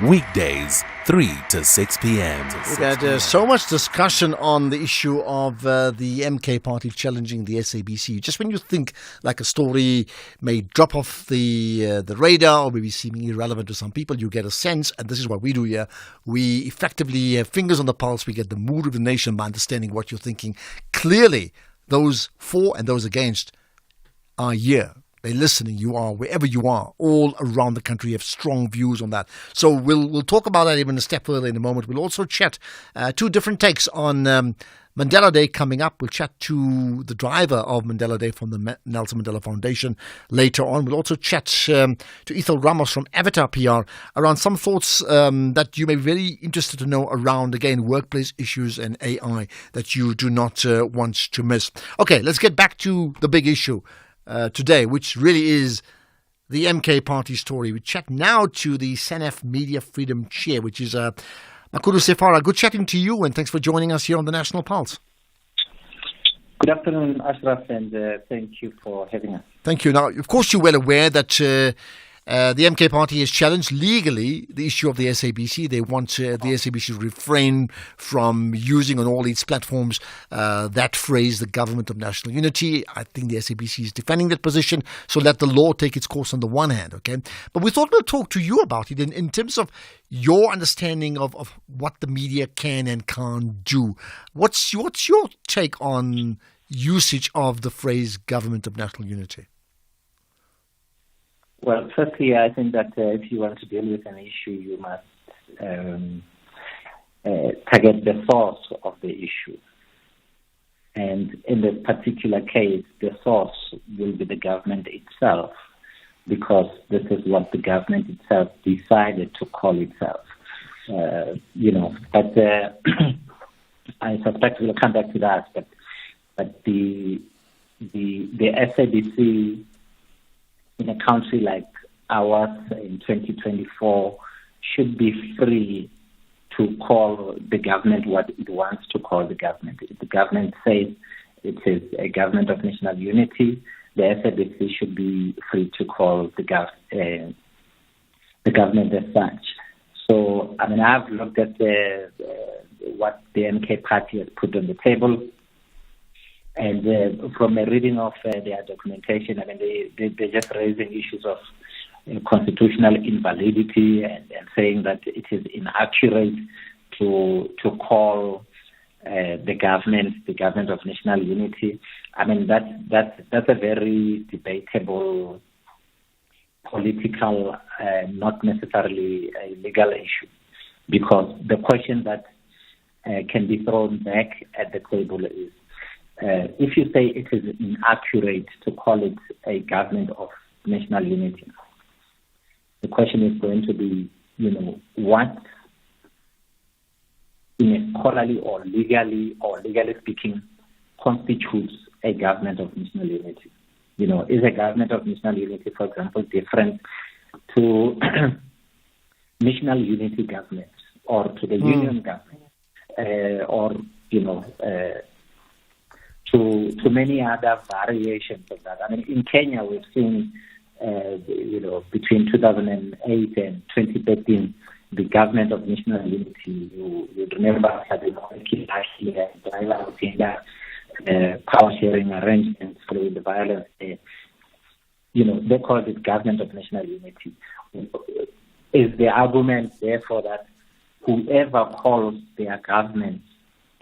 weekdays 3 to 6 p.m. We've had so much discussion on the issue of the MK party challenging the SABC. Just when you think like a story may drop off the radar or maybe seeming irrelevant to some people, you get a sense, and this is what we do here, we effectively have fingers on the pulse, we get the mood of the nation by understanding what you're thinking. Clearly, those for and those against are here. They're listening. You are wherever you are, all around the country. You have strong views on that. So we'll talk about that even a step further in a moment. We'll also chat 2 different takes on Mandela Day coming up. We'll chat to the driver of Mandela Day from the Nelson Mandela Foundation later on. We'll also chat to Ethel Ramos from Avatar PR around some thoughts that you may be very interested to know around, again, workplace issues and AI that you do not want to miss. Okay, let's get back to the big issue today, which really is the MK party story. We chat now to the SANEF Media Freedom Chair, which is Makuru Sefara. Good chatting to you, and thanks for joining us here on the National Pulse. Good afternoon, Ashraf, and thank you for having us. Thank you. Now, of course, you're well aware that The MK party has challenged legally the issue of the SABC. They want the SABC to refrain from using on all its platforms that phrase, the government of national unity. I think the SABC is defending that position, so let the law take its course on the one hand, okay? But we thought we'll talk to you about it in terms of your understanding of what the media can and can't do. What's your take on usage of the phrase government of national unity? Well, firstly, I think that if you want to deal with an issue, you must target the source of the issue. And in this particular case, the source will be the government itself, because this is what the government itself decided to call itself. But I suspect we'll come back to that. But the SABC in a country like ours in 2024 should be free to call the government what it wants to call the government. If the government says it is a government of national unity, the SABC should be free to call the government as such. So, I mean, I've looked at what the MK party has put on the table. And from a reading of their documentation, I mean, they're just raising issues of constitutional invalidity and saying that it is inaccurate to call the government of national unity. I mean, that's a very debatable political, not necessarily a legal issue, because the question that can be thrown back at the table is, if you say it is inaccurate to call it a government of national unity, the question is going to be, what in a scholarly or legally speaking constitutes a government of national unity? Is a government of national unity, for example, different to national unity government or to the union government, or to many other variations of that? I mean, in Kenya, we've seen, between 2008 and 2013, the government of national unity. You remember had power sharing arrangements following the violence. They called it government of national unity. Is the argument therefore that whoever calls their government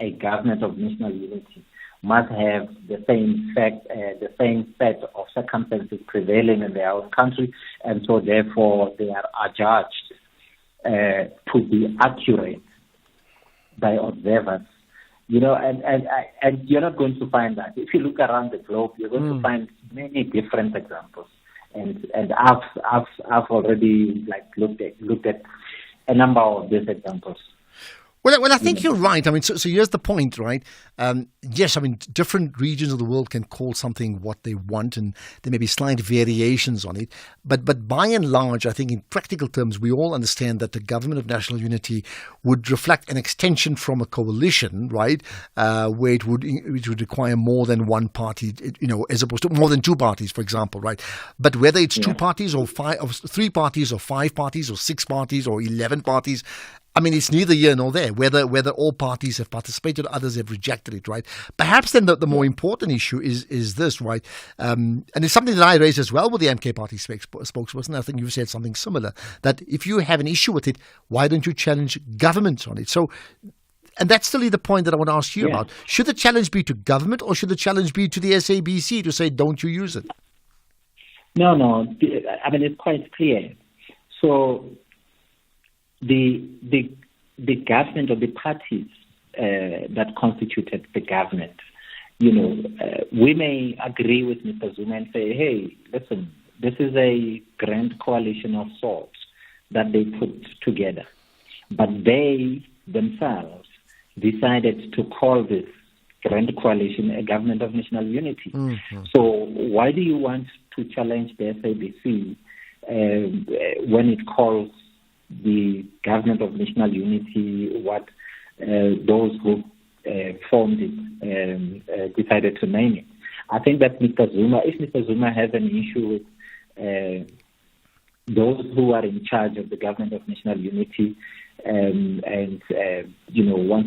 a government of national unity must have the same set of circumstances prevailing in their own country, and so therefore they are adjudged to be accurate by observers? And you're not going to find that. If you look around the globe, you're going to find many different examples. And I've already looked at a number of these examples. Well, I think you're right. I mean, so here's the point, right? Yes, I mean, different regions of the world can call something what they want, and there may be slight variations on it. But by and large, I think in practical terms, we all understand that the government of national unity would reflect an extension from a coalition, right? Where it would require more than one party, as opposed to more than two parties, for example, right? But whether it's two parties or three parties or five parties or six parties or 11 parties, I mean, it's neither here nor there, whether all parties have participated, others have rejected it, right? Perhaps then the more important issue is this, right? And it's something that I raised as well with the MK party spokesperson. I think you said something similar, that if you have an issue with it, why don't you challenge governments on it? So, and that's still the point that I want to ask you about. Should the challenge be to government, or should the challenge be to the SABC to say, don't you use it? No. I mean, it's quite clear. So, the government or the parties that constituted the government, we may agree with Mr. Zuma and say, hey, listen, this is a grand coalition of sorts that they put together. But they themselves decided to call this grand coalition a government of national unity. Mm-hmm. So why do you want to challenge the SABC when it calls the government of national unity what those who formed it decided to name it? I think that if Mr. Zuma has an issue those who are in charge of the government of national unity wants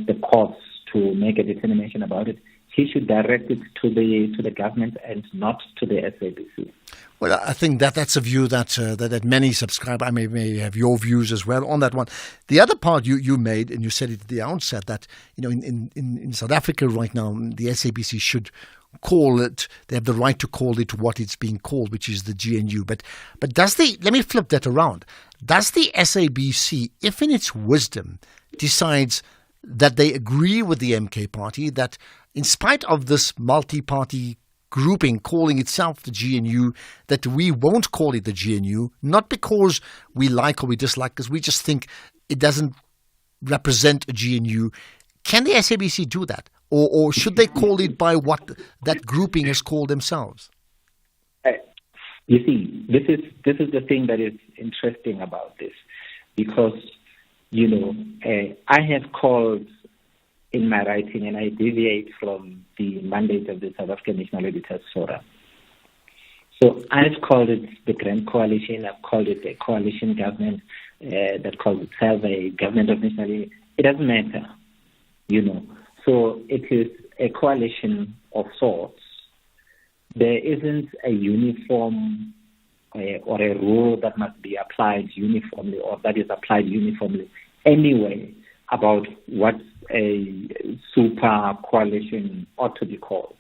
the courts to make a determination about it, he should direct it to the government and not to the SABC. Well, I think that's a view that many subscribe. I may have your views as well on that one. The other part you made, and you said it at the outset, that in South Africa right now, the SABC should call it. They have the right to call it what it's being called, which is the GNU. But let me flip that around. Does the SABC, if in its wisdom, decides that they agree with the MK party, that in spite of this multi-party grouping calling itself the GNU, that we won't call it the GNU, not because we like or we dislike, because we just think it doesn't represent a GNU. Can the SABC do that? Or should they call it by what that grouping has called themselves? You see, this is the thing that is interesting about this, because, I have called in my writing, and I deviate from the mandate of the South African National Editors Forum. So I've called it the Grand Coalition. I've called it a coalition government that calls itself a government of national unity. It doesn't matter, So it is a coalition of sorts. There isn't a uniform or a rule that must be applied uniformly or that is applied uniformly anyway about what a super coalition ought to be called.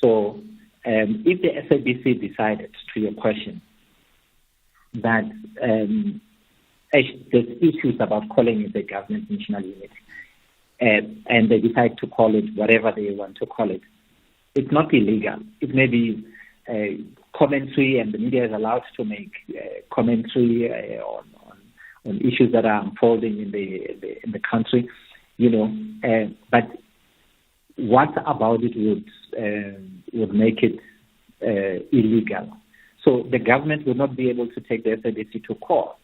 So if the SABC decided, to your question, that there's issues about calling it the government national unity, and they decide to call it whatever they want to call it, it's not illegal. It may be commentary, and the media is allowed to make commentary on issues that are unfolding in the country, but what about it would make it illegal? So the government would not be able to take the SABC to court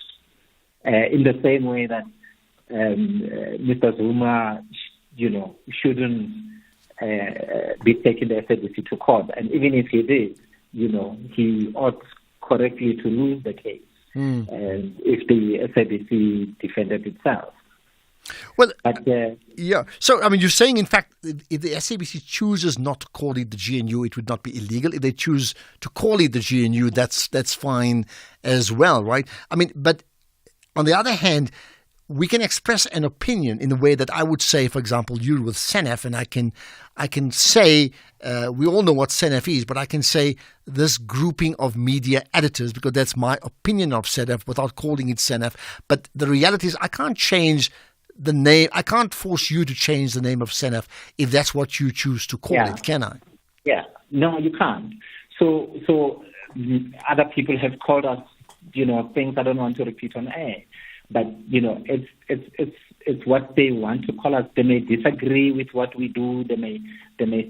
in the same way that Mr. Zuma, shouldn't be taking the SABC to court. And even if he did, he ought correctly to lose the case if the SABC defended itself. Well, yeah. So, you're saying, in fact, if the SABC chooses not to call it the GNU, it would not be illegal. If they choose to call it the GNU, that's fine as well, right? But on the other hand, we can express an opinion in a way that I would say, for example, you're with SENEF, and I can say, we all know what SENEF is, but I can say this grouping of media editors, because that's my opinion of SENEF without calling it SENEF. But the reality is I can't change the name. I can't force you to change the name of SENEF if that's what you choose to call it, can I? Yeah. No, you can't. So other people have called us, things I don't want to repeat on air. But it's what they want to call us. They may disagree with what we do. They may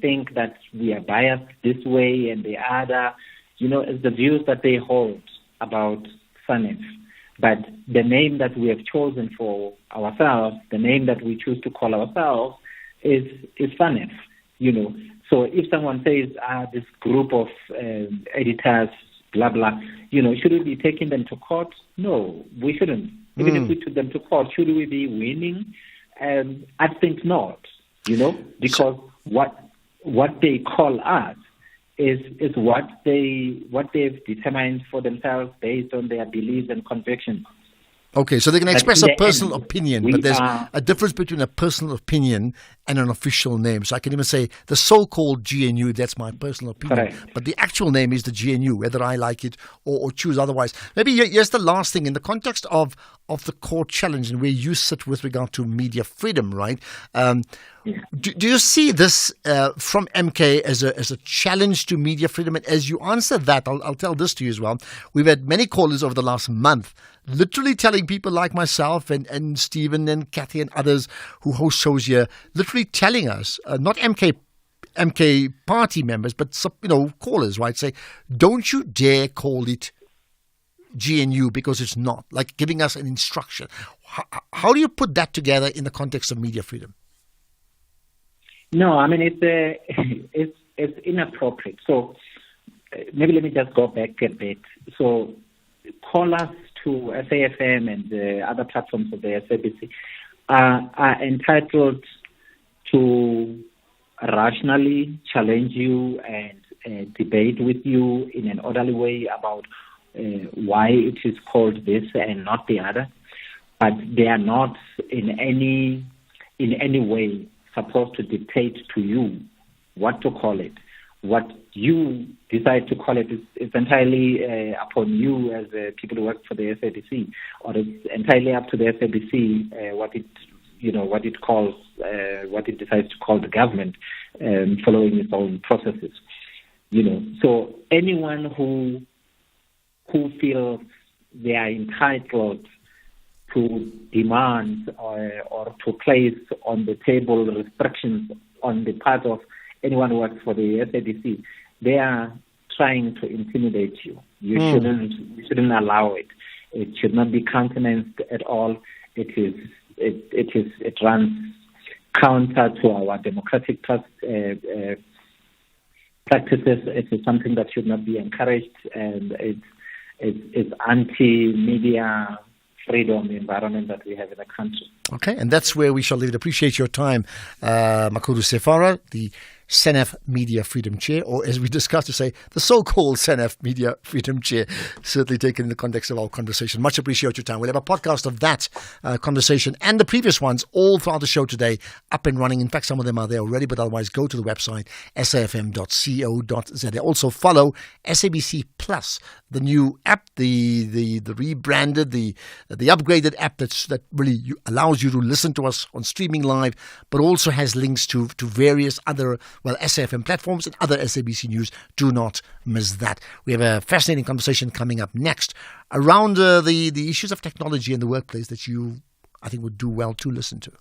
think that we are biased this way and the other. It's the views that they hold about SANEF. But the name that we have chosen for ourselves, the name that we choose to call ourselves, is SANEF. So if someone says this group of editors, blah blah, should we be taking them to court? No, we shouldn't. Even if we took them to court, should we be winning? I think not. Because what they call us is what they've determined for themselves based on their beliefs and convictions. Okay, so they can express a personal opinion, but there's a difference between a personal opinion and an official name. So I can even say the so-called GNU, that's my personal opinion. Correct. But the actual name is the GNU, whether I like it or choose otherwise. Maybe here's the last thing. In the context of the court challenge and where you sit with regard to media freedom, right? Do you see this from MK as a challenge to media freedom? And as you answer that, I'll tell this to you as well. We've had many callers over the last month literally telling people like myself and Stephen and Kathy and others who host shows here, literally telling us, not MK party members, but callers, right? Say, don't you dare call it GNU because it's not, like giving us an instruction. How do you put that together in the context of media freedom? No, it's inappropriate. So maybe let me just go back a bit. So callers to SAFM and other platforms of the SABC are entitled to rationally challenge you and debate with you in an orderly way about why it is called this and not the other, but they are not in any way supposed to dictate to you what to call it. What you decide to call it is entirely upon you as people who work for the SABC, or it's entirely up to the SABC what it decides to call the government, following its own processes. So anyone who feels they are entitled to demand or to place on the table restrictions on the part of anyone who works for the SABC, they are trying to intimidate you. You shouldn't allow it. It should not be countenanced at all. It runs counter to our democratic practices. It is something that should not be encouraged, and it's anti-media freedom environment that we have in the country. Okay, and that's where we shall leave it. Appreciate your time, Makuru Sefara, the SENEF Media Freedom Chair, or as we discussed to say, the so-called SENEF Media Freedom Chair, certainly taken in the context of our conversation. Much appreciate your time. We'll have a podcast of that conversation and the previous ones all throughout the show today, up and running. In fact, some of them are there already, but otherwise go to the website, safm.co.za. Also follow SABC Plus, the new app, the rebranded, the upgraded app that really allows you to listen to us on streaming live, but also has links to various other SAFM platforms and other SABC news. Do not miss that. We have a fascinating conversation coming up next around the issues of technology in the workplace that you, I think, would do well to listen to.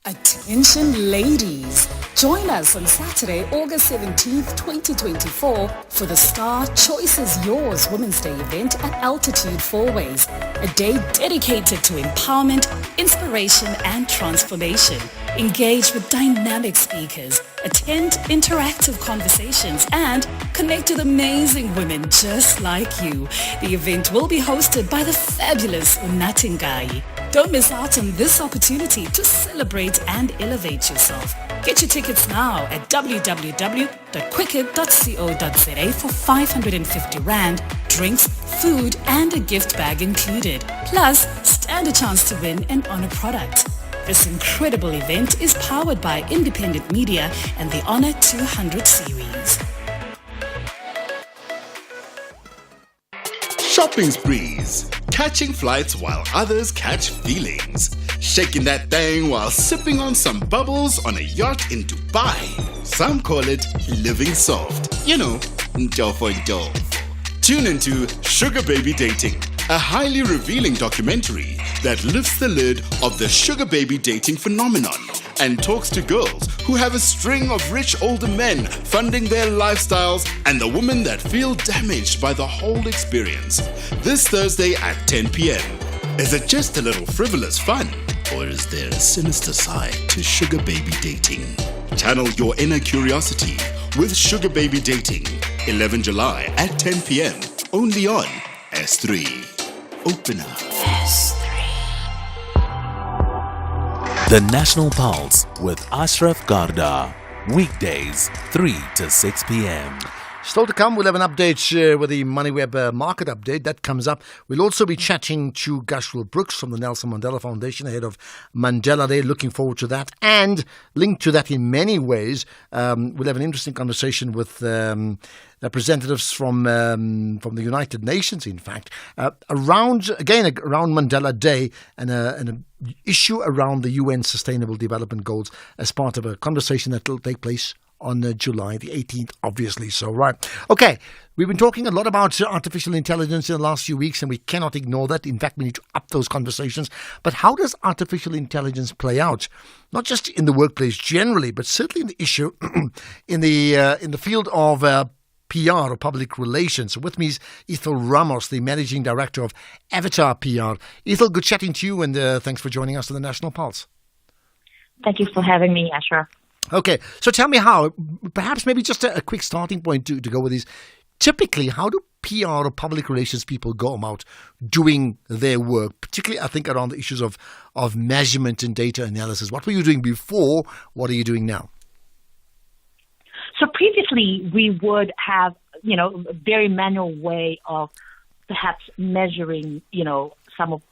Attention ladies, join us on Saturday, August 17th, 2024 for the Star Choices Yours Women's Day event at Altitude Fourways, a day dedicated to empowerment, inspiration and transformation. Engage with dynamic speakers, attend interactive conversations and connect with amazing women just like you. The event will be hosted by the fabulous Unatingai. Don't miss out on this opportunity to celebrate and elevate yourself. Get your tickets now at www.quicket.co.za for 550 Rand, drinks, food and a gift bag included. Plus, stand a chance to win an honor product. This incredible event is powered by independent media and the Honor 200 series. Shopping sprees. Catching flights while others catch feelings. Shaking that thing while sipping on some bubbles on a yacht in Dubai. Some call it living soft. You know, njofo njof. Tune into Sugar Baby Dating, a highly revealing documentary that lifts the lid of the sugar baby dating phenomenon and talks to girls who have a string of rich older men funding their lifestyles and the women that feel damaged by the whole experience. This Thursday at 10 p.m. Is it just a little frivolous fun, or is there a sinister side to sugar baby dating? Channel your inner curiosity with Sugar Baby Dating, 11 July at 10 p.m. only on S3. Open up. S3. The National Pulse with Ashraf Garda. Weekdays, 3 to 6 p.m. Still to come, we'll have an update with the MoneyWeb market update. That comes up. We'll also be chatting to Gashwell Brooks from the Nelson Mandela Foundation ahead of Mandela Day. Looking forward to that. And linked to that in many ways, we'll have an interesting conversation with representatives from the United Nations, in fact, around Mandela Day and an issue around the UN Sustainable Development Goals as part of a conversation that will take place on July the 18th, obviously. So, right. Okay, we've been talking a lot about artificial intelligence in the last few weeks, and we cannot ignore that. In fact, we need to up those conversations. But how does artificial intelligence play out? Not just in the workplace generally, but certainly in the issue in the field of PR or public relations. So with me is Ethel Ramos, the Managing Director of Avatar PR. Ethel, good chatting to you, and thanks for joining us on the National Pulse. Thank you for having me, Ashraf. Okay, so tell me how, perhaps maybe just a quick starting point to go with these. Typically, how do PR or public relations people go about doing their work, particularly I think around the issues of measurement and data analysis? What were you doing before? What are you doing now? So previously we would have, a very manual way of perhaps measuring, some of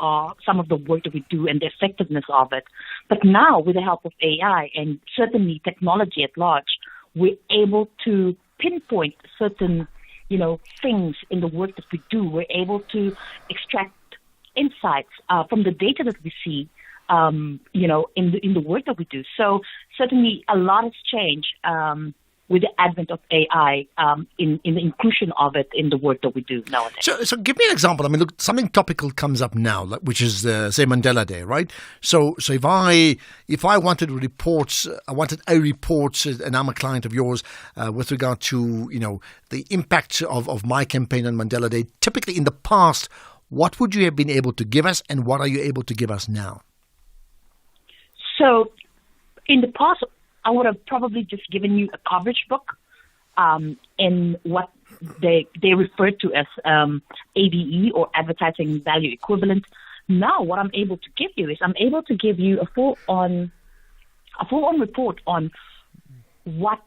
the work that we do and the effectiveness of it. But now with the help of AI and certainly technology at large, we're able to pinpoint certain, things in the work that we do. We're able to extract insights from the data that we see, in the work that we do. So certainly a lot has changed with the advent of AI in the inclusion of it in the work that we do nowadays. So give me an example. I mean, look, something topical comes up now, which is say Mandela Day, right? So if I wanted reports, and I'm a client of yours with regard to the impact of my campaign on Mandela Day. Typically, in the past, what would you have been able to give us, and what are you able to give us now? So in the past, I would have probably just given you a coverage book in what they refer to as AVE, or advertising value equivalent. Now what I'm able to give you is I'm able to give you a full-on report on what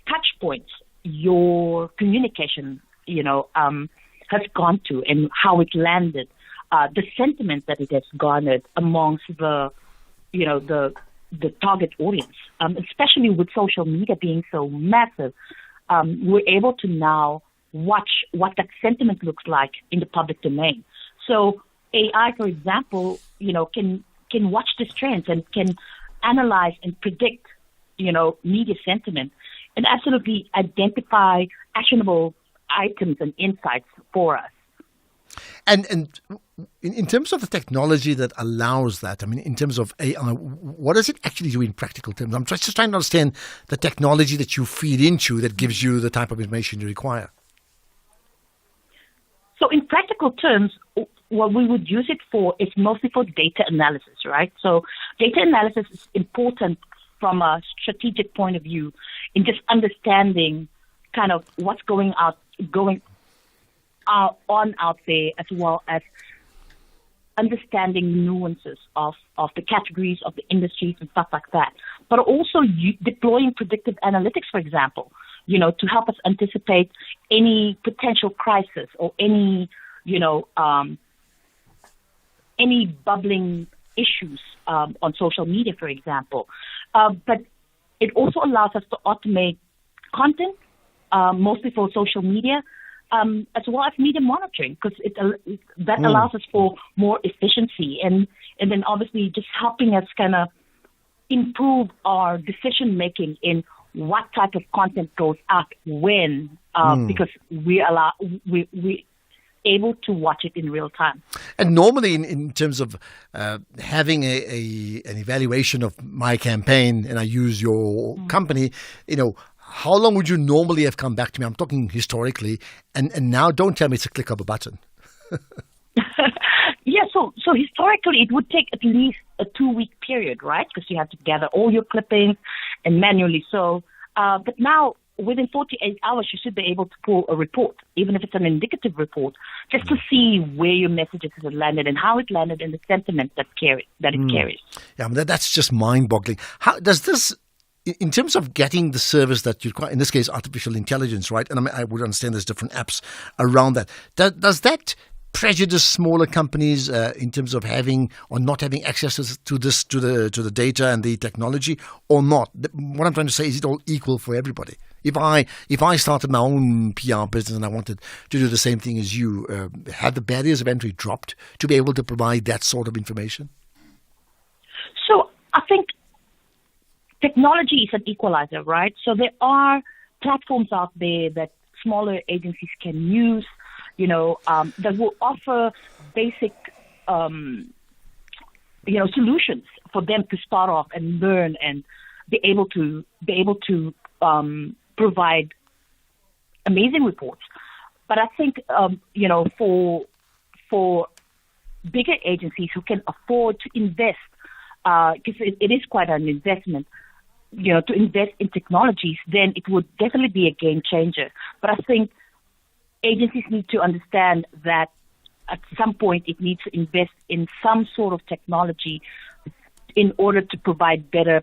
touch points your communication has gone to and how it landed, the sentiment that it has garnered amongst the target audience, especially with social media being so massive. We're able to now watch what that sentiment looks like in the public domain. So AI, for example, can watch these trends and can analyze and predict, media sentiment and absolutely identify actionable items and insights for us. And in terms of the technology that allows that, I mean, in terms of AI, what does it actually do in practical terms? I'm just trying to understand the technology that you feed into that gives you the type of information you require. So in practical terms, what we would use it for is mostly for data analysis, right? So data analysis is important from a strategic point of view in just understanding kind of what's going on out there, as well as understanding nuances of the categories, of the industries and stuff like that. But also deploying predictive analytics, for example, to help us anticipate any potential crisis or any bubbling issues on social media, for example. But it also allows us to automate content, mostly for social media, as well as media monitoring, because that allows us for more efficiency and then obviously just helping us kind of improve our decision making in what type of content goes up when, because we able to watch it in real time. And normally in terms of having an evaluation of my campaign, and I use your company, how long would you normally have come back to me? I'm talking historically, and now don't tell me it's a click of a button. Yeah, so historically it would take at least a 2-week period, right? Because you have to gather all your clippings and manually so. But now within 48 hours you should be able to pull a report, even if it's an indicative report, just to see where your messages have landed and how it landed and the sentiment that it carries. Yeah, that's just mind-boggling. How does this, in terms of getting the service that you require, in this case artificial intelligence, right? And I would understand there's different apps around that. Does that prejudice smaller companies in terms of having or not having access to the data and the technology, or not? What I'm trying to say is, it all equal for everybody? If I started my own PR business and I wanted to do the same thing as you, had the barriers of entry dropped to be able to provide that sort of information? So I think technology is an equalizer, right? So there are platforms out there that smaller agencies can use, that will offer basic, solutions for them to start off and learn and be able to provide amazing reports. But I think, for bigger agencies who can afford to invest, because it is quite an investment, to invest in technologies, then it would definitely be a game changer. But I think agencies need to understand that at some point it needs to invest in some sort of technology in order to provide better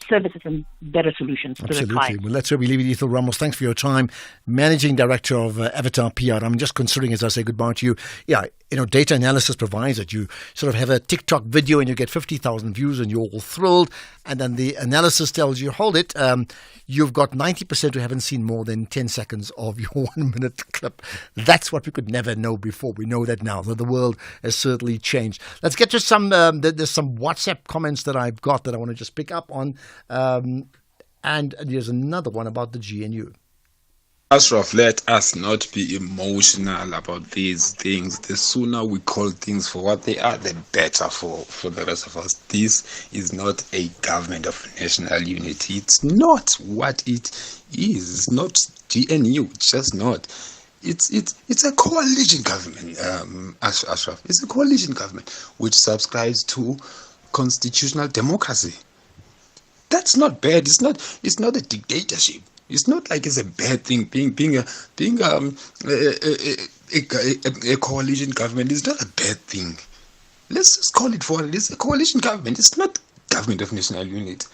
services and better solutions to the client. Well, that's where we leave it, Ethel Ramos. Thanks for your time. Managing Director of Avatar PR. I'm just considering as I say goodbye to you. Yeah, data analysis provides that you sort of have a TikTok video and you get 50,000 views and you're all thrilled. And then the analysis tells you, hold it, you've got 90% who haven't seen more than 10 seconds of your 1 minute clip. That's what we could never know before. We know that now. So the world has certainly changed. Let's get to some, there's some WhatsApp comments that I've got that I want to just pick up on. And there's another one about the GNU. Ashraf, let us not be emotional about these things. The sooner we call things for what they are, the better for the rest of us. This is not a government of national unity. It's not what it is. It's not GNU. It's just not. It's a coalition government, Ashraf. It's a coalition government which subscribes to constitutional democracy. That's not bad. It's not a dictatorship. It's not like it's a bad thing being a coalition government. It's not a bad thing. Let's just call it for what it is. A coalition government. It's not government of national unity.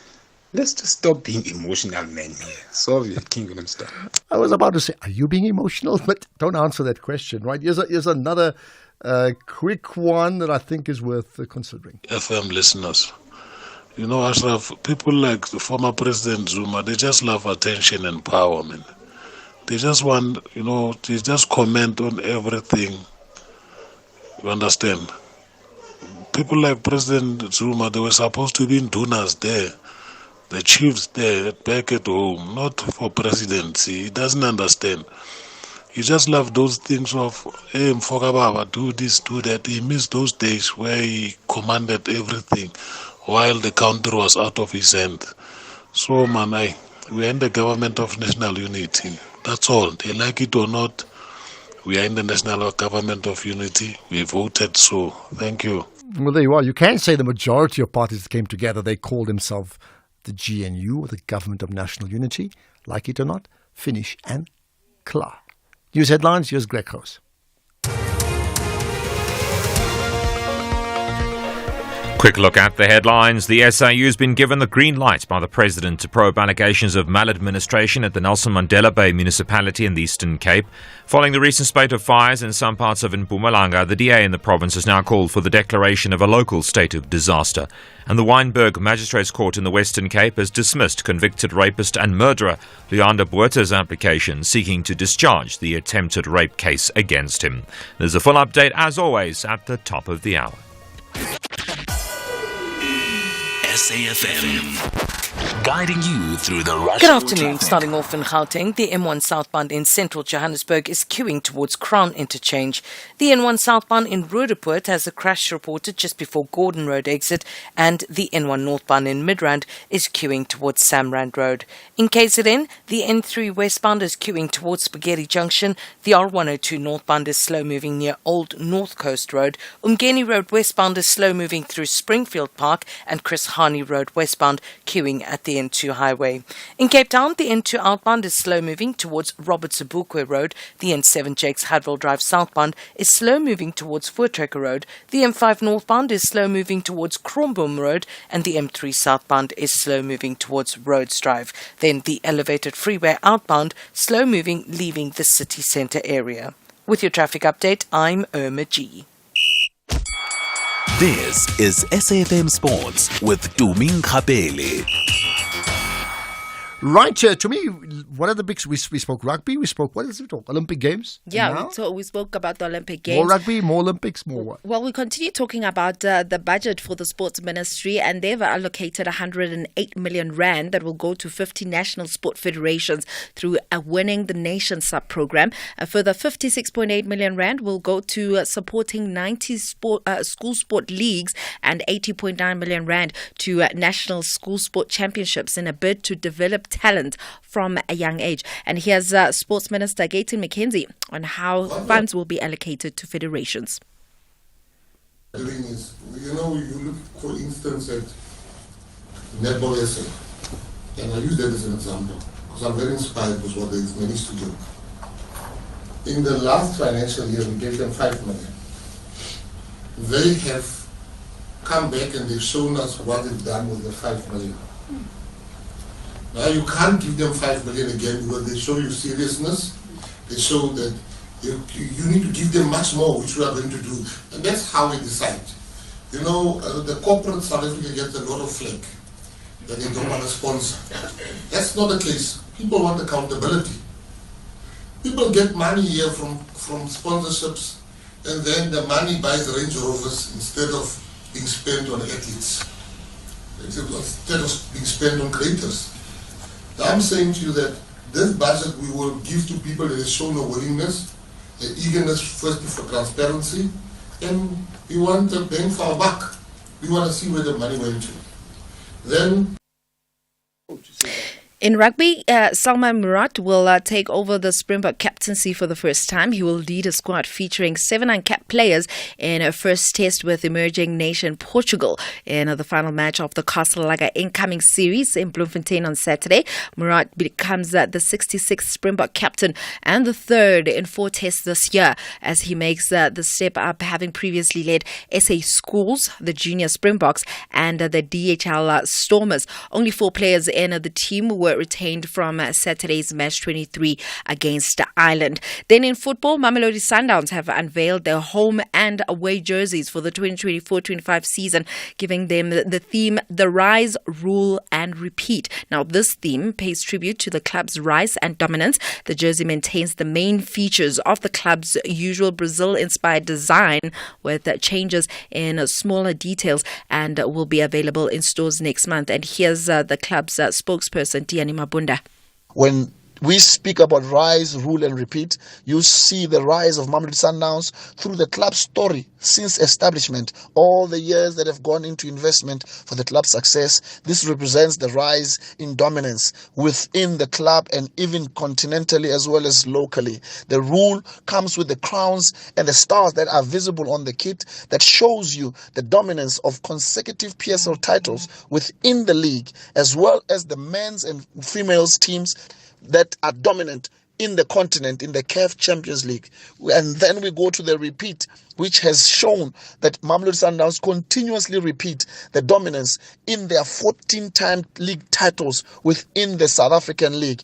Let's just stop being emotional, man. Soviet Kingdom stuff. I was about to say, are you being emotional? But don't answer that question, right? Here's another quick one that I think is worth considering. FM listeners. Ashraf, people like the former President Zuma, they just love attention and power, man. They just want, they just comment on everything. You understand? People like President Zuma, they were supposed to be in Dunas there, the chiefs there, back at home, not for presidency. He doesn't understand. He just loves those things of, hey, Mfokababa, do this, do that. He missed those days where he commanded everything, while the country was out of his hand. So, man, we are in the government of national unity. That's all. They like it or not, we are in the national government of unity. We voted so. Thank you. Well, there you are. You can say the majority of parties that came together, they called themselves the GNU, or the Government of National Unity. Like it or not, finish and klar. News headlines, here's Greg House. Quick look at the headlines. The SIU has been given the green light by the President to probe allegations of maladministration at the Nelson Mandela Bay municipality in the Eastern Cape. Following the recent spate of fires in some parts of Mpumalanga, the DA in the province has now called for the declaration of a local state of disaster. And the Wynberg Magistrates Court in the Western Cape has dismissed convicted rapist and murderer Luyanda Botha's application seeking to discharge the attempted rape case against him. There's a full update, as always, at the top of the hour. SAFM, guiding you through the rush. Good afternoon. Starting off in Gauteng, the M1 southbound in central Johannesburg is queuing towards Crown Interchange. The N1 southbound in Roodepoort has a crash reported just before Gordon Road exit, and the N1 northbound in Midrand is queuing towards Samrand Road. In KZN, the N3 westbound is queuing towards Spaghetti Junction. The R102 northbound is slow moving near Old North Coast Road. Umgeni Road westbound is slow moving through Springfield Park, and Chris Hani Road westbound queuing at the N2 highway. In Cape Town, the N2 outbound is slow moving towards Robert Sobukwe Road. The N7 Jakes Hadwell Drive southbound is slow moving towards Voortrekker Road. The M5 northbound is slow moving towards Kromboom Road, and the M3 southbound is slow moving towards Rhodes Drive. Then the elevated freeway outbound slow moving leaving the city centre area. With your traffic update, I'm Irma G. This is SAFM Sports with Tuming Kapele. Right, to me, what are the big... We spoke rugby, we spoke... What else did we talk? Olympic Games? Yeah, we spoke about the Olympic Games. More rugby, more Olympics, more what? Well, we continue talking about the budget for the sports ministry, and they've allocated 108 million rand that will go to 50 national sport federations through a Winning the Nation sub-program. A further 56.8 million rand will go to supporting 90 school sport leagues and 80.9 million rand to national school sport championships in a bid to develop talent from a young age. And here's Sports Minister Gayton McKenzie on how funds will be allocated to federations. Doing is, you look, for instance, at Netball SA, and I use that as an example because I'm very inspired with what they've managed to do. In the last financial year, we gave them 5 million. They have come back and they've shown us what they've done with the 5 million. Now you can't give them 5 million again because they show you seriousness. They show that you need to give them much more, which we are going to do. And that's how we decide. You know, the corporate South Africa gets a lot of flack that they don't want to sponsor. That's not the case. People want accountability. People get money here from sponsorships, and then the money buys Range Rovers instead of being spent on athletes, instead of being spent on creators. I'm saying to you that this budget we will give to people that has shown a willingness, an eagerness firstly for transparency, and we want a bang for our buck. We want to see where the money went to. Then in rugby, Salman Murat will take over the Springbok captaincy for the first time. He will lead a squad featuring 7 uncapped players in a first test with emerging nation Portugal in the final match of the Castle Lager incoming series in Bloemfontein on Saturday. Murat becomes the 66th Springbok captain and the third in 4 tests this year as he makes the step up, having previously led SA Schools, the Junior Springboks, and the DHL Stormers. Only 4 players in the team were retained from Saturday's match 23 against Ireland. Then in football, Mamelodi Sundowns have unveiled their home and away jerseys for the 2024-25 season, giving them the theme The Rise, Rule and Repeat. Now, this theme pays tribute to the club's rise and dominance. The jersey maintains the main features of the club's usual Brazil-inspired design with changes in smaller details and will be available in stores next month. And here's the club's spokesperson, Tiani Mabunda. When we speak about rise, rule and repeat, you see the rise of Mamelodi Sundowns through the club's story since establishment, all the years that have gone into investment for the club's success. This represents the rise in dominance within the club and even continentally as well as locally. The rule comes with the crowns and the stars that are visible on the kit that shows you the dominance of consecutive PSL titles within the league, as well as the men's and females teams that are dominant in the continent, in the CAF Champions League. And then we go to the repeat, which has shown that Mamelodi Sundowns continuously repeat the dominance in their 14-time league titles within the South African League.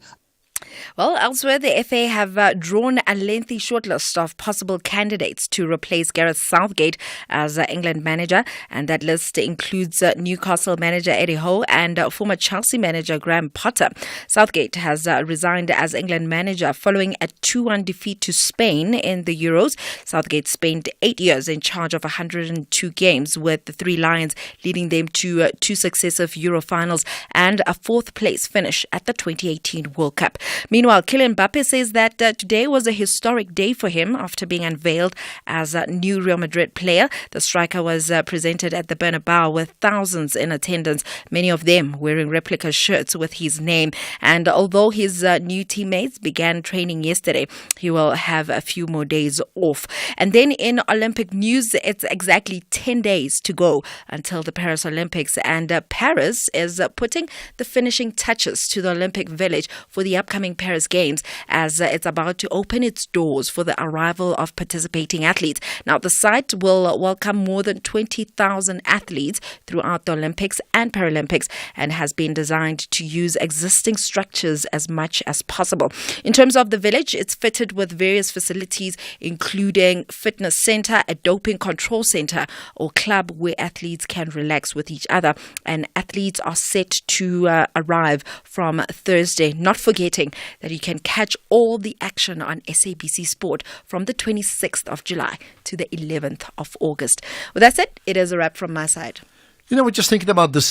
Well, elsewhere, the FA have drawn a lengthy shortlist of possible candidates to replace Gareth Southgate as England manager, and that list includes Newcastle manager Eddie Howe and former Chelsea manager Graham Potter. Southgate has resigned as England manager following a 2-1 defeat to Spain in the Euros. Southgate spent 8 years in charge of 102 games, with the Three Lions leading them to 2 successive Euro finals and a 4th place finish at the 2018 World Cup. Meanwhile, Kylian Mbappe says that today was a historic day for him after being unveiled as a new Real Madrid player. The striker was presented at the Bernabeu with thousands in attendance, many of them wearing replica shirts with his name. And although his new teammates began training yesterday, he will have a few more days off. And then in Olympic news, it's exactly 10 days to go until the Paris Olympics, and Paris is putting the finishing touches to the Olympic Village for the upcoming Paris Games, as it's about to open its doors for the arrival of participating athletes. Now, the site will welcome more than 20,000 athletes throughout the Olympics and Paralympics, and has been designed to use existing structures as much as possible. In terms of the village, it's fitted with various facilities, including fitness center, a doping control center, or club where athletes can relax with each other. And athletes are set to arrive from Thursday, not forgetting that you can catch all the action on SABC Sport from the 26th of July to the 11th of August. Well, that's it. It is a wrap from my side. You know, we're just thinking about this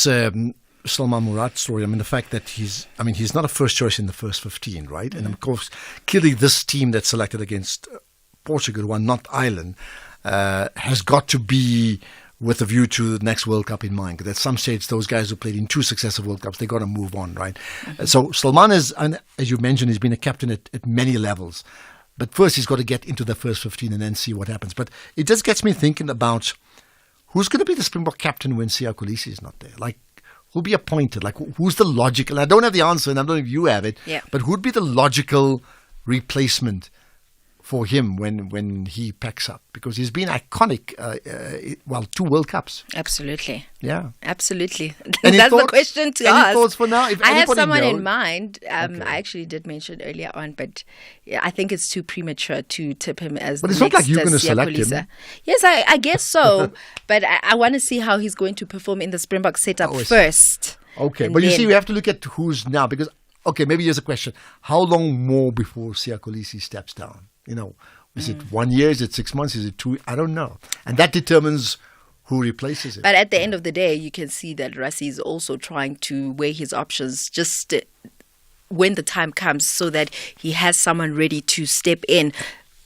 Salman Murat story. I mean, the fact that he's not a first choice in the first 15, right? And of course, clearly this team that's selected against Portugal, one not Ireland, has got to be with a view to the next World Cup in mind. Because at some stage, those guys who played in 2 successive World Cups, they got to move on, right? Mm-hmm. So Salman is, and as you mentioned, he's been a captain at many levels. But first, he's got to get into the first 15 and then see what happens. But it just gets me thinking about who's going to be the Springbok captain when Siya Kolisi is not there. Like, who'll be appointed? Like, who's the logical? I don't have the answer, and I don't know if you have it. Yeah. But who'd be the logical replacement for him when he packs up, because he's been iconic. 2 World Cups. Absolutely. Yeah. Absolutely. Any That's thoughts? the question to Any ask. thoughts for now? If I have anybody someone knows- in mind. I actually did mention earlier on, but I think it's too premature to tip him as But the it's not like next you're going to Siya select him. Kolisi. Yes, I guess so. But I want to see how he's going to perform in the Springbok setup Oh, I see. first. Okay, And but you then- see, we have to look at who's now, because, okay, maybe here's a question. How long more before Siya Kolisi steps down? Is it 1 year? Is it 6 months? Is it 2? I don't know. And that determines who replaces him. But at the end of the day, you can see that Rassie is also trying to weigh his options just when the time comes, so that he has someone ready to step in.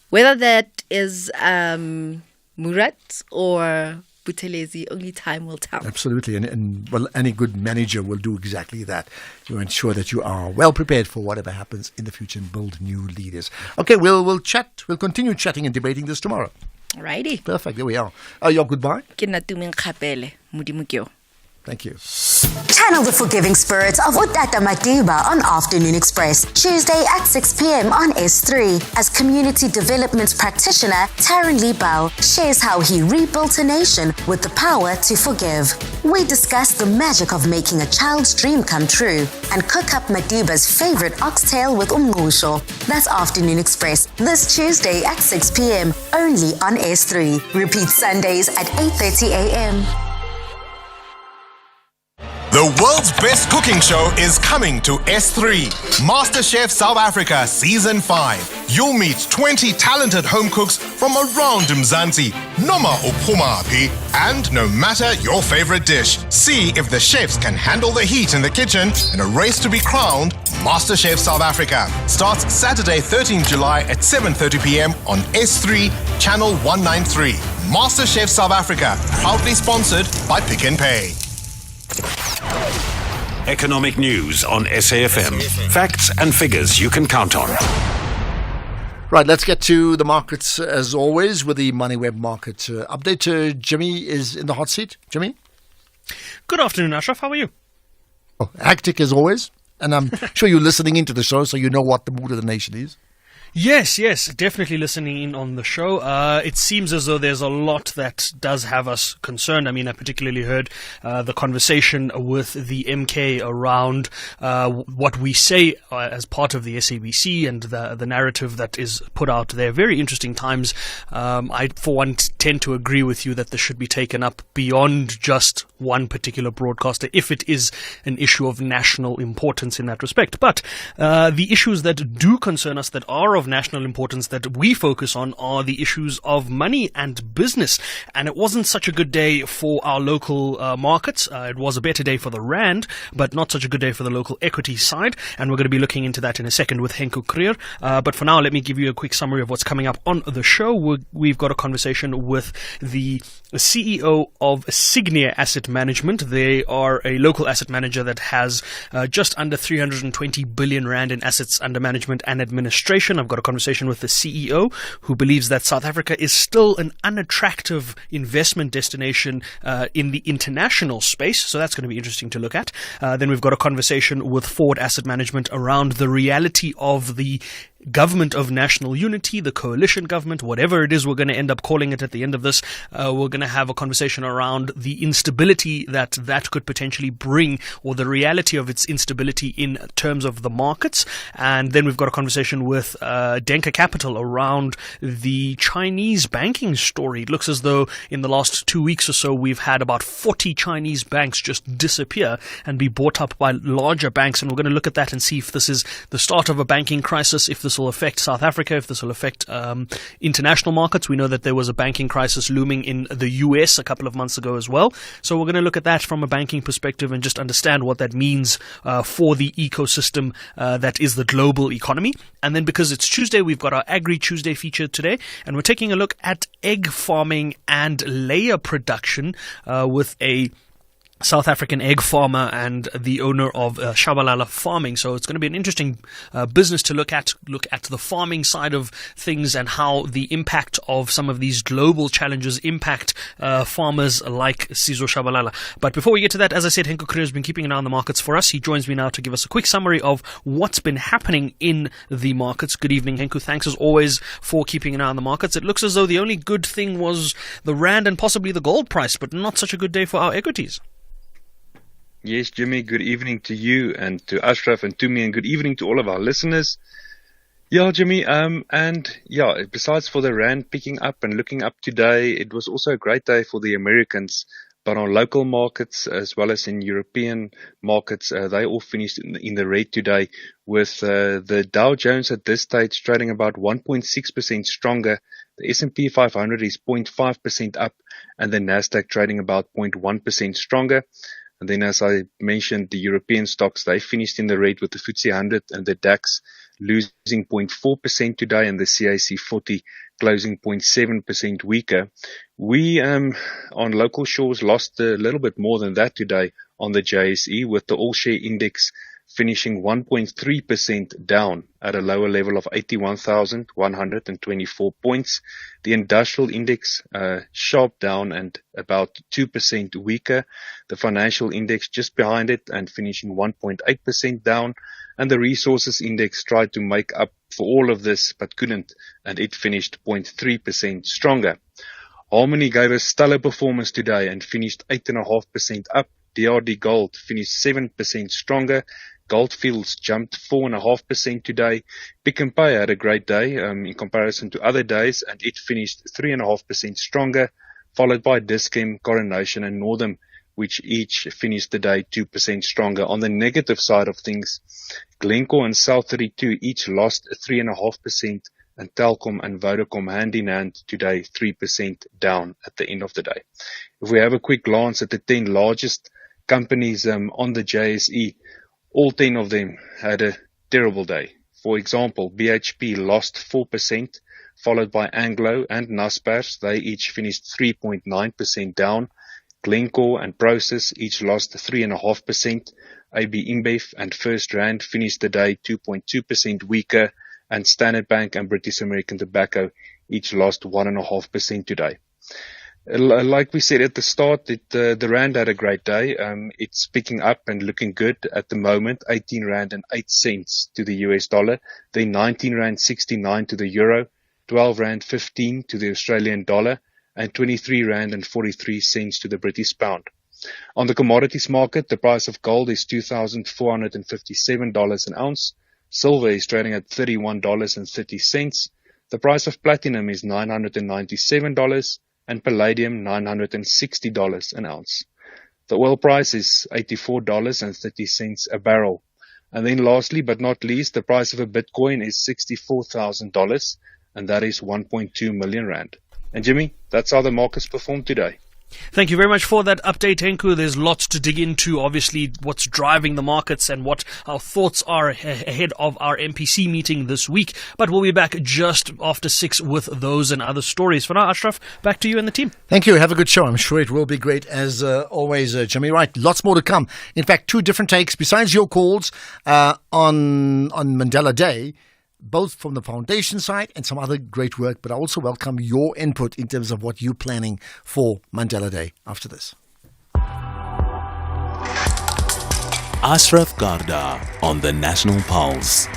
Whether that is Murat or Buthelezi, only time will tell. Absolutely. And well, any good manager will do exactly that, to ensure that you are well prepared for whatever happens in the future and build new leaders. Okay, we'll chat. We'll continue chatting and debating this tomorrow. Alrighty. Perfect. There we are. Your goodbye. Ke nna Tumeng Kgapele, Modimo ke yo. Thank you. Channel the forgiving spirit of Utata Madiba on Afternoon Express, Tuesday at 6 p.m. on S3, as community development practitioner Taryn Lee Bell shares how he rebuilt a nation with the power to forgive. We discuss the magic of making a child's dream come true and cook up Madiba's favorite oxtail with umngusho. That's Afternoon Express, this Tuesday at 6 p.m. only on S3. Repeat Sundays at 8:30 a.m. The world's best cooking show is coming to S3. MasterChef South Africa Season 5. You'll meet 20 talented home cooks from around Mzansi, noma uphumaphi, and no matter your favorite dish. See if the chefs can handle the heat in the kitchen in a race to be crowned MasterChef South Africa. Starts Saturday 13 July at 7:30 p.m. on S3, Channel 193. MasterChef South Africa, proudly sponsored by Pick n Pay. Economic news on SAFM. Facts and figures you can count on. Right, let's get to the markets as always with the MoneyWeb market update. Jimmy is in the hot seat. Jimmy? Good afternoon, Ashraf. How are you? Oh, hectic as always. And I'm sure you're listening into the show, so you know what the mood of the nation is. Yes, definitely listening in on the show. It seems as though there's a lot that does have us concerned. I mean, I particularly heard the conversation with the MK around what we say as part of the SABC and the narrative that is put out there. Very interesting times. I, for one, tend to agree with you that this should be taken up beyond just one particular broadcaster, if it is an issue of national importance in that respect. But the issues that do concern us, that are of national importance, that we focus on, are the issues of money and business. And it wasn't such a good day for our local markets. It was a better day for the rand, but not such a good day for the local equity side. And we're going to be looking into that in a second with Henko Krier. But for now, let me give you a quick summary of what's coming up on the show. We've got a conversation with the CEO of Signia Asset Management. They are a local asset manager that has just under 320 billion rand in assets under management and administration. I've got a conversation with the CEO, who believes that South Africa is still an unattractive investment destination in the international space. So that's going to be interesting to look at. Then we've got a conversation with Ford Asset Management around the reality of the government of national unity, the coalition government, whatever it is we're going to end up calling it at the end of this. We're going to have a conversation around the instability that could potentially bring, or the reality of its instability in terms of the markets. And then we've got a conversation with Denka Capital around the Chinese banking story. It looks as though in the last 2 weeks or so, we've had about 40 Chinese banks just disappear and be bought up by larger banks. And we're going to look at that and see if this is the start of a banking crisis, if this will affect South Africa, if this will affect international markets. We know that there was a banking crisis looming in the US a couple of months ago as well. So we're going to look at that from a banking perspective and just understand what that means for the ecosystem that is the global economy. And then because it's Tuesday, we've got our Agri Tuesday feature today, and we're taking a look at egg farming and layer production with a South African egg farmer and the owner of Shabalala Farming. So it's going to be an interesting business to look at the farming side of things and how the impact of some of these global challenges impact farmers like Sizwe Shabalala. But before we get to that, as I said, Henko Kreer has been keeping an eye on the markets for us. He joins me now to give us a quick summary of what's been happening in the markets. Good evening, Henko. Thanks as always for keeping an eye on the markets. It looks as though the only good thing was the rand and possibly the gold price, but not such a good day for our equities. Yes, Jimmy, good evening to you and to Ashraf and to me, and good evening to all of our listeners. Yeah, Jimmy, besides for the rand picking up and looking up today, it was also a great day for the Americans. But on local markets as well as in European markets, they all finished in the red today, with the Dow Jones at this stage trading about 1.6% stronger. The S&P 500 is 0.5% up, and the Nasdaq trading about 0.1% stronger. And then, as I mentioned, the European stocks, they finished in the red, with the FTSE 100 and the DAX losing 0.4% today, and the CAC 40 closing 0.7% weaker. We, on local shores, lost a little bit more than that today on the JSE, with the all-share index finishing 1.3% down at a lower level of 81,124 points. The industrial index sharp down and about 2% weaker. The financial index just behind it and finishing 1.8% down. And the resources index tried to make up for all of this but couldn't, and it finished 0.3% stronger. Harmony gave a stellar performance today and finished 8.5% up. DRD Gold finished 7% stronger. Goldfields jumped 4.5% today. Pick n Pay had a great day in comparison to other days, and it finished 3.5% stronger, followed by Dis-Chem, Coronation and Northam, which each finished the day 2% stronger. On the negative side of things, Glencore and South32 each lost 3.5%, and Telkom and Vodacom hand in hand today 3% down at the end of the day. If we have a quick glance at the 10 largest companies on the JSE, all 10 of them had a terrible day. For example, BHP lost 4%, followed by Anglo and Naspers. They each finished 3.9% down. Glencore and Prosus each lost 3.5%. AB InBev and First Rand finished the day 2.2% weaker. And Standard Bank and British American Tobacco each lost 1.5% today. Like we said at the start, the rand had a great day. It's picking up and looking good at the moment. 18 rand and 8 cents to the US dollar. Then 19 rand 69 to the euro. 12 rand 15 to the Australian dollar. And 23 rand and 43 cents to the British pound. On the commodities market, the price of gold is $2,457 an ounce. Silver is trading at $31.30. The price of platinum is $997. And palladium $960 an ounce. The oil price is $84.30 a barrel. And then lastly but not least, the price of a Bitcoin is $64,000, and that is 1.2 million rand. And Jimmy, that's how the markets performed today. Thank you very much for that update, Henko. There's lots to dig into, obviously, what's driving the markets and what our thoughts are ahead of our MPC meeting this week. But we'll be back just after 6 with those and other stories. For now, Ashraf, back to you and the team. Thank you. Have a good show. I'm sure it will be great as always, Jimmy. Right, lots more to come. In fact, 2 different takes besides your calls on Mandela Day, both from the foundation side and some other great work, but I also welcome your input in terms of what you're planning for Mandela Day after this. Ashraf Garda on the National Pulse.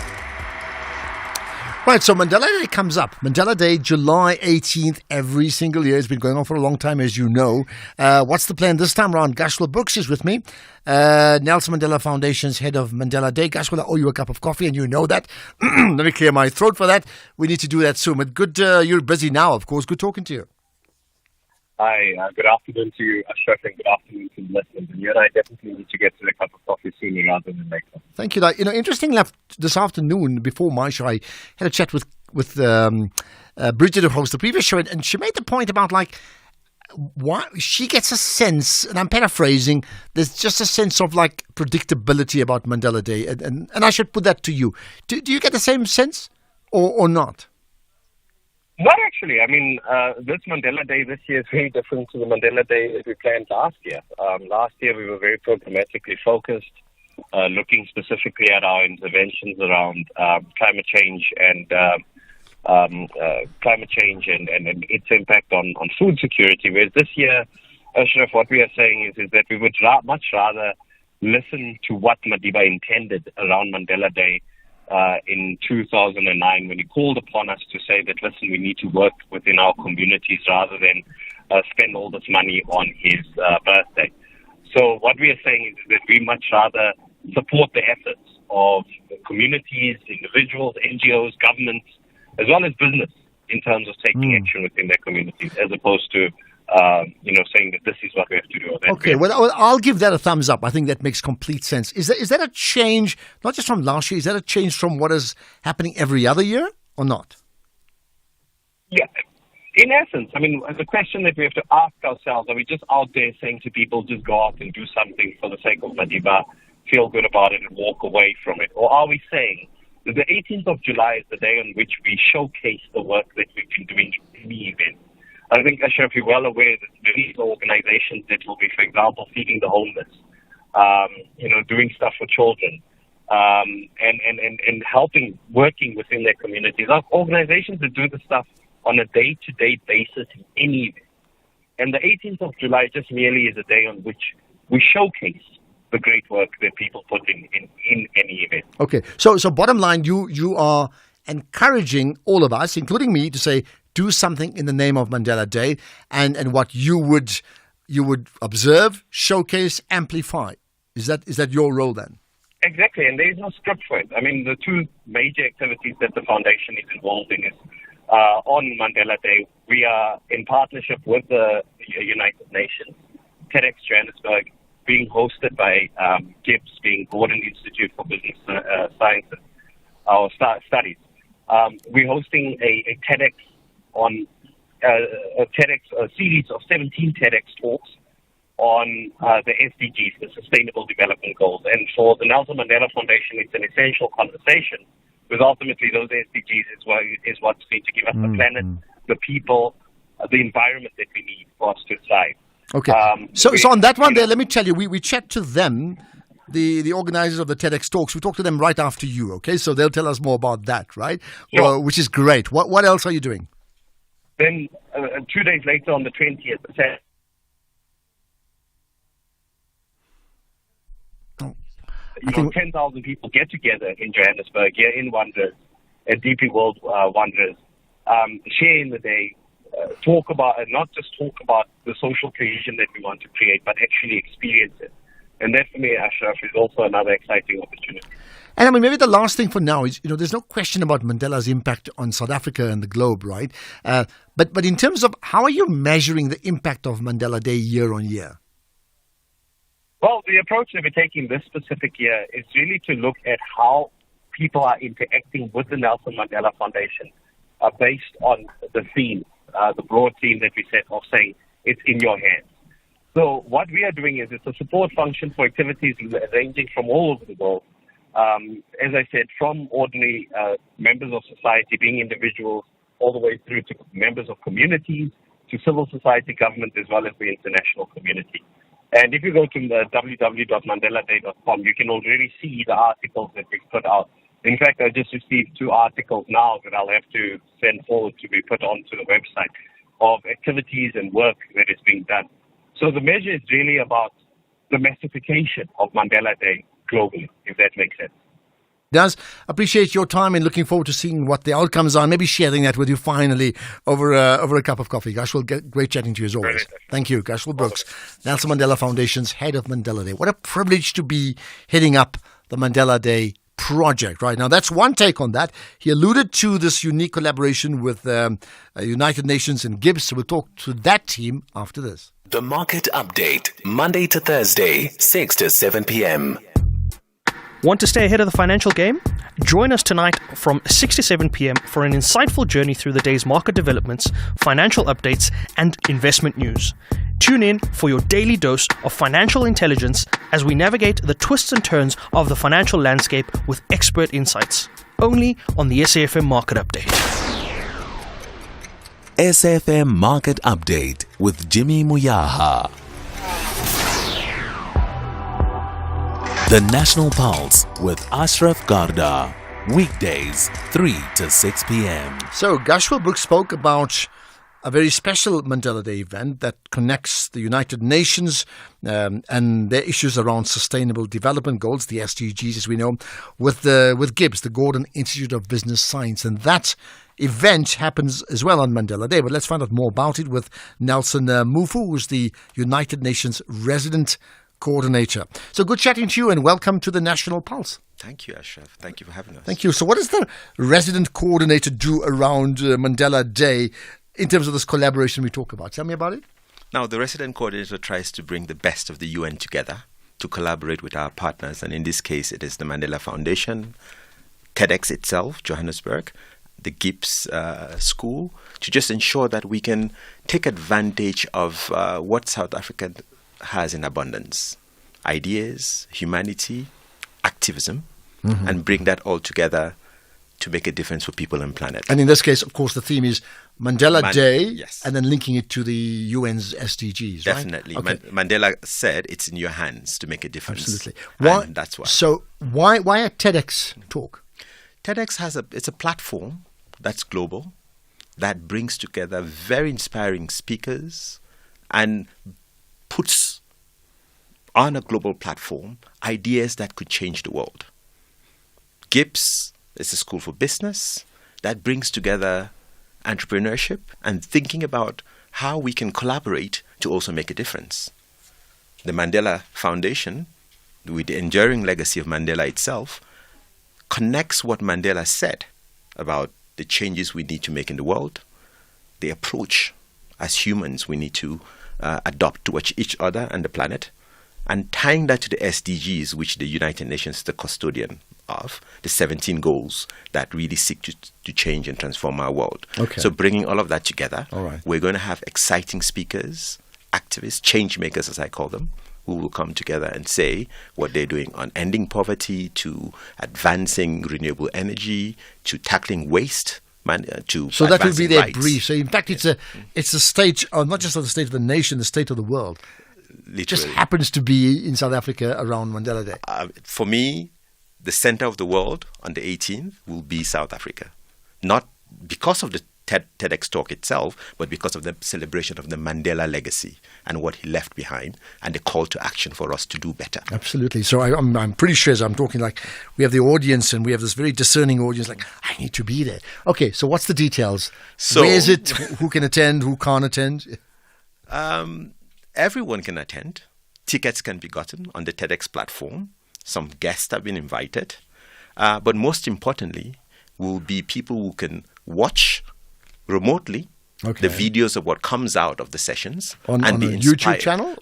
Right, so Mandela Day comes up. Mandela Day, July 18th, every single year. It's been going on for a long time, as you know. What's the plan this time around? Gashula Brooks is with me. Nelson Mandela Foundation's head of Mandela Day. Gashula, I owe you a cup of coffee, and you know that. Let me clear my throat for that. We need to do that soon. But good, you're busy now, of course. Good talking to you. Hi, good afternoon to you, Ashraf, and good afternoon to the listeners. And you and I definitely need to get to the cup of coffee sooner rather than later. Thank you. Interestingly enough, this afternoon, before my show, I had a chat with Bridget, who hosted the previous show, and she made the point about, like, why she gets a sense, and I'm paraphrasing, there's just a sense of, like, predictability about Mandela Day. And I should put that to you. Do you get the same sense or not? Not actually. I mean, this Mandela Day this year is very different to the Mandela Day that we planned last year. Last year we were very programmatically focused, looking specifically at our interventions around climate change and its impact on food security. Whereas this year, Ashraf, what we are saying is that we would much rather listen to what Madiba intended around Mandela Day in 2009 when he called upon us to say that, listen, we need to work within our communities rather than spend all this money on his birthday. So what we are saying is that we much rather support the efforts of communities, individuals, NGOs, governments, as well as business in terms of taking action within their communities, as opposed to saying that this is what we have to do. Okay, well, I'll give that a thumbs up. I think that makes complete sense. Is that a change, not just from last year, is that a change from what is happening every other year or not? Yeah. In essence, I mean, the question that we have to ask ourselves, are we just out there saying to people, just go out and do something for the sake of Madiba, feel good about it and walk away from it? Or are we saying that the 18th of July is the day on which we showcase the work that we've been doing in any event? I think, Ashraf, you're well aware that these organizations that will be, for example, feeding the homeless, doing stuff for children, and helping, working within their communities, are organizations that do the stuff on a day-to-day basis in any event. And the 18th of July just merely is a day on which we showcase the great work that people put in any event. Okay, so bottom line, you are encouraging all of us, including me, to say, do something in the name of Mandela Day, and what you would observe, showcase, amplify. Is that your role then? Exactly, and there is no script for it. I mean, the two major activities that the foundation is involved in is on Mandela Day, we are in partnership with the United Nations, TEDx Johannesburg, being hosted by GIBS, being Gordon Institute for Business Sciences, our studies. We're hosting a TEDx on a series of 17 TEDx talks on the SDGs, the Sustainable Development Goals. And for the Nelson Mandela Foundation, it's an essential conversation, because ultimately those SDGs is what's going to give us the planet, the people, the environment that we need for us to thrive. Okay. So on that one there, let me tell you, we chat to them, the organizers of the TEDx talks. We talk to them right after you, okay? So they'll tell us more about that, right? Sure. Which is great. What else are you doing? Then 2 days later on the 20th, 10,000 people get together in Johannesburg, here in Wanderers, at DP World Wanderers, share in the day, not just talk about the social cohesion that we want to create, but actually experience it. And that, for me, Ashraf, is also another exciting opportunity. And I mean, maybe the last thing for now is, there's no question about Mandela's impact on South Africa and the globe, right? But in terms of how are you measuring the impact of Mandela Day year on year? Well, the approach that we're taking this specific year is really to look at how people are interacting with the Nelson Mandela Foundation based on the theme, the broad theme that we set of saying it's in your hands. So what we are doing is it's a support function for activities ranging from all over the world. As I said, from ordinary members of society, being individuals, all the way through to members of communities, to civil society, government, as well as the international community. And if you go to the www.mandeladay.com, you can already see the articles that we've put out. In fact, I just received 2 articles now that I'll have to send forward to be put onto the website of activities and work that is being done. So the measure is really about the massification of Mandela Day globally, if that makes sense. Does appreciate your time and looking forward to seeing what the outcomes are. Maybe sharing that with you finally over a cup of coffee. Gashwal, great chatting to you as always. Thank you. Gashwal Brooks, Nelson Mandela Foundation's head of Mandela Day. What a privilege to be heading up the Mandela Day project right now. That's one take on that. He alluded to this unique collaboration with United Nations and GIBS. So we'll talk to that team after this. The Market Update, Monday to Thursday, 6 to 7 p.m. Want to stay ahead of the financial game? Join us tonight from 6 to 7 p.m. for an insightful journey through the day's market developments, financial updates, and investment news. Tune in for your daily dose of financial intelligence as we navigate the twists and turns of the financial landscape with expert insights. Only on the SAFM Market Update. SFM Market Update with Jimmy Muyaha. The National Pulse with Ashraf Garda. Weekdays, 3 to 6 p.m. So, Gashua Brooks spoke about a very special Mandela Day event that connects the United Nations and their issues around sustainable development goals, the SDGs as we know, with GIBS, the Gordon Institute of Business Science. And that event happens as well on Mandela Day. But let's find out more about it with Nelson Mufu, who's the United Nations resident coordinator. So good chatting to you and welcome to the National Pulse. Thank you, Ashraf. Thank you for having us. Thank you. So what does the resident coordinator do around Mandela Day in terms of this collaboration we talk about? Tell me about it. Now, the resident coordinator tries to bring the best of the UN together to collaborate with our partners. And in this case, it is the Mandela Foundation, TEDx itself, Johannesburg, the GIBS school, to just ensure that we can take advantage of what South Africa has in abundance. Ideas, humanity, activism, and bring that all together to make a difference for people and planet. And in this case, of course, the theme is Mandela Day, yes. And then linking it to the UN's SDGs, Definitely. Right? Okay. Mandela said it's in your hands to make a difference. Absolutely. Why, and that's why. So why a TEDx talk? TEDx it's a platform that's global, that brings together very inspiring speakers and puts on a global platform ideas that could change the world. GIBS is a school for business that brings together entrepreneurship and thinking about how we can collaborate to also make a difference. The Mandela Foundation, with the enduring legacy of Mandela itself, connects what Mandela said about the changes we need to make in the world, the approach as humans we need to adopt towards each other and the planet, and tying that to the SDGs, which the United Nations is the custodian of, the 17 goals that really seek to change and transform our world. Okay. So bringing all of that together, all right. We're going to have exciting speakers, activists, change makers as I call them, who will come together and say what they're doing on ending poverty, to advancing renewable energy, to tackling waste. So that will be their rights. brief. So in fact, it's a stage, not just of the state of the nation, the state of the world. Literally. It just happens to be in South Africa around Mandela Day. For me, the center of the world on the 18th will be South Africa. Not because of the TEDx talk itself, but because of the celebration of the Mandela legacy and what he left behind and the call to action for us to do better. Absolutely. So I'm pretty sure, as I'm talking, like we have the audience and we have this very discerning audience, like, I need to be there. Okay, so what's the details? So, where is it? Who can attend? Who can't attend? Everyone can attend. Tickets can be gotten on the TEDx platform. Some guests have been invited. But most importantly, will be people who can watch remotely the videos of what comes out of the sessions and be inspired. YouTube channel?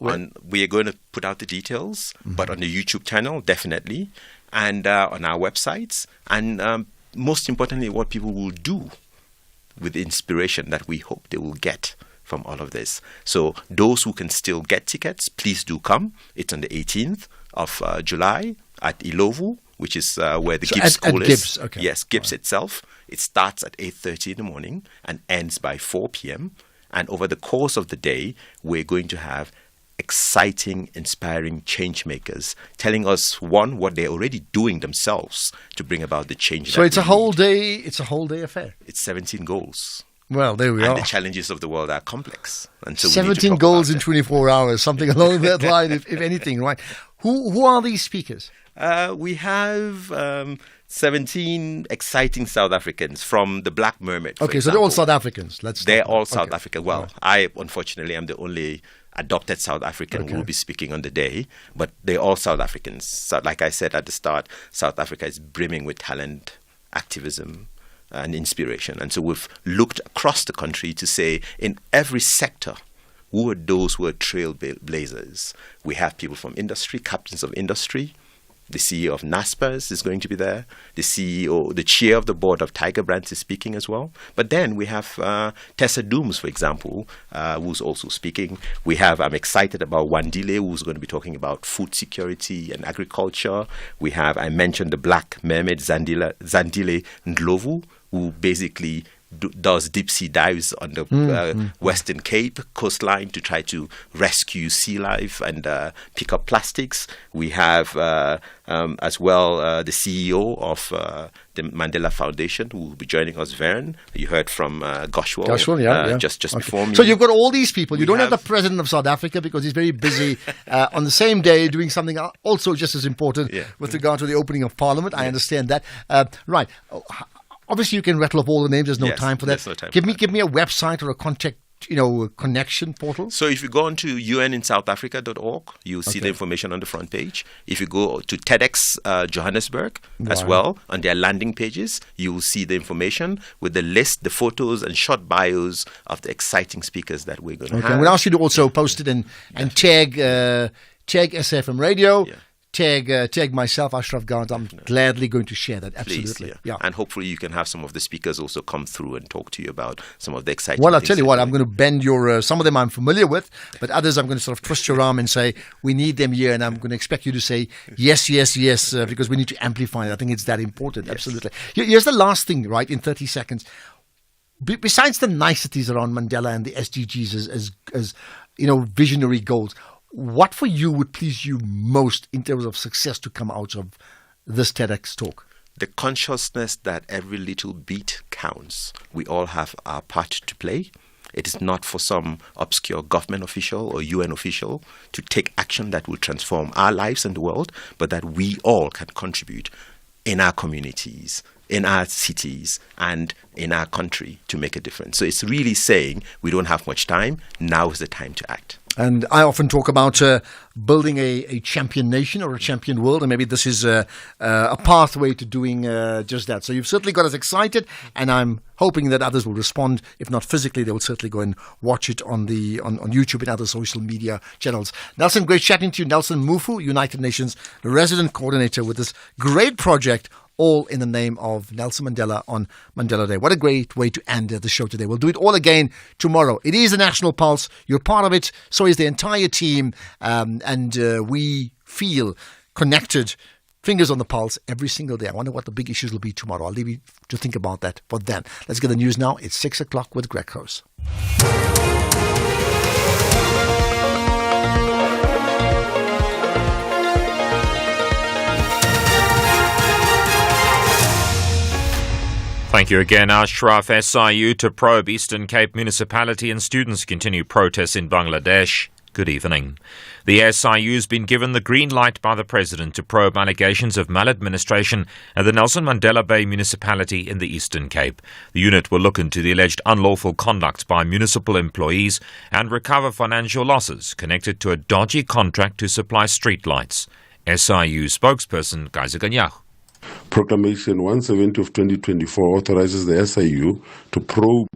We are going to put out the details, but on the YouTube channel, definitely, and on our websites. And most importantly, what people will do with the inspiration that we hope they will get from all of this. So those who can still get tickets, please do come. It's on the 18th of July at Ilovu, which is where the GIBS school is. GIBS, okay. Yes, GIBS itself. It starts at 8:30 in the morning and ends by 4 p.m. And over the course of the day, we're going to have exciting, inspiring change makers telling us, one, what they're already doing themselves to bring about the change. So it's a whole day. It's a whole day affair. It's 17 goals. Well, there we are. And the challenges of the world are complex. And so 17 goals in 24 hours, something along that line, if anything, right? Who are these speakers? We have 17 exciting South Africans from the Black Mermaid. For example. So they're all South Africans. They're all South African. Well, I unfortunately am the only adopted South African who will be speaking on the day, but they're all South Africans. So, like I said at the start, South Africa is brimming with talent, activism, and inspiration. And so we've looked across the country to say, in every sector, who are those who are trailblazers? We have people from industry, captains of industry. The CEO of Naspers is going to be there. The chair of the board of Tiger Brands is speaking as well. But then we have Tessa Dooms, for example, who's also speaking. I'm excited about Wandile, who's going to be talking about food security and agriculture. I mentioned the Black Mermaid, Zandile Ndlovu, who basically does deep sea dives on the Western Cape coastline to try to rescue sea life and pick up plastics. We have as well the CEO of the Mandela Foundation, who will be joining us, Vern. You heard from Goshwal just before me. So you've got all these people. You don't have the president of South Africa because he's very busy on the same day doing something also just as important with regard to the opening of Parliament. I understand that. Right. Obviously, you can rattle off all the names. There's no time for that. No time give me a website or a contact, connection portal. So if you go on to uninsoutafrica.org, you'll see the information on the front page. If you go to TEDx Johannesburg as well, on their landing pages, you will see the information with the list, the photos and short bios of the exciting speakers that we're going to have. I'm going to ask you to also post it and tag SFM Radio. Tag myself, Ashraf Garda. I'm gladly going to share that. Absolutely. Please, and hopefully you can have some of the speakers also come through and talk to you about some of the exciting Well, I'll tell you what, I'm going to bend your, some of them I'm familiar with, but others I'm going to sort of twist your arm and say, we need them here, and I'm going to expect you to say, yes, because we need to amplify it. I think it's that important. Yes. Absolutely. Here's the last thing, right, in 30 seconds. Besides the niceties around Mandela and the SDGs as visionary goals, what for you would please you most in terms of success to come out of this TEDx talk? The consciousness that every little beat counts. We all have our part to play. It is not for some obscure government official or UN official to take action that will transform our lives and the world, but that we all can contribute in our communities, in our cities, and in our country to make a difference. So it's really saying we don't have much time. Now is the time to act. And I often talk about building a champion nation or a champion world, and maybe this is a pathway to doing just that. So you've certainly got us excited, and I'm hoping that others will respond. If not physically, they will certainly go and watch it on YouTube and other social media channels. Nelson, great chatting to you. Nelson Mufu, United Nations resident coordinator with this great project, all in the name of Nelson Mandela on Mandela Day. What a great way to end the show today. We'll do it all again tomorrow. It is the National Pulse. You're part of it. So is the entire team. And we feel connected, fingers on the pulse every single day. I wonder what the big issues will be tomorrow. I'll leave you to think about that for then. Let's get the news now. It's 6 o'clock with Greg Rose. Thank you again, Ashraf. SIU to probe Eastern Cape municipality and students continue protests in Bangladesh. Good evening. The SIU's been given the green light by the President to probe allegations of maladministration at the Nelson Mandela Bay municipality in the Eastern Cape. The unit will look into the alleged unlawful conduct by municipal employees and recover financial losses connected to a dodgy contract to supply streetlights. SIU spokesperson Kaiser Proclamation 170 of 2024 authorizes the SIU to probe